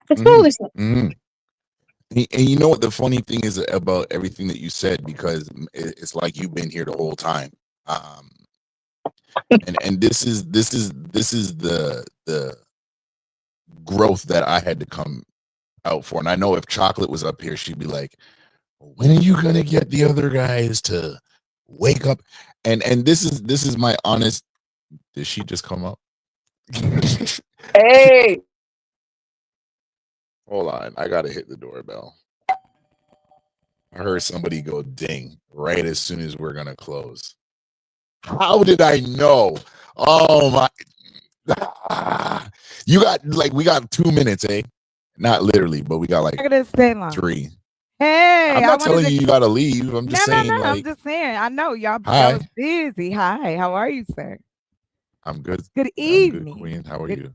It's foolishness. And you know what the funny thing is about everything that you said, because it's like you've been here the whole time. And this is the growth that I had to come out for. And I know if Chocolate was up here, she'd be like, when are you gonna get the other guys to wake up? And this is my honest. Did she just come up? Hey, hold on, I gotta hit the doorbell. I heard somebody go ding right as soon as we're gonna close. How did I know? Oh my. You got we got 2 minutes, eh? Not literally, but we got like 3. Hey, I'm not telling you gotta leave. I'm just saying. No. I'm just saying. I know y'all was busy. Hi, how are you, sir? I'm good. Good evening, I'm good, Queen. How are you?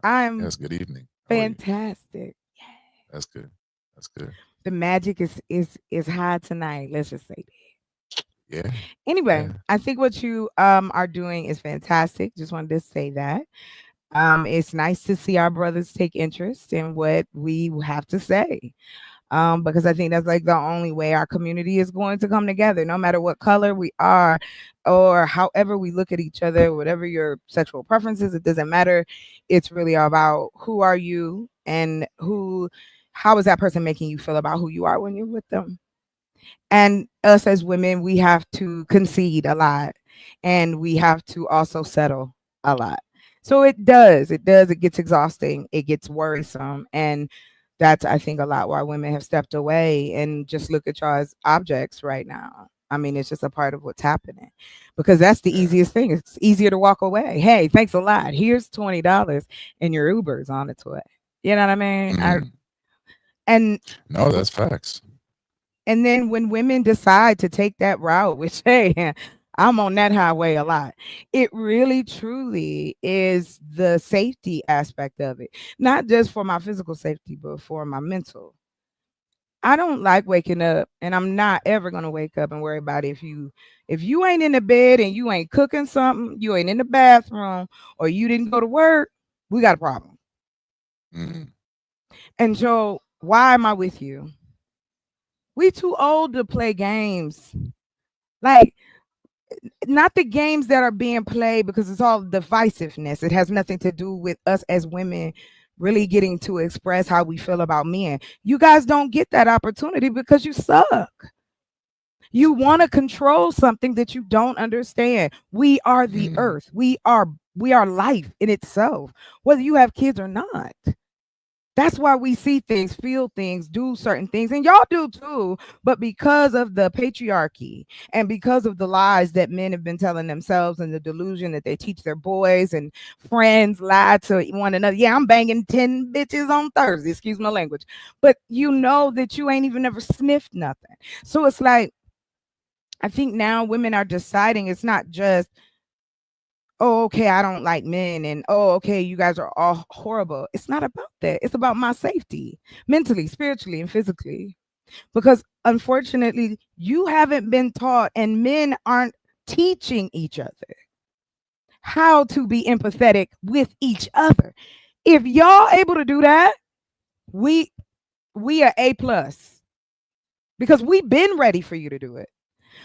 Yes, good evening. Fantastic. That's good. That's good. The magic is high tonight. Let's just say that. Yeah. Anyway, I think what you are doing is fantastic. Just wanted to say that. It's nice to see our brothers take interest in what we have to say. Because I think that's like the only way our community is going to come together, no matter what color we are or however we look at each other, whatever your sexual preferences, it doesn't matter. It's really about who are you and how is that person making you feel about who you are when you're with them. And us as women, we have to concede a lot and we have to also settle a lot. So it gets exhausting, it gets worrisome, and that's, I think, a lot why women have stepped away and just look at y'all as objects right now. I mean, it's just a part of what's happening because that's the easiest thing. It's easier to walk away. Hey, thanks a lot. Here's $20 and your Uber's on its way. You know what I mean? No, that's facts. And then when women decide to take that route, which, hey, I'm on that highway a lot. It really, truly is the safety aspect of it. Not just for my physical safety, but for my mental. I don't like waking up, and I'm not ever going to wake up and worry about if you ain't in the bed and you ain't cooking something, you ain't in the bathroom, or you didn't go to work, we got a problem. Mhm. And so, why am I with you? We too old to play games. Like, not the games that are being played because it's all divisiveness. It has nothing to do with us as women really getting to express how we feel about men. You guys don't get that opportunity because you suck. You want to control something that you don't understand. We are the earth. We are life in itself, whether you have kids or not. That's why we see things, feel things, do certain things, and y'all do too. But because of the patriarchy and because of the lies that men have been telling themselves and the delusion that they teach their boys and friends lie to one another. Yeah, I'm banging 10 bitches on Thursday, excuse my language. But you know that you ain't even ever sniffed nothing. So it's like, I think now women are deciding it's not just, oh, okay, I don't like men, and oh, okay, you guys are all horrible. It's not about that. It's about my safety, mentally, spiritually, and physically. Because unfortunately, you haven't been taught, and men aren't teaching each other how to be empathetic with each other. If y'all able to do that, we are A+, because we've been ready for you to do it.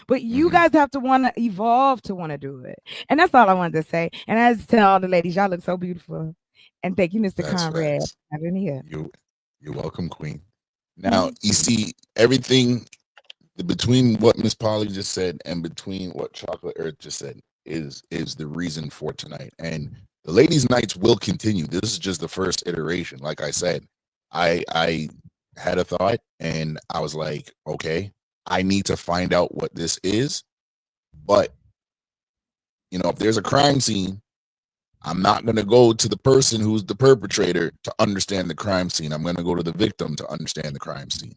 But you guys have to want to evolve to want to do it. And that's all I wanted to say. And I just tell all the ladies, y'all look so beautiful. And thank you, Mr. That's Conrad, facts. for having me here. You're welcome, Queen. Now, you see, everything between what Miss Polly just said and between what Chocolate Earth just said is the reason for tonight. And the ladies' nights will continue. This is just the first iteration. Like I said, I had a thought and I was like, okay, I need to find out what this is. But, you know, if there's a crime scene, I'm not going to go to the person who's the perpetrator to understand the crime scene. I'm going to go to the victim to understand the crime scene.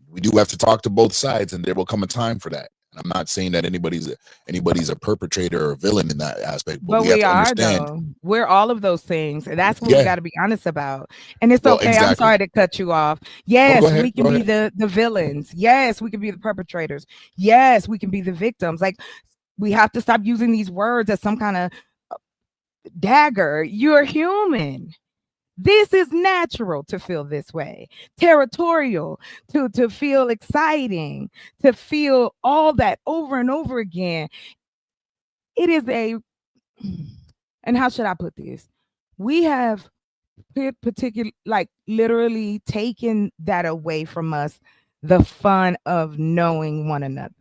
We do have to talk to both sides, and there will come a time for that. And I'm not saying that anybody's a perpetrator or a villain in that aspect, but we have to understand. Though. We're all of those things. And that's what we got to be honest about. And it's okay. Exactly. I'm sorry to cut you off. Yes, we can be the villains. Yes, we can be the perpetrators. Yes, we can be the victims. Like, we have to stop using these words as some kind of dagger. You're human. This is natural to feel this way, territorial, to feel exciting, to feel all that over and over again. It is and how should I put this? We have literally taken that away from us, the fun of knowing one another.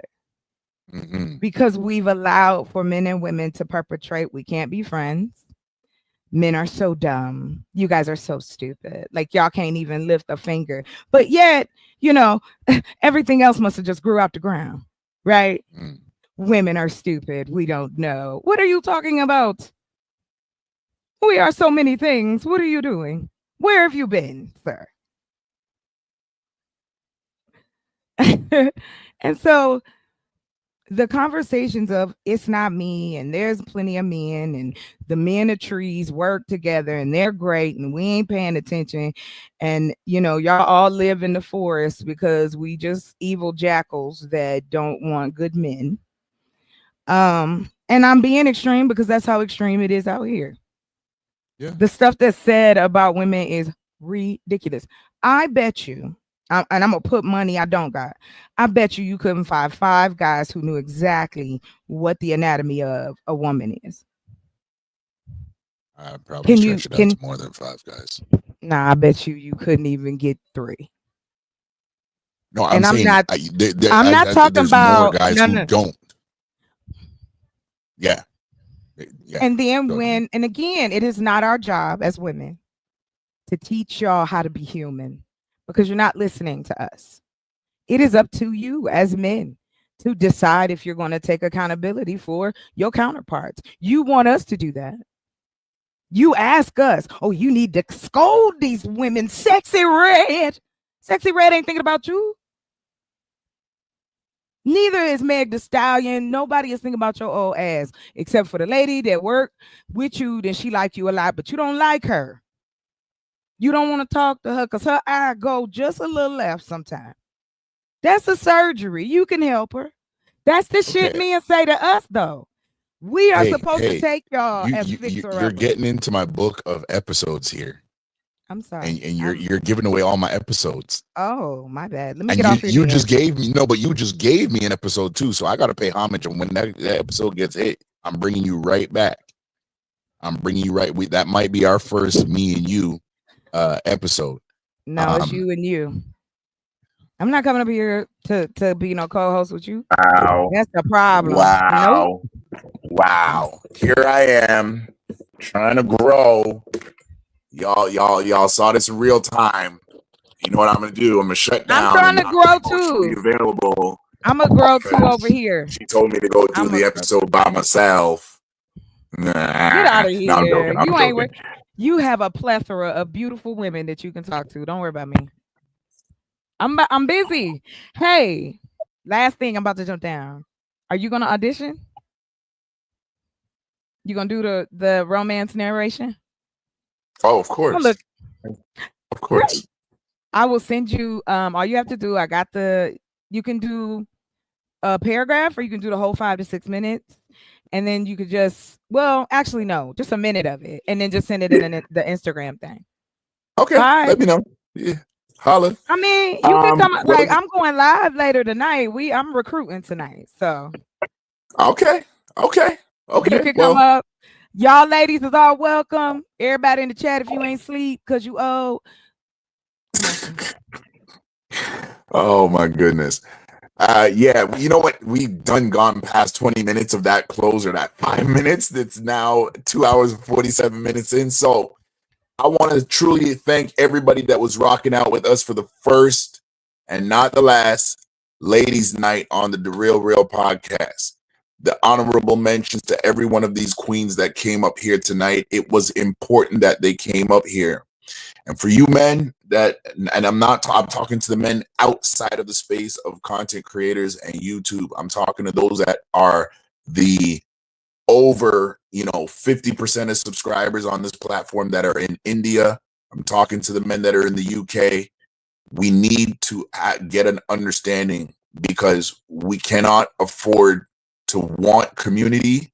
Because we've allowed for men and women to perpetrate. We can't be friends. Men are so dumb. You guys are so stupid. Like, y'all can't even lift a finger. But yet, you know, everything else must have just grew out the ground, right? Women are stupid. We don't know. What are you talking about? We are so many things. What are you doing? Where have you been, sir? And so the conversations of it's not me and there's plenty of men and the men of trees work together and they're great and we ain't paying attention, and you know, y'all all live in the forest because we just evil jackals that don't want good men. And I'm being extreme because that's how extreme it is out here. Yeah. The stuff that's said about women is ridiculous. I bet you, and I'm gonna put money I don't got. I bet you couldn't find 5 guys who knew exactly what the anatomy of a woman is. I probably stretch it out to more than 5 guys. Nah, I bet you couldn't even get 3. No, I'm saying, not talking about more guys who don't. Yeah. And then and again, it is not our job as women to teach y'all how to be human, because you're not listening to us. It is up to you as men to decide if you're going to take accountability for your counterparts. You want us to do that. You ask us, oh, you need to scold these women. Sexy Red. Sexy Red ain't thinking about you. Neither is Meg Thee Stallion. Nobody is thinking about your old ass, except for the lady that worked with you. Then she like you a lot, but you don't like her. You don't want to talk to her because her eye go just a little left sometimes. That's a surgery. You can help her. That's the shit men say to us, though. We are supposed to take y'all as fixer. You're getting into my book of episodes here. I'm sorry. and you're giving away all my episodes. Oh, my bad. Let me And get off your you head. just gave me but you just gave me an episode too, so I got to pay homage. And when that episode gets hit, I'm bringing you right back. I'm bringing you right. That might be our first me and you episode. No, it's you and you. I'm not coming up here to be no co-host with you. Wow. That's the problem. Wow. Wow. Here I am trying to grow. Y'all saw this in real time. You know what I'm gonna do? I'm gonna shut down. I'm trying to grow too. Available. I'm gonna grow too over here. She told me to go do the episode by myself. Nah, Get out of here. I'm joking. You have a plethora of beautiful women that you can talk to. Don't worry about me. I'm busy. Hey, last thing, I'm about to jump down. Are you gonna audition? You gonna do the romance narration? Oh, of course. Oh, look. Of course. I will send you all you have to do. You can do a paragraph, or you can do the whole 5 to 6 minutes, and then you could just actually no, just a minute of it, and then just send it in the Instagram thing. Okay. Bye. Let me know. Yeah. Holla. I mean, you can come like I'm going live later tonight. I'm recruiting tonight. So Okay. You can come up. Y'all ladies is all welcome. Everybody in the chat, if you ain't sleep because you old. Oh my goodness. Yeah, you know what? We've gone past 20 minutes of that closer, that 5 minutes. That's now 2 hours and 47 minutes in. So I want to truly thank everybody that was rocking out with us for the first and not the last ladies' night on the Real podcast. The honorable mentions to every one of these queens that came up here tonight. It was important that they came up here. And for you men I'm talking to the men outside of the space of content creators and YouTube. I'm talking to those that are the over 50% of subscribers on this platform that are in India. I'm talking to the men that are in the UK. We need to get an understanding, because we cannot afford to want community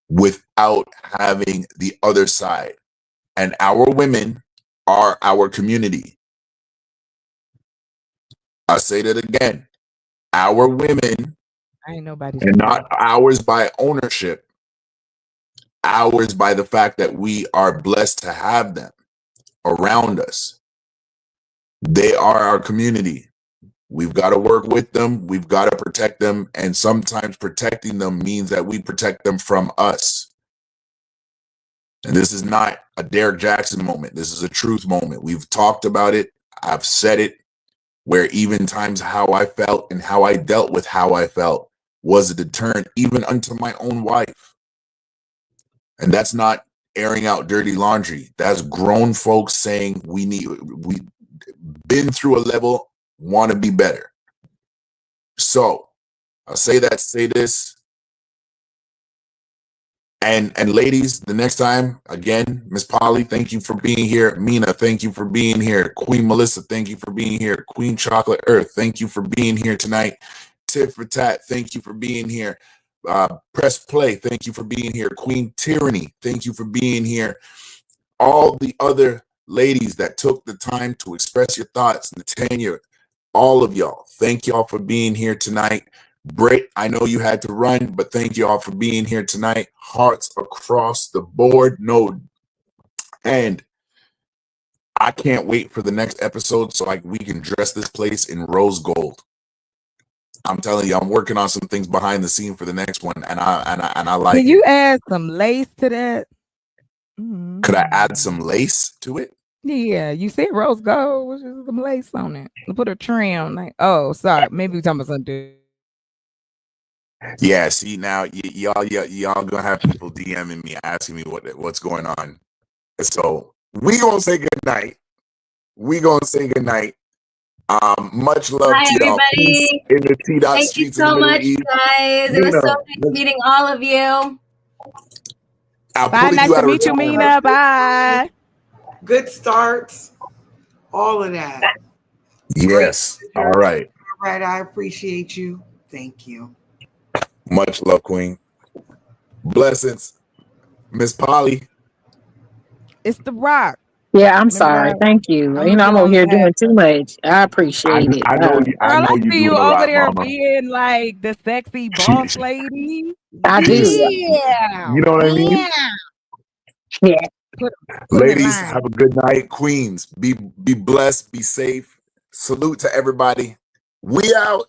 without having the other side. And our women are our community. I say that again. Our women, ain't nobody, and not ours by ownership, ours by the fact that we are blessed to have them around us. They are our community. We've got to work with them. We've got to protect them. And sometimes protecting them means that we protect them from us. And this is not a Derek Jackson moment. This is a truth moment. We've talked about it. I've said it, where even times how I felt and how I dealt with how I felt was a deterrent even unto my own wife. And that's not airing out dirty laundry. That's grown folks saying we've been through a level, want to be better. So I'll say this. And ladies, the next time, again, Miss Polly, thank you for being here. Mina, thank you for being here. Queen Melissa, thank you for being here. Queen Chocolate Earth, thank you for being here tonight. Tit for Tat, thank you for being here. Press Play, thank you for being here. Queen Tyranny, thank you for being here. All the other ladies that took the time to express your thoughts, Natanya, all of y'all, thank y'all for being here tonight. Britt, I know you had to run, but thank you all for being here tonight. Hearts across the board. And I can't wait for the next episode so we can dress this place in rose gold. I'm telling you, I'm working on some things behind the scene for the next one, and I like. Can you add some lace to that? Could I add some lace to it? Yeah, you said rose gold, which is some lace on it. Put a trim. Oh, sorry, maybe we're talking about something. Yeah, see now y'all gonna have people DMing me asking me what's going on. So we gonna say good night. Much love Hi, to y'all. everybody. Peace in the T-Dot Thank you streets so in the Middle much, East. guys. It was so nice meeting all of you. Bye, nice to meet you, Mina. Bye. Good starts. All of that. Yes. All right. All right. I appreciate you. Thank you. Much love, Queen. Blessings. Miss Polly. It's The Rock. Yeah, I'm Remember sorry. that? Thank you. I'm You gonna know, get I'm over on here that. doing too much. I appreciate it. I know you. I Girl, know I you see you doing a over lot, there Mama. being like the sexy boss lady. I do. Yeah. You know what I mean? Yeah. Yeah. Put them in Ladies, line. have a good night. Queens, be blessed, be safe. Salute to everybody. We out.